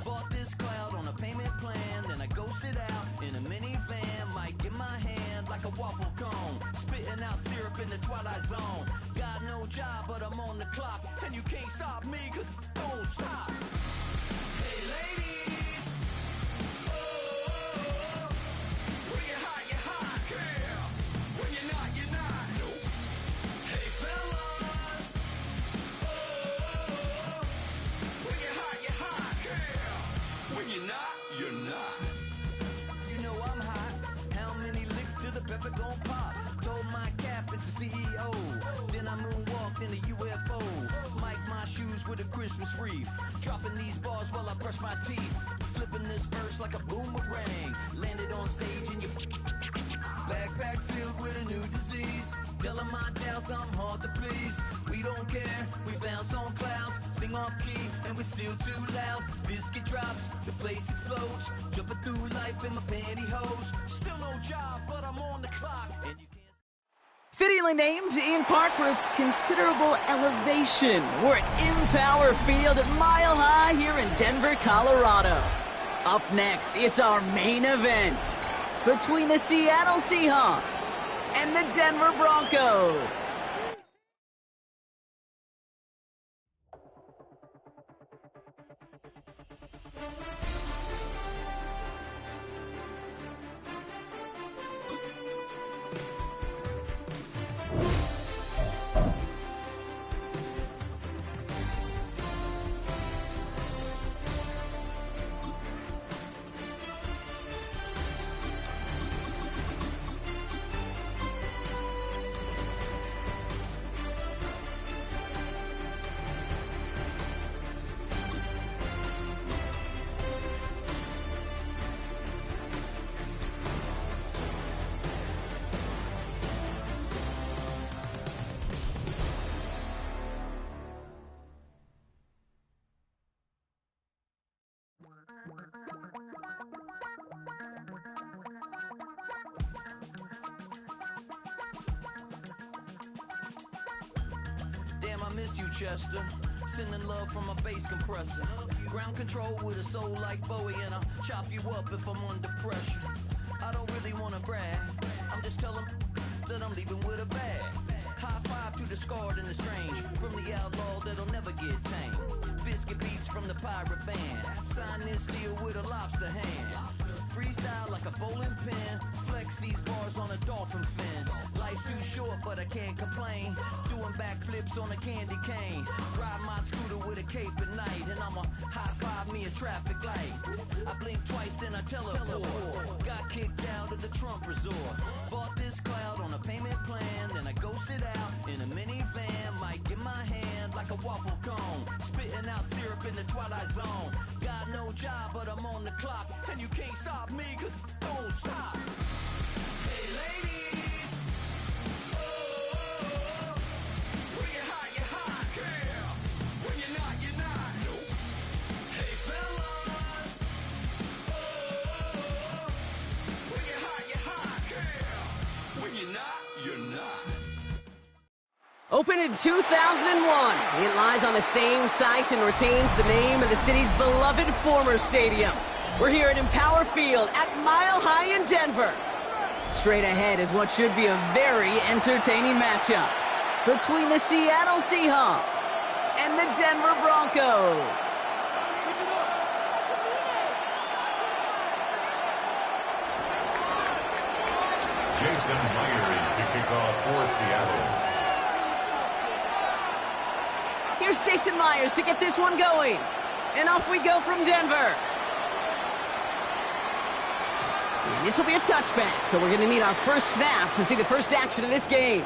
Bought this cloud on a payment plan. Then I ghosted out in a minivan. Mic in my hand like a waffle cone. Spitting out syrup in the twilight zone. Got no job, but I'm on the clock. And you can't stop me, cause don't stop. Hey ladies, oh, when you're hot, girl. When you're not, nope. Hey fellas, oh, when you're hot, girl. When you're not. You know I'm hot. How many licks till the pepper gon' pop? Told my cap it's the CEO. Then I moonwalked in the UFO. Mike my shoes with a Christmas wreath. Dropping these bars while I brush my teeth. Flipping this verse like a boomerang. Landed on stage in your backpack filled with a new disease. Telling my doubts I'm hard to please. We don't care, we bounce on clouds. Sing off key and we're still too loud. Biscuit drops, the place explodes. Jumping through life in my pantyhose. Still no job, but I'm on the clock. And you can't. Fittingly named in part for its considerable elevation. We're at Empower Field at Mile High here in Denver, Colorado. Up next, it's our main event between the Seattle Seahawks and the Denver Broncos. Damn, I miss you, Chester. Sending love from a bass compressor. Ground control with a soul like Bowie, and I'll chop you up if I'm under pressure. I don't really want to brag. I'm just telling that I'm leaving with a bag. High five to the scarred and the strange. From the outlaw that'll never get tamed. Biscuit beats from the pirate band. Sign this deal with a lobster hand. Freestyle like a bowling pin. Flex these bars on a dolphin fin. Life's too short, but I can't complain. Doing backflips on a candy cane. Ride my scooter with a cape at night. And I'ma high five me a traffic light. I blink twice, then I teleport. Got kicked out of the Trump resort. Bought this cloud on a payment plan. Then I ghosted out in a minivan. Mic in my hand like a waffle cone. Spitting out syrup in the twilight zone. Got no job, but I'm on the clock. And you can't stop me, cause don't stop. Hey ladies. Oh, when you're hot, girl. When you're not, you're not. Nope. Hey fellas. Oh, when you're hot, girl. When you're not, you're not. Opened in 2001, it lies on the same site and retains the name of the city's beloved former stadium. We're here at Empower Field at Mile High in Denver. Straight ahead is what should be a very entertaining matchup between the Seattle Seahawks and the Denver Broncos. Jason Myers to kick off for Seattle. Here's Jason Myers to get this one going. And off we go from Denver. And this will be a touchback, so we're going to need our first snap to see the first action of this game.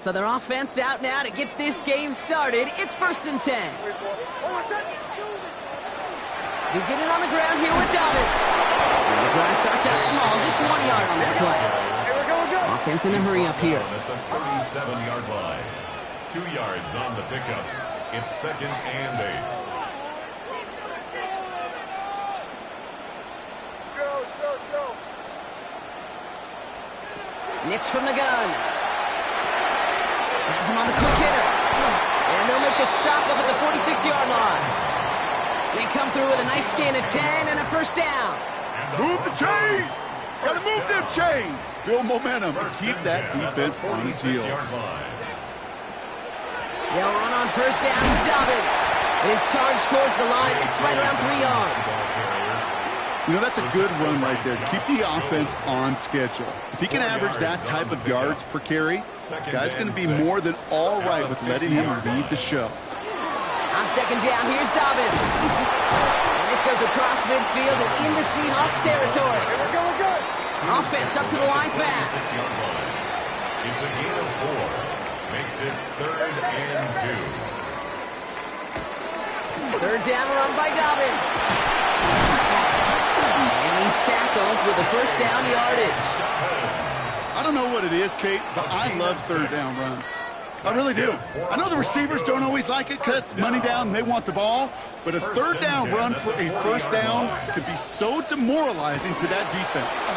So their offense out now to get this game started. It's 1st and 10. Beginning on the ground here with Dobbins. The drive starts out small, just 1 yard on that play. Offense in a hurry up here. At the 37-yard line. 2 yards on the pickup. It's 2nd and 8. Nix from the gun. Has him on the quick hitter. And they'll make the stop up at the 46-yard line. They come through with a nice gain of 10 and a first down. Move the chains! Gotta move them chains! Build momentum and keep that defense on its heels. They'll run on first down with Dobbins. It is charged towards the line. It's right around 3 yards. You know, that's a good run right there. Keep the offense on schedule. If he can average that type of yards per carry, this guy's going to be more than all right with letting him lead the show. On 2nd down, here's Dobbins. And this goes across midfield and into Seahawks territory. Offense up to the line fast. It's a gain of 4. Makes it 3rd and 2. 3rd down run by Dobbins. And he's tackled with a first down yardage. I don't know what it is, Kate, but I love 3rd down runs. I really do. I know the receivers don't always like it because money down, they want the ball, but a 3rd down run for a first down could be so demoralizing to that defense.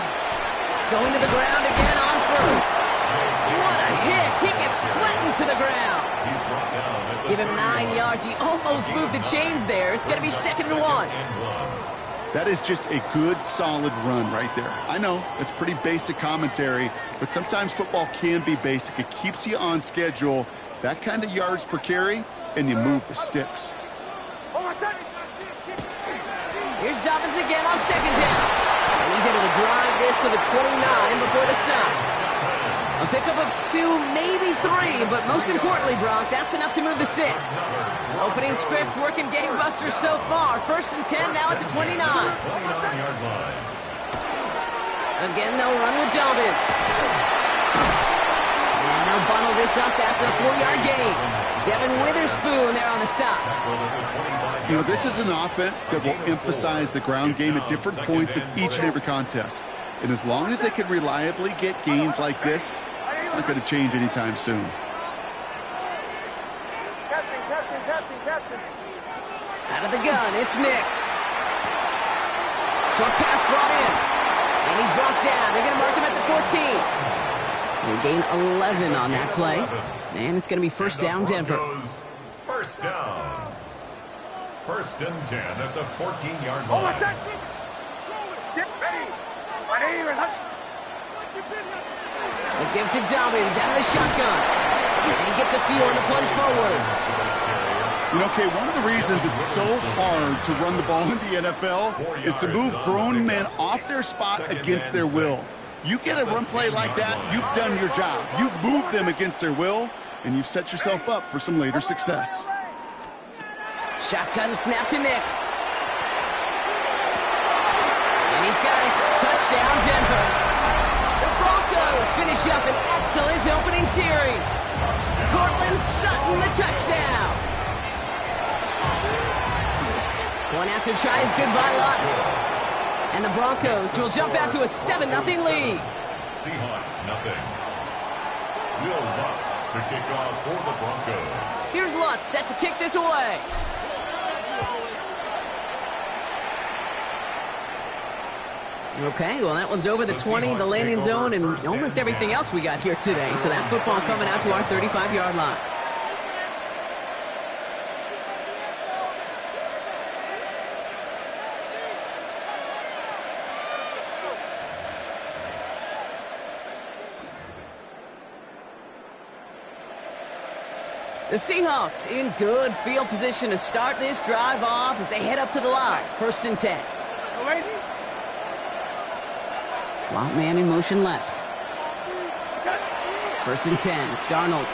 Going to the ground again on first. What a hit. He gets flattened to the ground. Give him 9 yards. He almost moved the chains there. It's going to be 2nd and 1. That is just a good, solid run right there. I know, it's pretty basic commentary, but sometimes football can be basic. It keeps you on schedule, that kind of yards per carry, and you move the sticks. Here's Dobbins again on 2nd down. And he's able to drive this to the 29 before the stop. A pickup of 2, maybe 3, but most importantly, Brock, that's enough to move the sticks. Opening script working gangbusters so far. 1st and 10 now at the 29. 29-yard line. Again, they'll run with Dobbins. And they'll bundle this up after a 4-yard gain. Devin Witherspoon there on the stop. You know, this is an offense that will emphasize the ground game at different points of each and every contest. And as long as they can reliably get gains like this, it's not going to change anytime soon. Captain. Out of the gun, it's Nix. Short pass brought in. And he's brought down. They're going to mark him at the 14. They gain 11 on that play. And it's going to be first down, Denver. First down. 1st and 10 at the 14-yard Oh, line. what's that? Get ready. My name is... A give to Dobbins out of the shotgun. And he gets a few on the plunge forward. You know, Kay, one of the reasons it's so hard to run the ball in the NFL is to move grown men off their spot against their will. You get a run play like that, you've done your job. You've moved them against their will, and you've set yourself up for some later success. Shotgun snap to Nix. And he's got it. Touchdown, Denver. The Broncos finish up an excellent opening series. Cortland Sutton, the touchdown. One after tries good by Lutz. And the Broncos will jump out to a 7-0 lead. Seahawks, nothing. Will Lutz to kick off for the Broncos. Here's Lutz set to kick this away. Okay, well, that one's over the 20, the landing zone, and almost everything else we got here today. So that football coming out to our 35-yard line. The Seahawks in good field position to start this drive off as they head up to the line. 1st and 10. Slot man in motion left. 1st and 10. Darnold.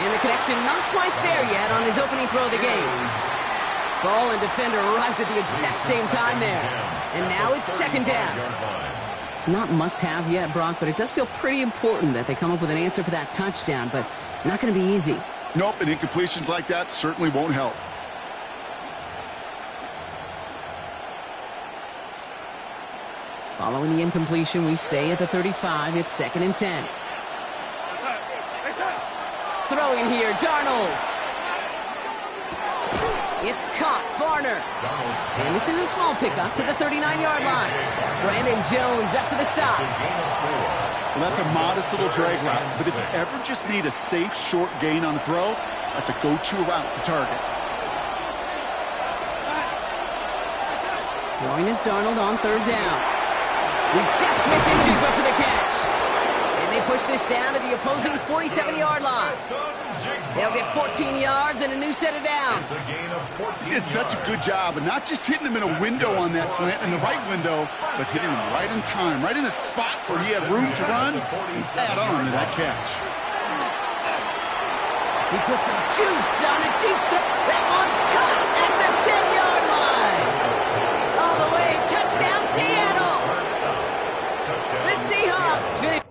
And the connection not quite there yet on his opening throw of the game. Ball and defender arrived at the exact same time there. And now it's 2nd down. Not must-have yet, Brock, but it does feel pretty important that they come up with an answer for that touchdown, but not going to be easy. Nope, and incompletions like that certainly won't help. Following the incompletion, we stay at the 35. It's 2nd and 10. Throwing here, Darnold. It's caught, Barner. And this is a small pickup to the 39-yard line. Brandon Jones up for the stop. Well, that's a modest little drag route, but if you ever just need a safe, short gain on a throw, that's a go-to route to target. Throwing is Darnold on 3rd down. He's got Smith and Jigba for the catch. And they push this down to the opposing 47-yard line. They'll get 14 yards and a new set of downs. He did such a good job, and not just hitting him in a window on that slant, in the right window, but hitting him right in time, right in a spot where he had room to run and add on to that catch. He puts some juice on a deep throw. That one's caught at the 10-yard line. All the way, touchdown Seattle. The Seahawks finish.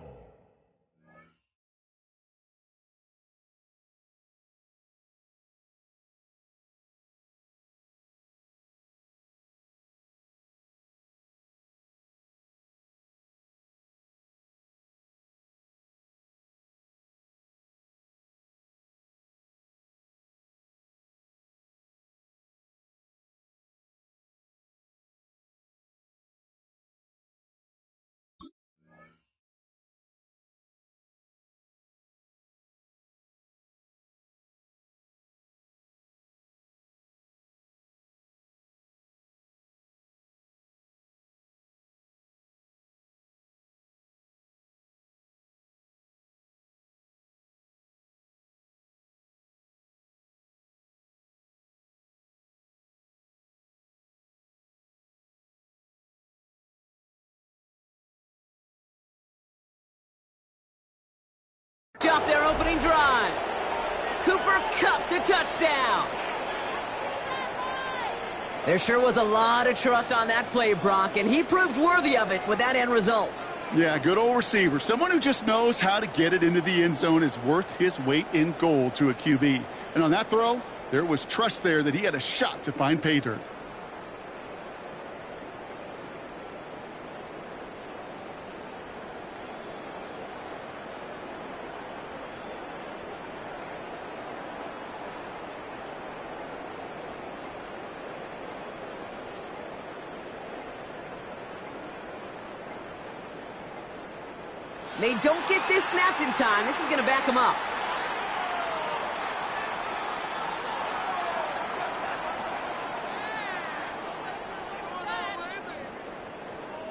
Off their opening drive. Cooper Kupp the touchdown. There sure was a lot of trust on that play, Brock, and he proved worthy of it with that end result. Yeah, good old receiver. Someone who just knows how to get it into the end zone is worth his weight in gold to a QB. And on that throw, there was trust there that he had a shot to find pay dirt. They don't get this snapped in time. This is going to back them up.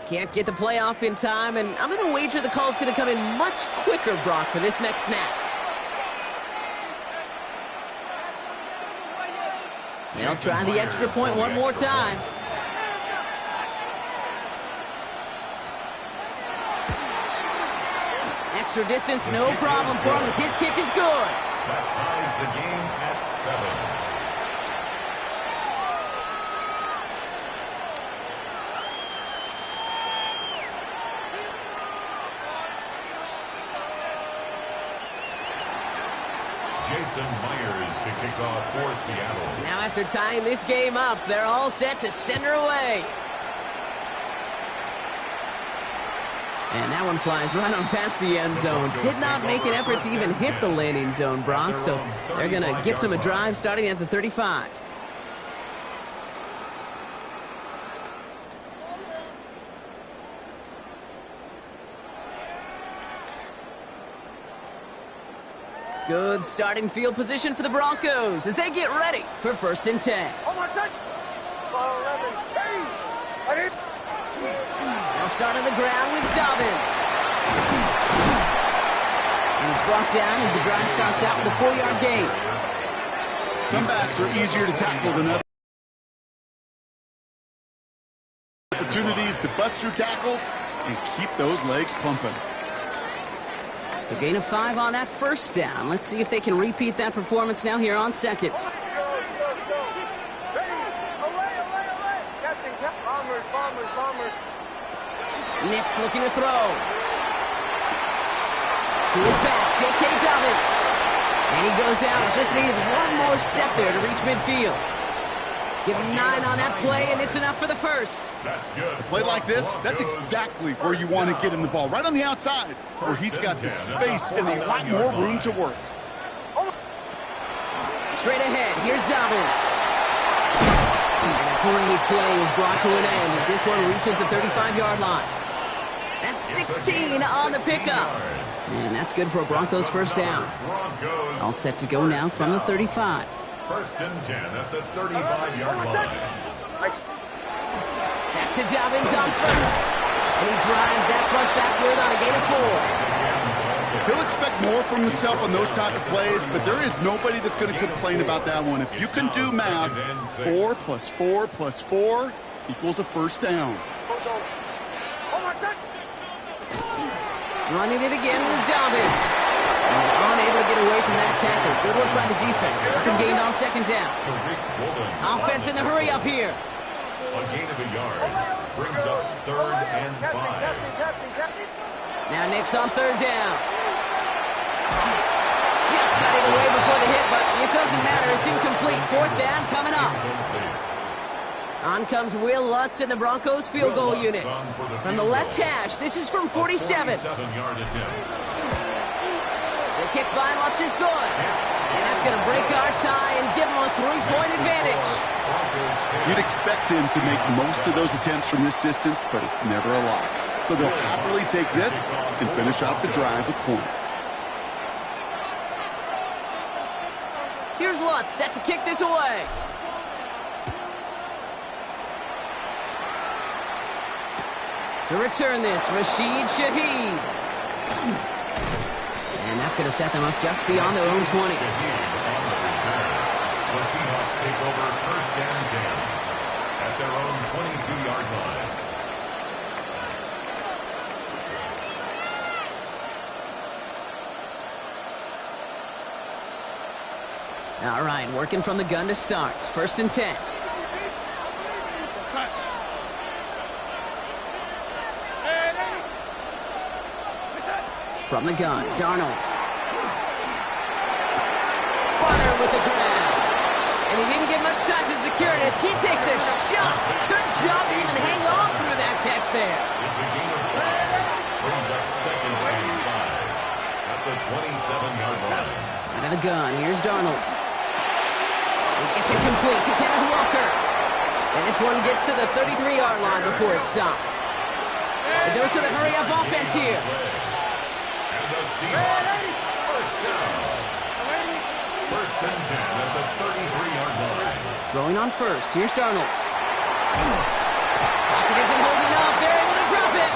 Can't get the play off in time, and I'm going to wager the call's going to come in much quicker, Brock, for this next snap. They'll try the extra point one more time. Extra distance, no problem for him as his kick is good. That ties the game at 7. Jason Myers to kick off for Seattle. Now after tying this game up, they're all set to send her away. And that one flies right on past the end zone. Did not make an effort to even hit the landing zone, Brock, so they're going to gift him a drive starting at the 35. Good starting field position for the Broncos as they get ready for 1st and 10. They'll start on the ground with Dobbins. And he's brought down as the drive starts out with a 4-yard gain. Some backs are easier to tackle than others. Opportunities to bust through tackles and keep those legs pumping. So gain of 5 on that 1st down. Let's see if they can repeat that performance now here on 2nd. Nick's looking to throw. To his back, J.K. Dobbins. And he goes out. Just needed one more step there to reach midfield. Give him 9 on that play, and it's enough for the 1st. That's good. A play like this, that's exactly where you want to get him the ball. Right on the outside, where he's got the space and a lot more room to work. Straight ahead, here's Dobbins. And a great play is brought to an end as this one reaches the 35-yard line. That's 16 on the pickup. And that's good for a Broncos 1st down. All set to go now from the 35. 1st and 10 at the 35-yard line. Back to Dobbins on 1st. And he drives that front backward on a gain of 4. He'll expect more from himself on those type of plays, but there is nobody that's going to complain about that one. If you can do math, 4 plus 4 plus 4 equals a 1st down. Running it again with Dobbins. He's unable to get away from that tackle. Good work by the defense. Nothing gained on 2nd down. Offense in the hurry up here. A gain of a yard brings up 3rd and 5. Now Nick's on 3rd down. Just got it away before the hit, but it doesn't matter. It's incomplete. 4th down coming up. On comes Will Lutz in the Broncos field goal unit. From the left hash, this is from 47. The kick by Lutz is good. And that's going to break our tie and give him a 3-point advantage. You'd expect him to make most of those attempts from this distance, but it's never a lot. So they'll happily take this and finish off the drive with points. Here's Lutz set to kick this away. To return this, Rashid Shaheed. And that's going to set them up just beyond their own 20. The Seahawks take over 1st and 10 at their own 22-yard line. All right, working from the gun to start. 1st and 10. From the gun, Darnold. Fire with the grab. And he didn't get much time to secure it as he takes a shot. Good job to even hang on through that catch there. It's a gain of 5. Brings up 2nd and 5 at the 27-yard line. Out of the gun, here's Darnold. It's incomplete to Kenneth Walker. And this one gets to the 33-yard line before it's stopped. A dose of the hurry-up offense here. And the Seahawks, 1st down. 1st and 10 at the 33-yard line. Throwing on 1st, here's Darnold. Pocket isn't holding up, they're able to drop it.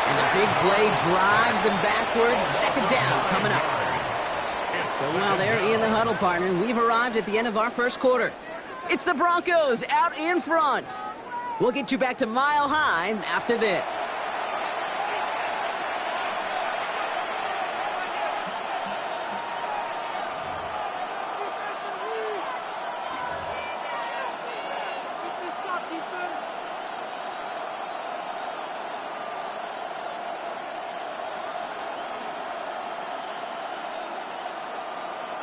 And the big play drives them backwards. 2nd down coming up. So while they're in the huddle, partner, we've arrived at the end of our 1st quarter. It's the Broncos out in front. We'll get you back to Mile High after this.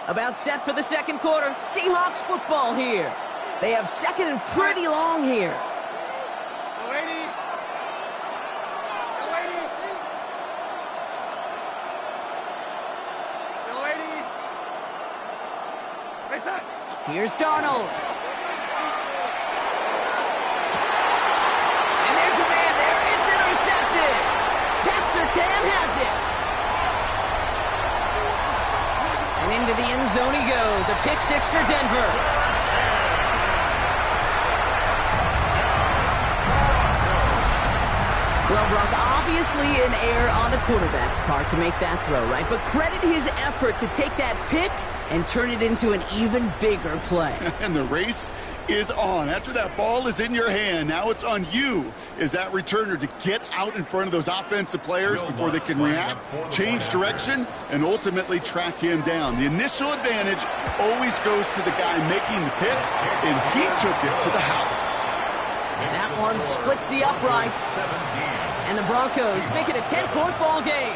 About set for the 2nd quarter. Seahawks football here. They have 2nd and pretty long here. Here's Darnold. And there's a man there. It's intercepted. Pat Surtain has it. And into the end zone he goes. A pick 6 for Denver. Well, Brock, obviously an error on the quarterback's part to make that throw, right? But credit his effort to take that pick and turn it into an even bigger play. And the race is on. After that ball is in your hand, now it's on you as that returner to get out in front of those offensive players before they can react, change direction, and ultimately track him down. The initial advantage always goes to the guy making the pick, and he took it to the house. That one splits the uprights. And the Broncos make it a 10-point ball game.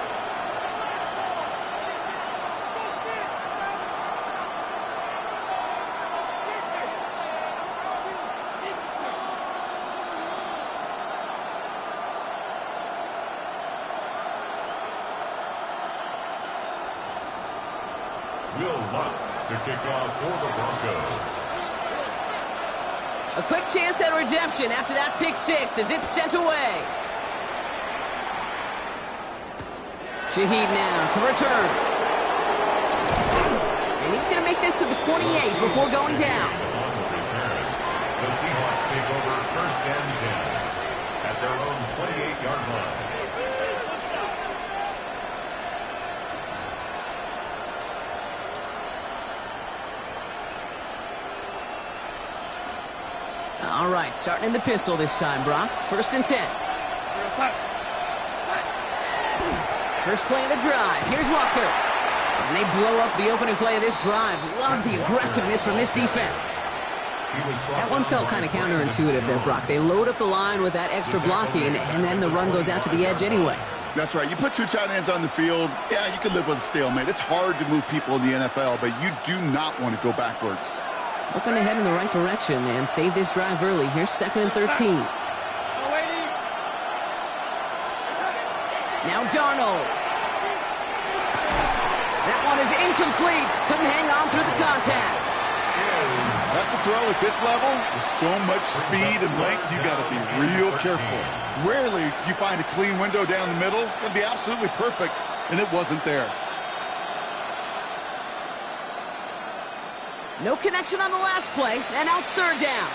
Will Lutz to kick off for the Broncos. A quick chance at redemption after that pick 6 as it's sent away. Shaheed now to return. And he's going to make this to the 28 before going down. On the return, the Seahawks take over 1st and 10 at their own 28-yard line. All right, starting in the pistol this time, Brock. 1st and 10. First play of the drive. Here's Walker. And they blow up the opening play of this drive. Love the aggressiveness from this defense. That one felt kind of counterintuitive there, Brock. They load up the line with that extra blocking, and then the run goes out to the edge anyway. That's right. You put 2 tight ends on the field, yeah, you can live with a stalemate. It's hard to move people in the NFL, but you do not want to go backwards. Looking to head in the right direction and save this drive early. Here's 2nd and 13. Now Darnold. That one is incomplete. Couldn't hang on through the contact. That's a throw at this level. With so much speed and length, you got to be real careful. Rarely do you find a clean window down the middle. It's going to be absolutely perfect, and it wasn't there. No connection on the last play, and now it's 3rd down.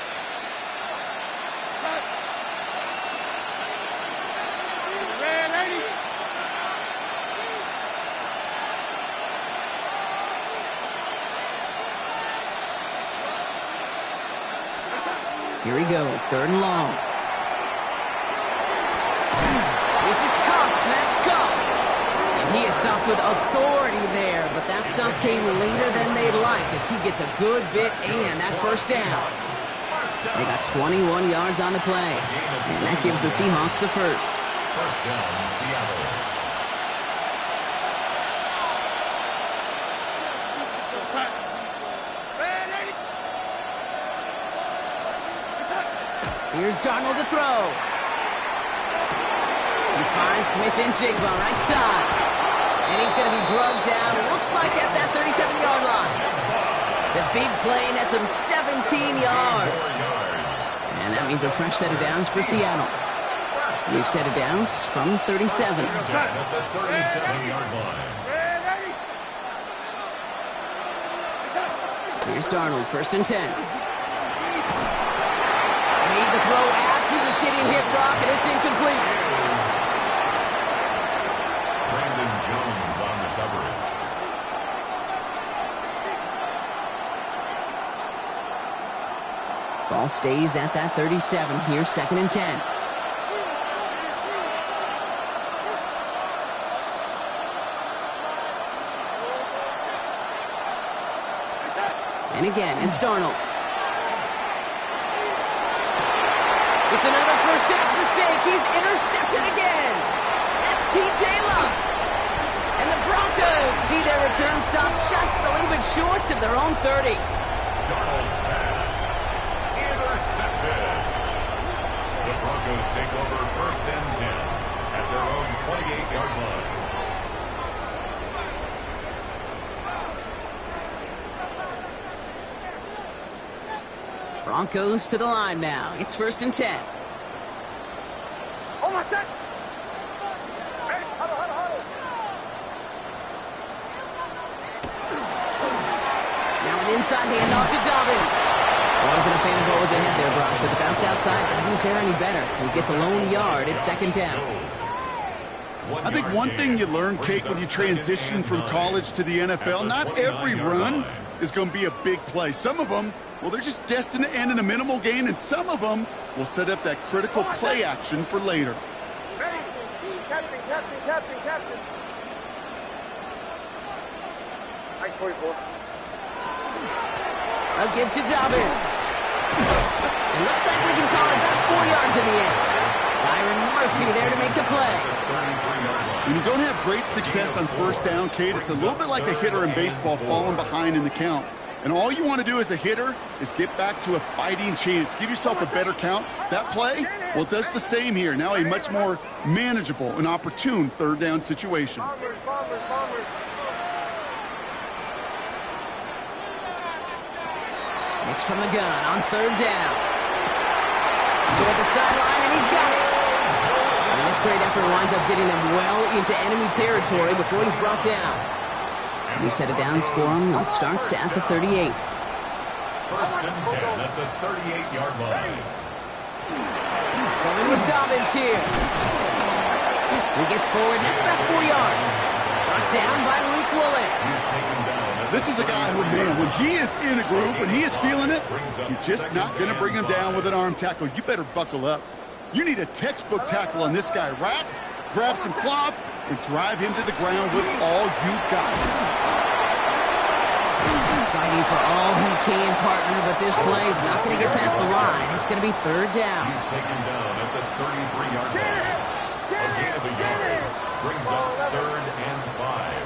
Here he goes, 3rd and long. This is Cox, that's Cox. And he He is stopped with authority there, but that stop came later than they'd like as he gets a good bit and that first down. They got 21 yards on the play, and that gives the Seahawks the first. First down, Seattle. Here's Darnold to throw. He finds Smith and Jigba right side. And he's going to be drugged down, looks like at that 37-yard line. The big play nets him 17 yards. And that means a fresh set of downs for Seattle. New set of downs from 37. At the 37-yard line. Here's Darnold, first and 10. Made the throw as he was getting hit, Brock, and it's incomplete. Brandon Jones on the coverage. Ball stays at that 37. Here's second and 10. And again, it's Darnold. It's another first down mistake. He's intercepted again. That's P.J. Love. And the Broncos see their return stop just a little bit short of their own 30. Darnold's pass. Intercepted. The Broncos take over first and 10 at their own 28-yard line. Broncos to the line now. It's first and 10. Almost set. Hey, huddle, huddle, huddle. Now an inside handoff to Dobbins. Wasn't a fan of what was ahead there, Brock, but the bounce outside doesn't fare any better. He gets a lone yard at second down. I think one thing you learn, Kate, when you transition from college to the NFL, not every run is going to be a big play. Some of them, well, they're just destined to end in a minimal gain, and some of them will set up that critical play action for later. Ready? Captain, captain, captain, captain. Mike 44. A give to Dobbins. It looks like we can call it about 4 yards in the end. Byron Murphy there to make the play. When you don't have great success on first down, Kate, it's a little bit like a hitter in baseball falling behind in the count. And all you want to do as a hitter is get back to a fighting chance. Give yourself a better count. That play, well, it does the same here. Now a much more manageable and opportune third down situation. Bombers, bombers, bombers. Mix from the gun on third down. Toward the sideline, and he's got it. And this great effort winds up getting them well into enemy territory before he's brought down. New set of downs for him. They'll start at the 38. First and 10 at the 38-yard line. Going with Dobbins here. He gets forward, and that's about 4 yards. Brought down by Malik Woolen. He's taken down. This is a guy who, man, when he is in a group, when he is feeling it, you're just not going to bring him down with an arm tackle. You better buckle up. You need a textbook tackle on this guy. Wrap, grab some cloth, and drive him to the ground with all you got. Fighting for all he can, partner, but this play is not going to get past the line. It's going to be third down. He's taken down at the 33-yard line. A gain of a yard brings up third and 5.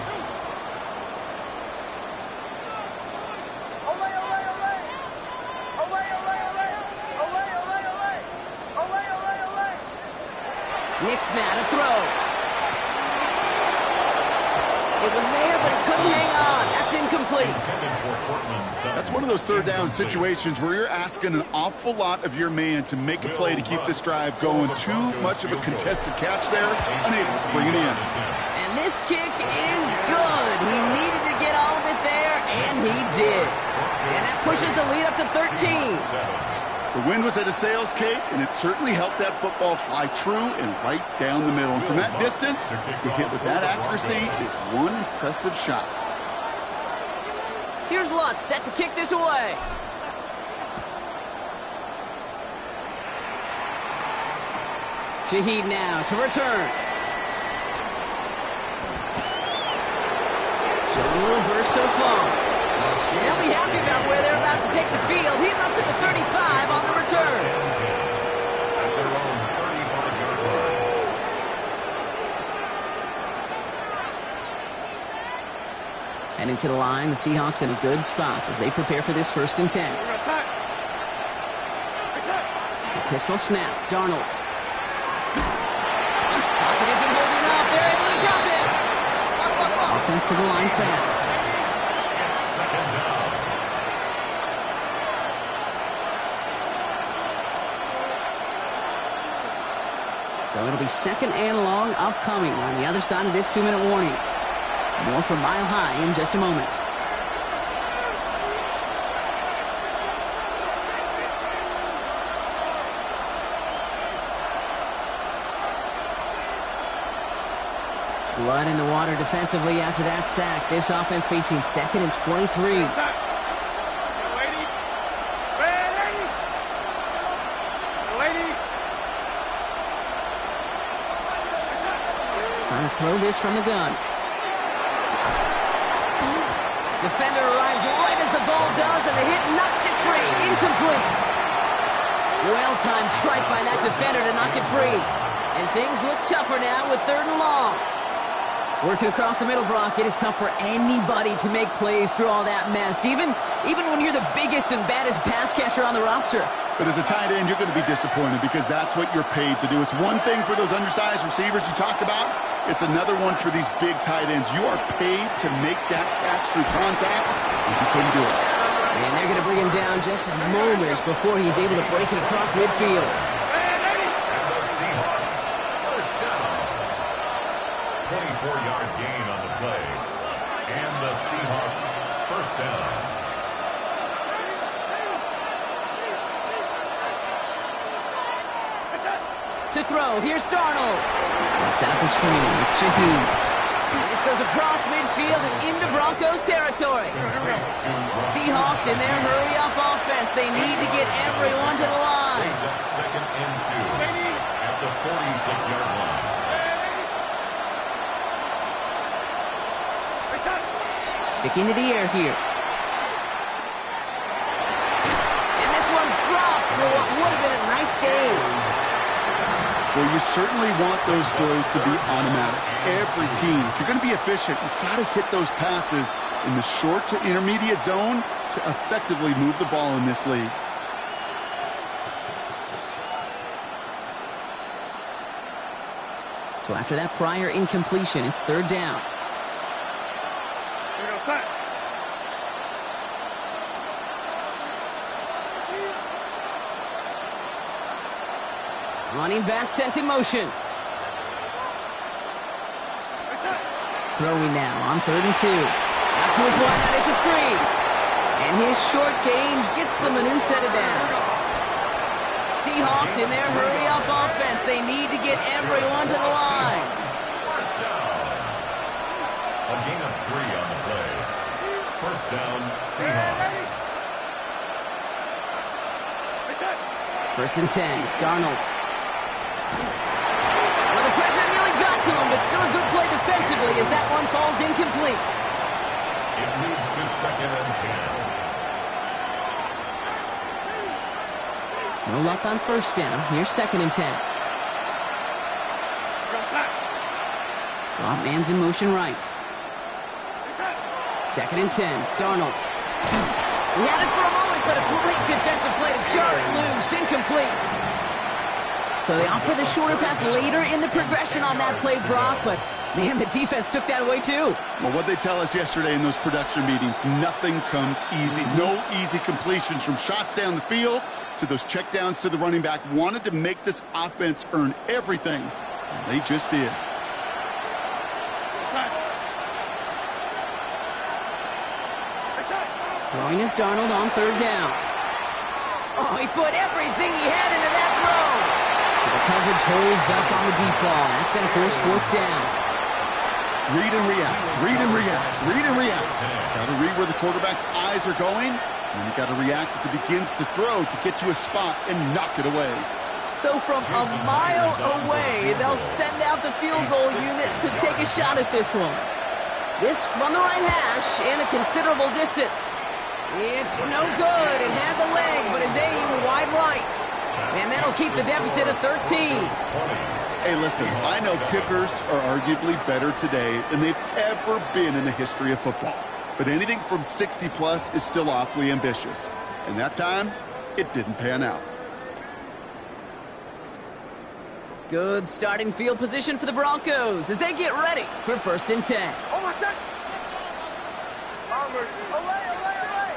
Knicks now to throw. It was there, but he couldn't hang on. That's incomplete. That's one of those third down situations where you're asking an awful lot of your man to make a play to keep this drive going. Too much of a contested catch there, unable to bring it in. And this kick is good. He needed to get all of it there, and he did. And that pushes the lead up to 13. The wind was at his sails, Kate, and it certainly helped that football fly true and right down the middle. And from that distance, to hit with that accuracy is one impressive shot. Here's Lutz set to kick this away. Shaheed now to return. A little burst so far. And they'll be happy about where they're about to take the field. He's up to the 35 on the return. At their own 35-yard line. Heading to the line, the Seahawks in a good spot as they prepare for this 1st and 10. The pistol snap, Darnold. Pocket isn't holding up. They're able to drop it. Offense to the line fast. It's 2nd down. So it'll be 2nd and long upcoming on the other side of this 2-minute warning. More from Mile High in just a moment. Blood in the water defensively after that sack. This offense facing 2nd and 23. Trying to throw this from the gun. Defender arrives right as the ball does, and the hit knocks it free. Incomplete. Well-timed strike by that defender to knock it free. And things look tougher now with 3rd and long. Working across the middle, Brock, it is tough for anybody to make plays through all that mess, even when you're the biggest and baddest pass catcher on the roster. But as a tight end, you're going to be disappointed because that's what you're paid to do. It's one thing for those undersized receivers you talk about. It's another one for these big tight ends. You are paid to make that catch through contact, and you couldn't do it. And they're going to bring him down just a moment before he's able to break it across midfield. And the Seahawks, 1st down. 24-yard gain on the play. And the Seahawks, 1st down. To throw, here's Darnold. They set up the screen, it's Shaheed. And this goes across midfield and into Broncos territory. Seahawks in their hurry-up offense. They need to get everyone to the line. Brings up 2nd and 2 at the 46-yard line. Sticking to the air here. And this one's dropped for what would have been a nice game. Well, you certainly want those throws to be automatic. Every team, if you're going to be efficient, you've got to hit those passes in the short to intermediate zone to effectively move the ball in this league. So after that prior incompletion, it's 3rd down. Running back sent in motion. Throwing now on 3rd and 2. Out to his wide out, it's a screen. And his short gain gets them a new set of downs. Seahawks in their hurry-up offense. They need to get everyone to the lines. 1st down. A gain of 3 on the play. 1st down, Seahawks. 1st and 10, Darnold. Well, the pressure nearly got to him, but still a good play defensively as that one falls incomplete. It moves to 2nd and 10. No luck on 1st down. Here's 2nd and 10. Slot man's in motion right. 2nd and 10, Darnold. He had it for a moment, but a great defensive play to jar it loose. Incomplete. So they opt for the shorter pass later in the progression on that play, Brock, but man, the defense took that away too. Well, what they tell us yesterday in those production meetings, nothing comes easy. No easy completions from shots down the field to those checkdowns to the running back. Wanted to make this offense earn everything, and they just did. Throwing is Darnold on 3rd down. Oh, he put everything he had into that throw. So the coverage holds up on the deep ball. That's going to force 4th down. Read and react, read and react, read and react. Got to read where the quarterback's eyes are going, and you got to react as it begins to throw to get to a spot and knock it away. So from a mile away, they'll send out the field goal unit to take a shot at this one. This from the right hash and a considerable distance. It's no good. It had the leg, but his aim wide right. And that'll keep the deficit at 13. Hey, listen, I know kickers are arguably better today than they've ever been in the history of football. But anything from 60-plus is still awfully ambitious. And that time, it didn't pan out. Good starting field position for the Broncos as they get ready for 1st and 10. Hold on a sec. Bombers, away, away, away.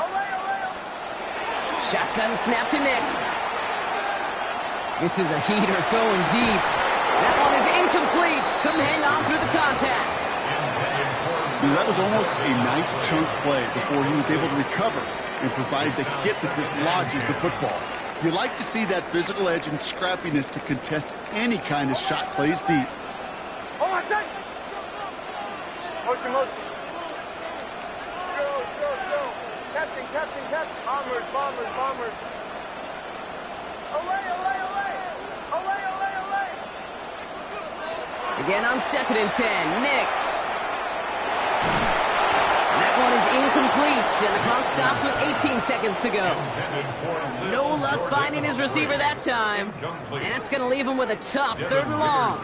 Away, away. Shotgun snap to Nix. This is a heater going deep. That one is incomplete. Couldn't hang on through the contact. That was almost a nice chunk play before he was able to recover and provide the hit that dislodges the football. You like to see that physical edge and scrappiness to contest any kind of shot plays deep. Hold on a sec. Motion, motion. Show. Captain. Bombers. Away. Again on 2nd and 10, Nix. And that one is incomplete, and the clock stops with 18 seconds to go. No luck finding his receiver that time. And that's going to leave him with a tough 3rd and long.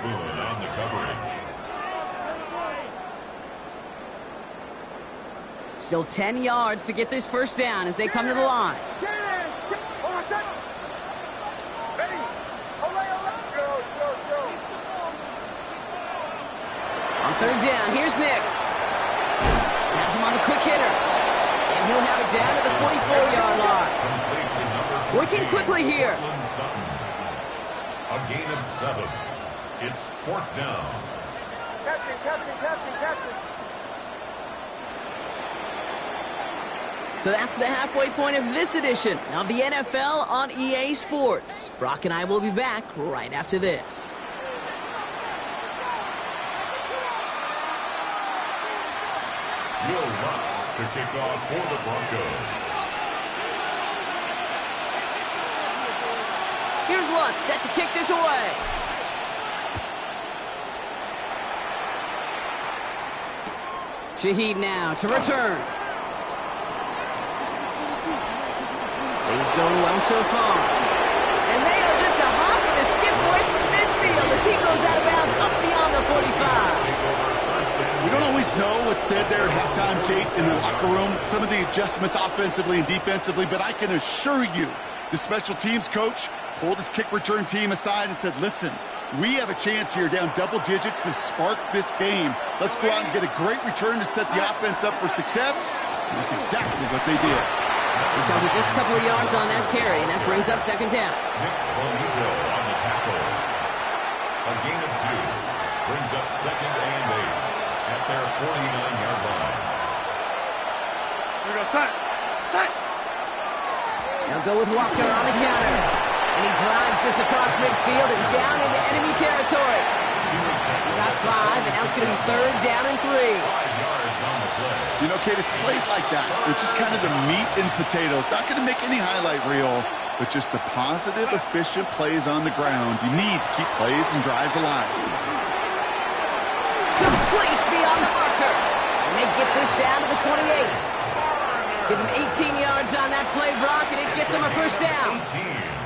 Still 10 yards to get this 1st down as they come to the line. Hold on a sec. Ready. Away. Show. On 3rd down, here's Nix. Has him on the quick hitter. And he'll have it down to the 44-yard line. Working quickly here. A gain of 7. It's 4th down. Captain. So that's the halfway point of this edition of the NFL on EA Sports. Brock and I will be back right after this. Will Lutz to kick off for the Broncos. Here's Lutz set to kick this away. Shaheed now to return. He's going well so far. And they are just a hop and a skip away from midfield as he goes out of bounds up beyond the 45. We don't always know what's said there at halftime, Kate, in the locker room. Some of the adjustments offensively and defensively, but I can assure you the special teams coach pulled his kick return team aside and said, listen, we have a chance here down double digits to spark this game. Let's go out and get a great return to set the offense up for success. And that's exactly what they did. He's held it just a couple of yards on that carry, and that brings up 2nd down. Nick Bonito on the tackle. A gain of 2 brings up 2nd and 8 at their 49-yard line. Here we go, set. They'll go with Walker on the counter. And he drives this across midfield and down into enemy territory. He got 5, and now it's going to be 3rd down and 3. 5 yards on the play. You know, Kate, it's plays like that. It's just kind of the meat and potatoes. Not going to make any highlight reel, but just the positive, efficient plays on the ground. You need to keep plays and drives alive. Complete beyond the marker. And they get this down to the 28. Give him 18 yards on that play, Brock, and it gets him a 1st down.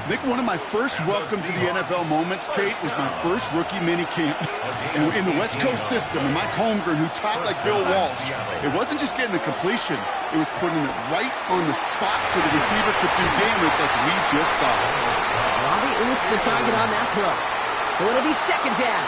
I think one of my first welcome to the NFL moments, Kate, was my first rookie mini camp. And in the West Coast system, and Mike Holmgren, who taught like Bill Walsh, it wasn't just getting a completion, it was putting it right on the spot so the receiver could do damage like we just saw. Robbie Oots the target on that throw. So it'll be 2nd down.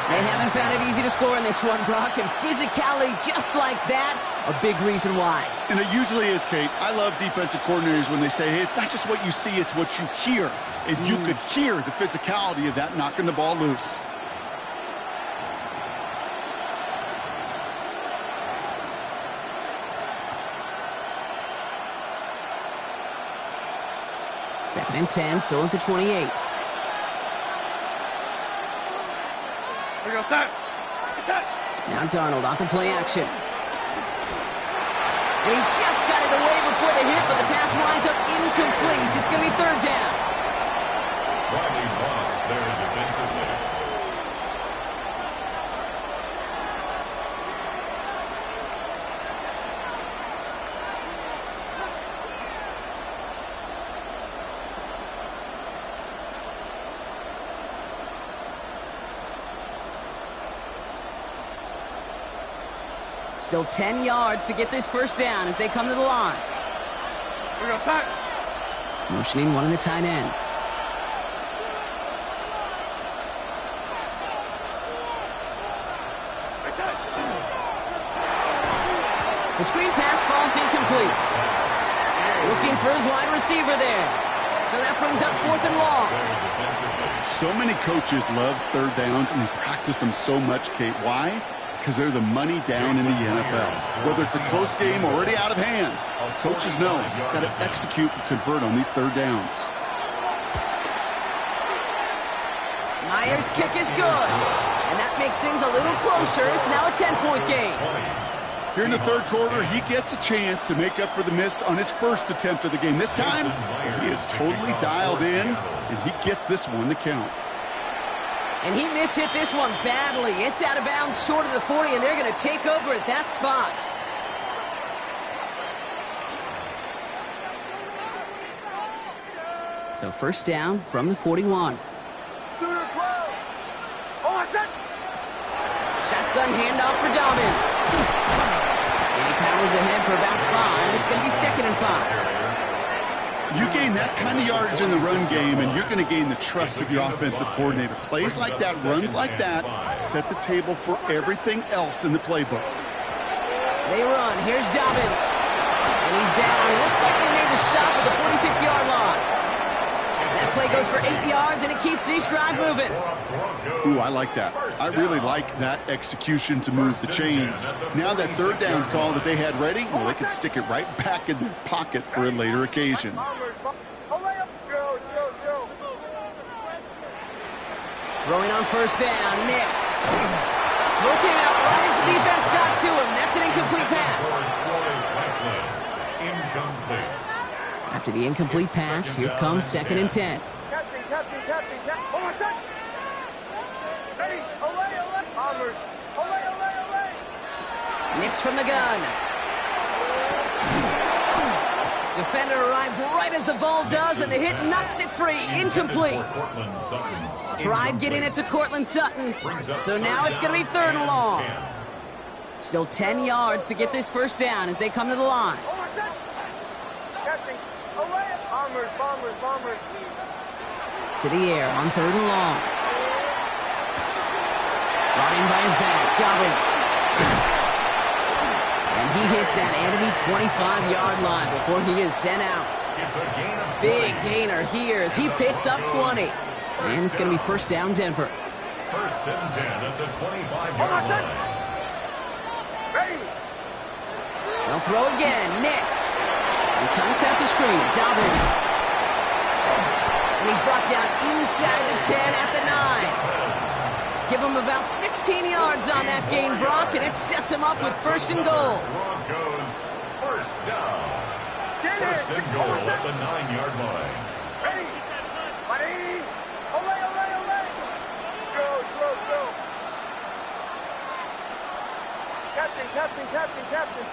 They haven't found it easy to score in this one, Brock, and physicality just like that, a big reason why. And it usually is, Kate. I love defensive coordinators when they say, hey, it's not just what you see, it's what you hear. And you could hear the physicality of that knocking the ball loose. Second and 10, still at the 28. Here we go, set. Now Darnold off the play action. And he just got it away before the hit, but the pass winds up incomplete. It's going to be 3rd down. Riley Moss there defensively. Still 10 yards to get this first down as they come to the line. We go, side. Motioning one of the tight ends. The screen pass falls incomplete. Looking for his wide receiver there. So that brings up 4th and long. So many coaches love third downs, and they practice them so much, Kate. Why? Because they're the money down in the NFL. Whether it's a close game or already out of hand, coaches know you've got to execute and convert on these third downs. Myers' kick is good. And that makes things a little closer. It's now a 10-point game. Here in the third quarter, he gets a chance to make up for the miss on his first attempt of the game. This time, he is totally dialed in, and he gets this one to count. And he mishit this one badly. It's out of bounds short of the 40, and they're going to take over at that spot. So first down from the 41. Shotgun handoff for Dobbins. And he powers ahead for about 5. It's going to be 2nd and 5. You gain that kind of yardage in the run game, and you're going to gain the trust of your offensive coordinator. Plays like that, runs like that, set the table for everything else in the playbook. They run. Here's Dobbins. And he's down. Looks like they made the stop at the 46-yard line. That play goes for 8 yards, and it keeps this drive moving. Ooh, I like that. I really like that execution to move the chains. Now that third down call that they had ready, well, they could stick it right back in their pocket for a later occasion. Throwing on first down, Nix. Throw came out right as the defense got to him. That's an incomplete pass. After the incomplete pass, here comes 2nd and 10. Nix from the gun. Defender arrives right as the ball does, and the hit knocks it free. Incomplete. Tried getting it to Cortland Sutton. So now it's going to be 3rd and long. Still 10 yards to get this first down as they come to the line. To the air on 3rd and long. Brought in by his back, Dobbins. And he hits that enemy 25-yard line before he is sent out. Big gainer here as he picks up 20. And it's going to be first down Denver. 1st and 10 at the 25-yard line. They'll throw again. Nix. He trying to set up the screen. Dobbins. And he's brought down inside the 10 at the 9. Give him about 16 yards on that gain, Brock, and it sets him up with 1st and goal. Broncos, first down. 1st and goal at the 9-yard line. Ready? Ready? Olay, olay, olay. Throw. Captain.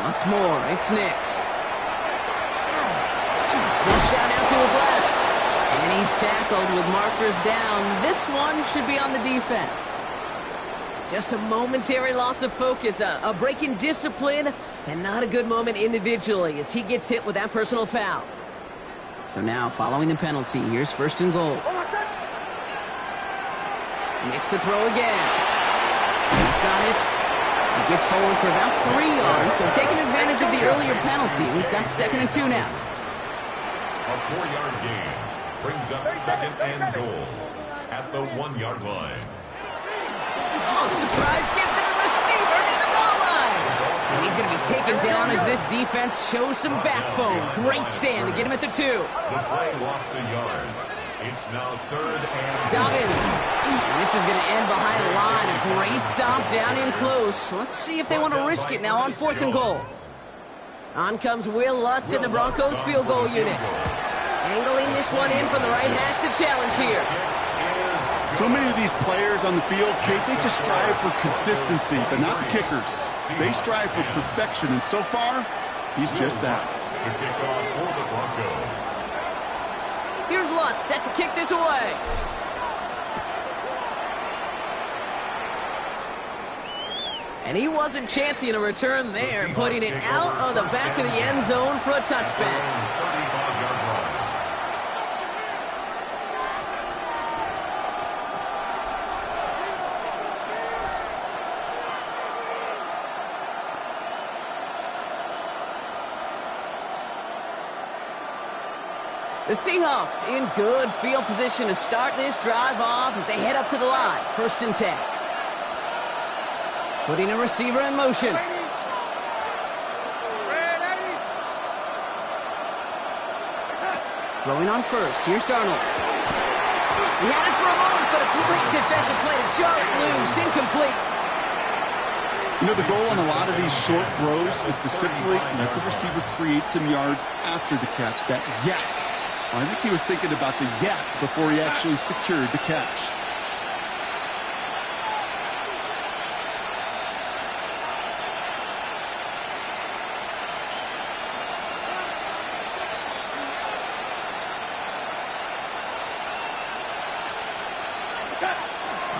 Once more, it's Nix. Pushed out to his left. And he's tackled with markers down. This one should be on the defense. Just a momentary loss of focus, a break in discipline, and not a good moment individually as he gets hit with that personal foul. So now, following the penalty, here's 1st and goal. Nix to throw again. He's got it. He gets forward for about 3 yards, so taking advantage of the earlier penalty, we've got 2nd and 2 now. A 4-yard gain brings up 2nd and goal at the 1-yard line. Oh, surprise gift to the receiver near the goal line. And he's going to be taken down as this defense shows some backbone. Great stand to get him at the 2. The play lost a yard. It's now 3rd and Dobbins. And this is going to end behind the line. A great stop down in close. Let's see if they want to risk it now on 4th and goal. On comes Will Lutz in the Broncos field goal unit. Angling this one in from the right hash to challenge here. So many of these players on the field, Kate, they just strive for consistency, but not the kickers. They strive for perfection, and so far, he's just that. the kickoff for the Broncos. Here's Lutz set to kick this away. And he wasn't chancing a return there, putting it out of the back of the end zone for a touchback. The Seahawks in good field position to start this drive off as they head up to the line. 1st and 10. Putting a receiver in motion. Throwing on first. Here's Darnold. He had it for a moment, but a great defensive play to jar it loose. Incomplete. You know, the goal on a lot of these short throws is to simply let the receiver create some yards after the catch. That yak. I think he was thinking about the yak before he actually secured the catch.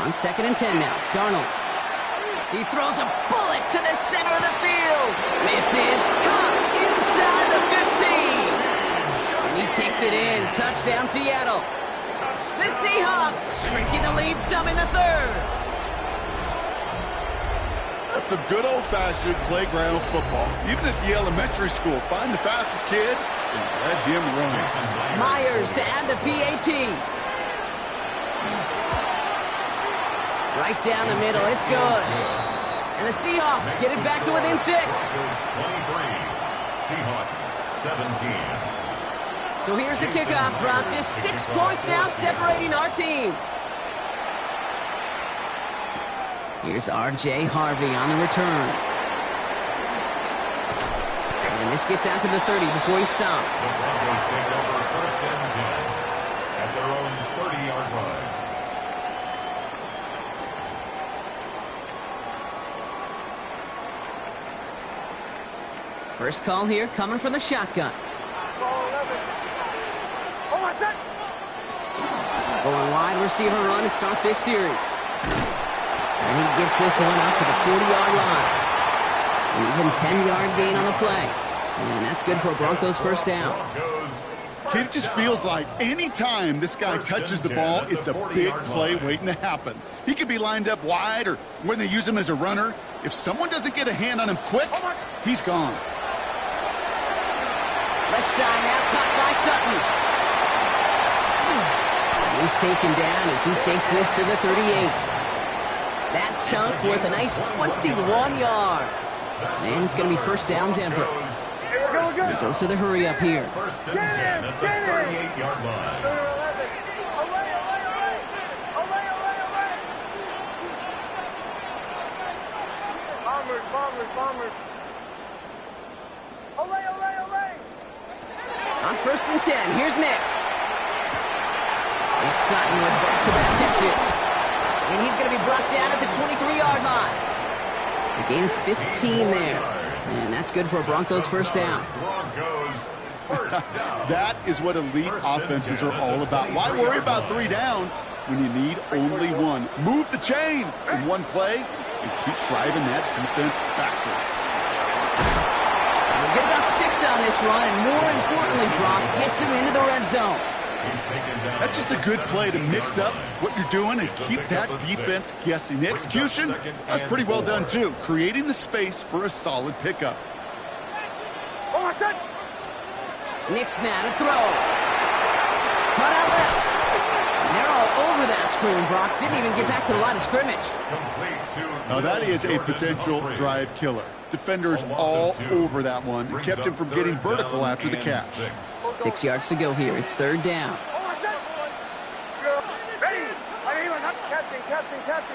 On 2nd and 10 now, Darnold. He throws a bullet to the center of the field. Misses, caught inside the 15. He takes it in. Touchdown, Seattle. The Seahawks shrinking the lead some in the 3rd. That's some good old-fashioned playground football. Even at the elementary school, find the fastest kid and let him run. Myers to add the PAT. Right down the middle. It's good. And the Seahawks get it back to within 6. 23. Seahawks 17. So here's the kickoff, Brock. Just 6 points now separating our teams. Here's R.J. Harvey on the return. And this gets out to the 30 before he stops. The Broncos take over 1st and 10 at their own 30-yard line. First call here coming from the shotgun. Going wide receiver run to start this series. And he gets this one out to the 40-yard line. An even 10-yard gain on the play. And that's good for Broncos 1st down. It just feels like any time this guy touches the ball, it's a big play waiting to happen. He could be lined up wide, or when they use him as a runner. If someone doesn't get a hand on him quick, he's gone. Left side now, caught by Sutton. He's taken down as he takes this to the 38. That chunk worth a nice 21 yards. And it's going to be 1st down, Denver. A dose of the hurry up here. 1st and 10 at the 38-yard line. Bombers. On 1st and 10, here's Nix. It's Sutton with back-to-back catches. And he's going to be brought down at the 23-yard line. A gain of 15 there. And that's good for Broncos 1st down. Broncos 1st down. That is what elite offenses are all about. Why worry about 3 downs when you need only 1? Move the chains in one play and keep driving that defense backwards. We'll get about 6 on this run, and more importantly, Brock gets him into the red zone. That's just a good play to mix up what you're doing and keep that defense guessing. The execution, that's pretty well done too, creating the space for a solid pickup. Nix now to throw. Cut out left. And they're all over that screen, Brock. Didn't even get back to the line of scrimmage. Now that is a potential drive killer. Defenders all over that one. It kept him from getting vertical after the catch. 6 yards to go here. It's 3rd down.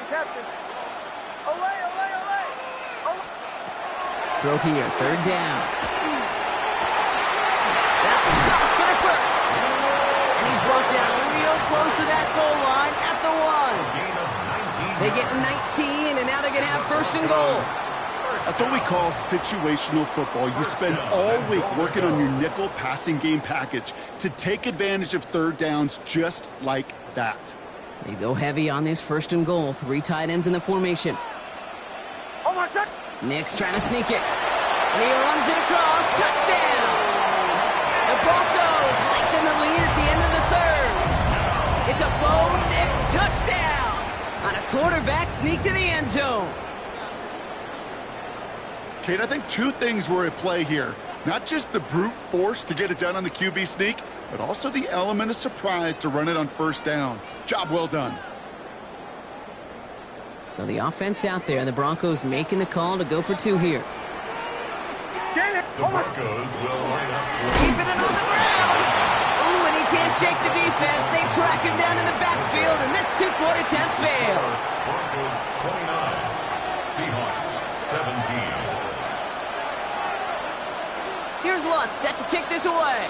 Captain. Throw here, 3rd down. That's a cut for the 1st. And he's brought down real close to that goal line at the 1. They get 19, and now they're going to have 1st and goal. That's what we call situational football. You spend all week working on your nickel passing game package to take advantage of 3rd downs just like that. They go heavy on this 1st and goal. 3 tight ends in the formation. Oh, my God. Nick's trying to sneak it. And he runs it across. Touchdown! The Broncos lengthen the lead at the end of the third. It's a Bo Nix touchdown on a quarterback sneak to the end zone. Kate, I think two things were at play here. Not just the brute force to get it done on the QB sneak, but also the element of surprise to run it on first down. Job well done. So the offense out there, the Broncos making the call to go for two here. The Broncos will line up. Keeping it on the ground. Ooh, and he can't shake the defense. They track him down in the backfield, and this two-point attempt fails. Broncos 29, Seahawks 17. Here's Lutz set to kick this away.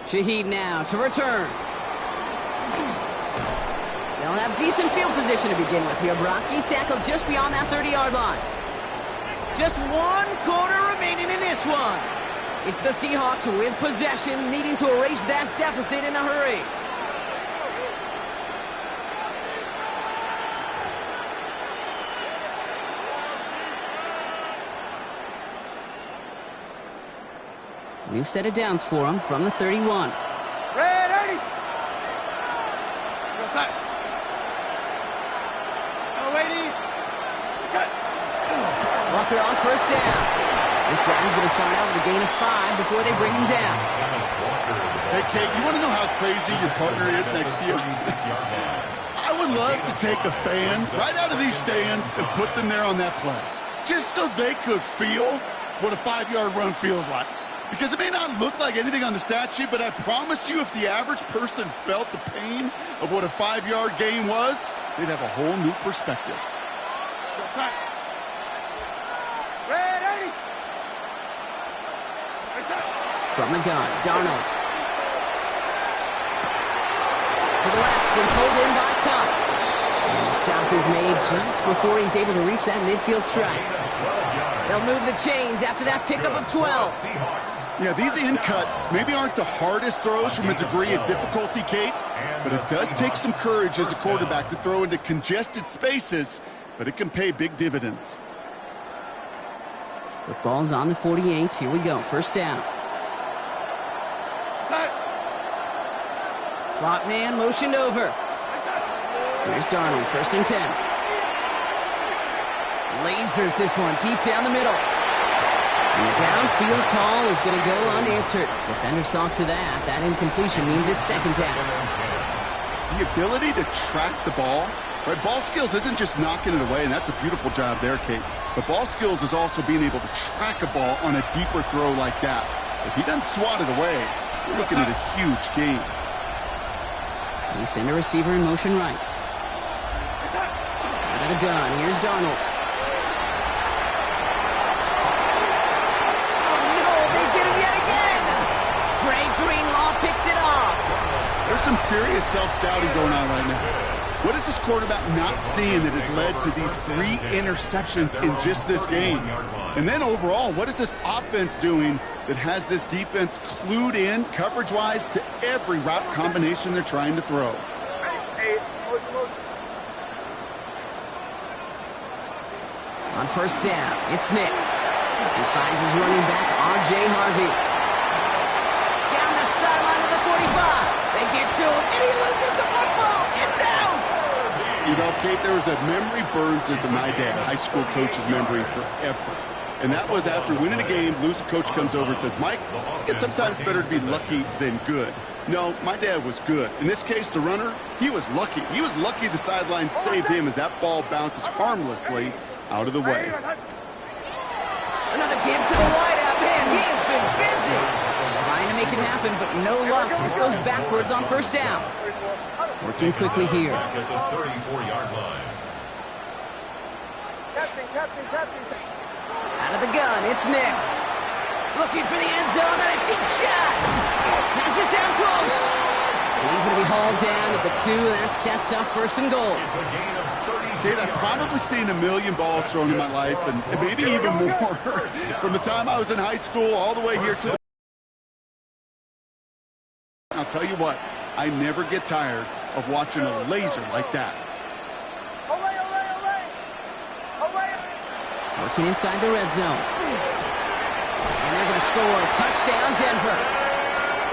Shaheed now to return. They'll have decent field position to begin with here. Brock, he's tackled just beyond that 30-yard line. Just 1 quarter remaining in this one. It's the Seahawks with possession, needing to erase that deficit in a hurry. We've set it downs for him from the 31. Red 80. Go side. Go 80. Set. Walker on first down. This drive is going to start out with a gain of 5 before they bring him down. Hey, Kate, you want to know how crazy your partner is next to you? I would love to take a fan right out of these stands and put them there on that play, just so they could feel what a 5-yard run feels like. Because it may not look like anything on the stat sheet, but I promise you if the average person felt the pain of what a 5-yard gain was, they'd have a whole new perspective. Red 80. From the gun, Darnold. To the left and pulled in by Cup. And the stop is made just before he's able to reach that midfield strike. They'll move the chains after that pickup of 12. Yeah, these in cuts maybe aren't the hardest throws from a degree of difficulty, Kate, but it does take some courage as a quarterback to throw into congested spaces, but it can pay big dividends. The ball's on the 48. Here we go. First down. Slot man motioned over. Here's Darnold. First and 10. Lasers this one deep down the middle. And the downfield call is going to go unanswered. Defender saw to that. That incompletion means it's second down. The ability to track the ball, right? Ball skills isn't just knocking it away, and that's a beautiful job there, Kate. But ball skills is also being able to track a ball on a deeper throw like that. If he doesn't swat it away, you're looking at a huge gain. We send a receiver in motion right. Out of the gun. Here's Darnold. Picks it off. There's some serious self-scouting going on right now. What is this quarterback not seeing that has led to these 3 interceptions in just this game? And then overall, what is this offense doing that has this defense clued in coverage-wise to every route combination they're trying to throw? On first down, it's Nix. He finds his running back, R.J. Harvey. They get to him, and he loses the football. It's out! You know, Kate, there was a memory burns into my dad, high school coach's memory forever. And that was after winning a game, losing coach comes over and says, Mike, I guess sometimes better to be lucky than good. No, my dad was good. In this case, the runner, he was lucky. He was lucky the sideline saved him as that ball bounces harmlessly out of the way. Another give to the wideout. Man, he has been busy. Trying to make it happen, but no luck. This goes backwards on first down. Working quickly here. Back at the 34-yard line. Captain. Out of the gun, it's Nix. Looking for the end zone and a deep shot. Has it down close. And he's going to be hauled down at the 2. That sets up first and goal. It's a gain of 32. Kate, I've probably seen a million balls thrown in my life, and maybe even more. From the time I was in high school all the way here to the... I'll tell you what, I never get tired of watching a laser like that. Working inside the red zone. And they're going to score. Touchdown, Denver.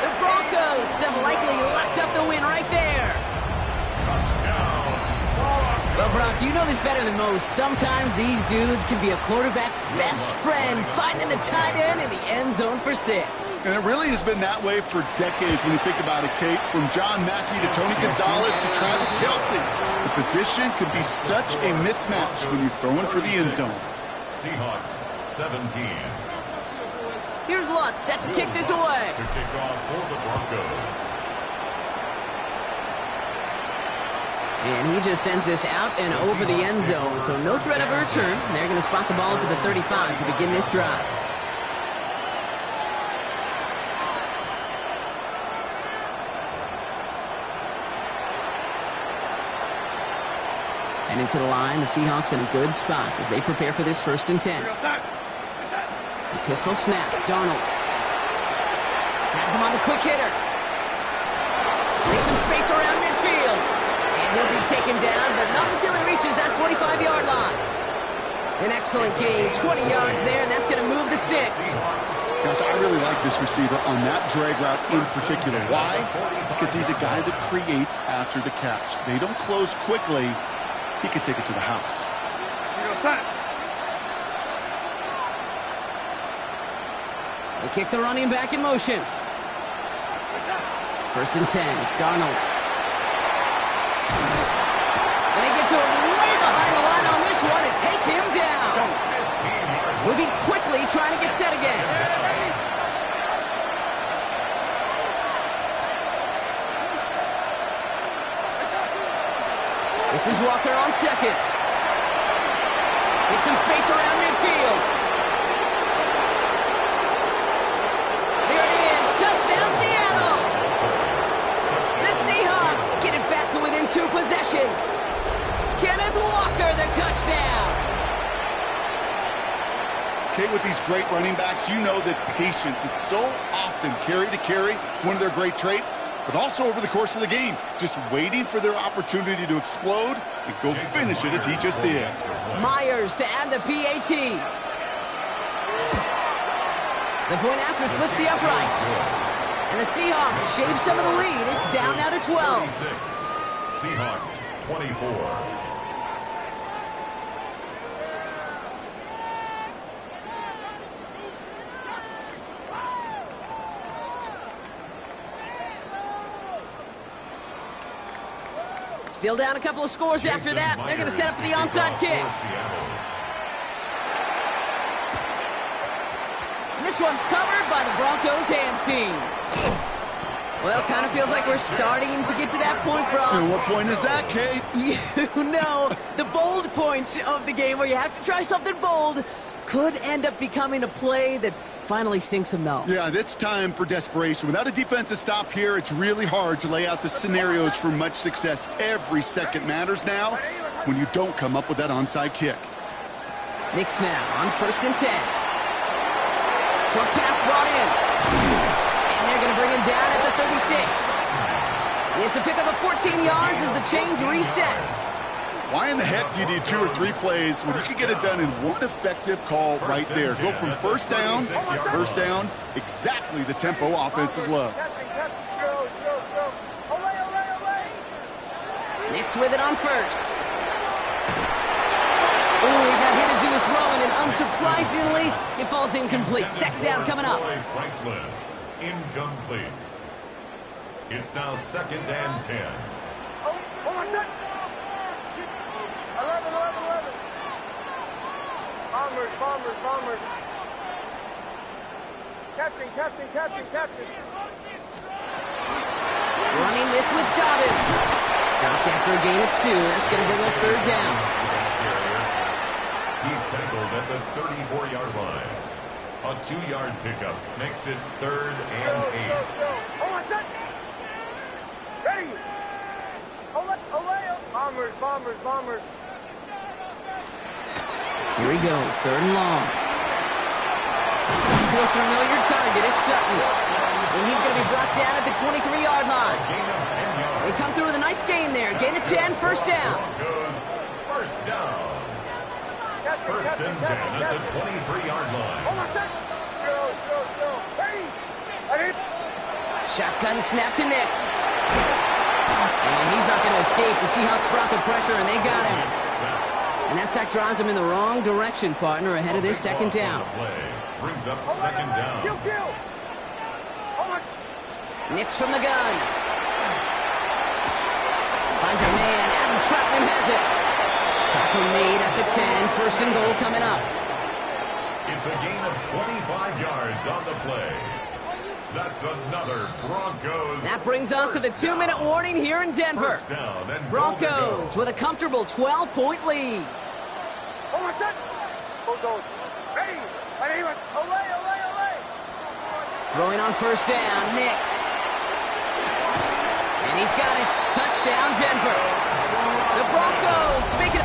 The Broncos have likely locked up the win right there. Well, Brock, you know this better than most. Sometimes these dudes can be a quarterback's best friend, finding the tight end in the end zone for 6. And it really has been that way for decades when you think about it, Kate. From John Mackey to Tony Gonzalez to Travis Kelce. The position can be such a mismatch when you're throwing for the end zone. Seahawks 17. Here's Lutz set to kick this away. To kick off for the Broncos. And he just sends this out and over the end zone, so no threat of a return. They're going to spot the ball at the 35 to begin this drive. And into the line, the Seahawks in a good spot as they prepare for this 1st and 10. The pistol snap, Darnold. Has him on the quick hitter. Makes some space around midfield. And he'll be taken down, but not until he reaches that 45-yard line. An excellent gain, 20 yards there, and that's going to move the sticks. Gosh, I really like this receiver on that drag route in particular. Why? Because he's a guy that creates after the catch. They don't close quickly. He could take it to the house. They kick the running back in motion. 1st and 10, Darnold. And they get to him way behind the line on this one and take him down. Moving quickly, trying to get set again. This is Walker on 2nd. Get some space around midfield. There it is. Touchdown, Seattle. The Seahawks get it back to within 2 possessions. Kenneth Walker, the touchdown. Okay, with these great running backs, you know that patience is so often carry to carry, one of their great traits, but also over the course of the game, just waiting for their opportunity to explode and go finish it as he just did. Myers to add the PAT. The point after splits the upright. And the Seahawks shave some of the lead. It's down now to 12. Seahawks 24. Still down a couple of scores after that. They're going to set up for the onside kick. And this one's covered by the Broncos hands team. Well, kind of feels like we're starting to get to that point, Brock. And what point is that, Kate? You know, the bold point of the game where you have to try something bold could end up becoming a play that finally sinks them, though. Yeah, it's time for desperation. Without a defensive stop here, it's really hard to lay out the scenarios for much success. Every second matters now when you don't come up with that onside kick. Knicks now on 1st and 10. Short pass brought in. And they're going to bring him down at the 36. It's a pickup of 14 yards as the chains reset. Why in the heck do you need 2 or 3 plays when you can get it done in one effective call right there? Go from first down, exactly the tempo offenses love. Knicks with it on 1st. Ooh, he got hit as he was throwing, and unsurprisingly, it falls incomplete. 2nd down coming up. Franklin, incomplete. It's now 2nd and 10. Bombers. Captain. Running this with Dobbins. Stopped after a gain of 2. That's going to bring up 3rd down. He's tackled at the 34-yard line. A 2-yard pickup makes it 3rd and 8. Ready. Bombers. Here he goes, 3rd and long. To a familiar target, it's Sutton. And he's going to be brought down at the 23-yard line. They come through with a nice gain there. Gain of 10, first down. Broncos, first down. First and 10 at the 23-yard line. Shotgun snap to Nix. And he's not going to escape. The Seahawks brought the pressure, and they got him. And that sack drives him in the wrong direction, partner, ahead of this second down. Brings up second down. Nix from the gun. Finds a man. Adam Troutman has it. Tackle made at the 10. First and goal coming up. It's a gain of 25 yards on the play. That's another Broncos. That brings us to the 2-minute warning here in Denver. First down and Broncos with a comfortable 12-point lead. Throwing on first down, Nix. And he's got it. Touchdown, Denver. The Broncos make it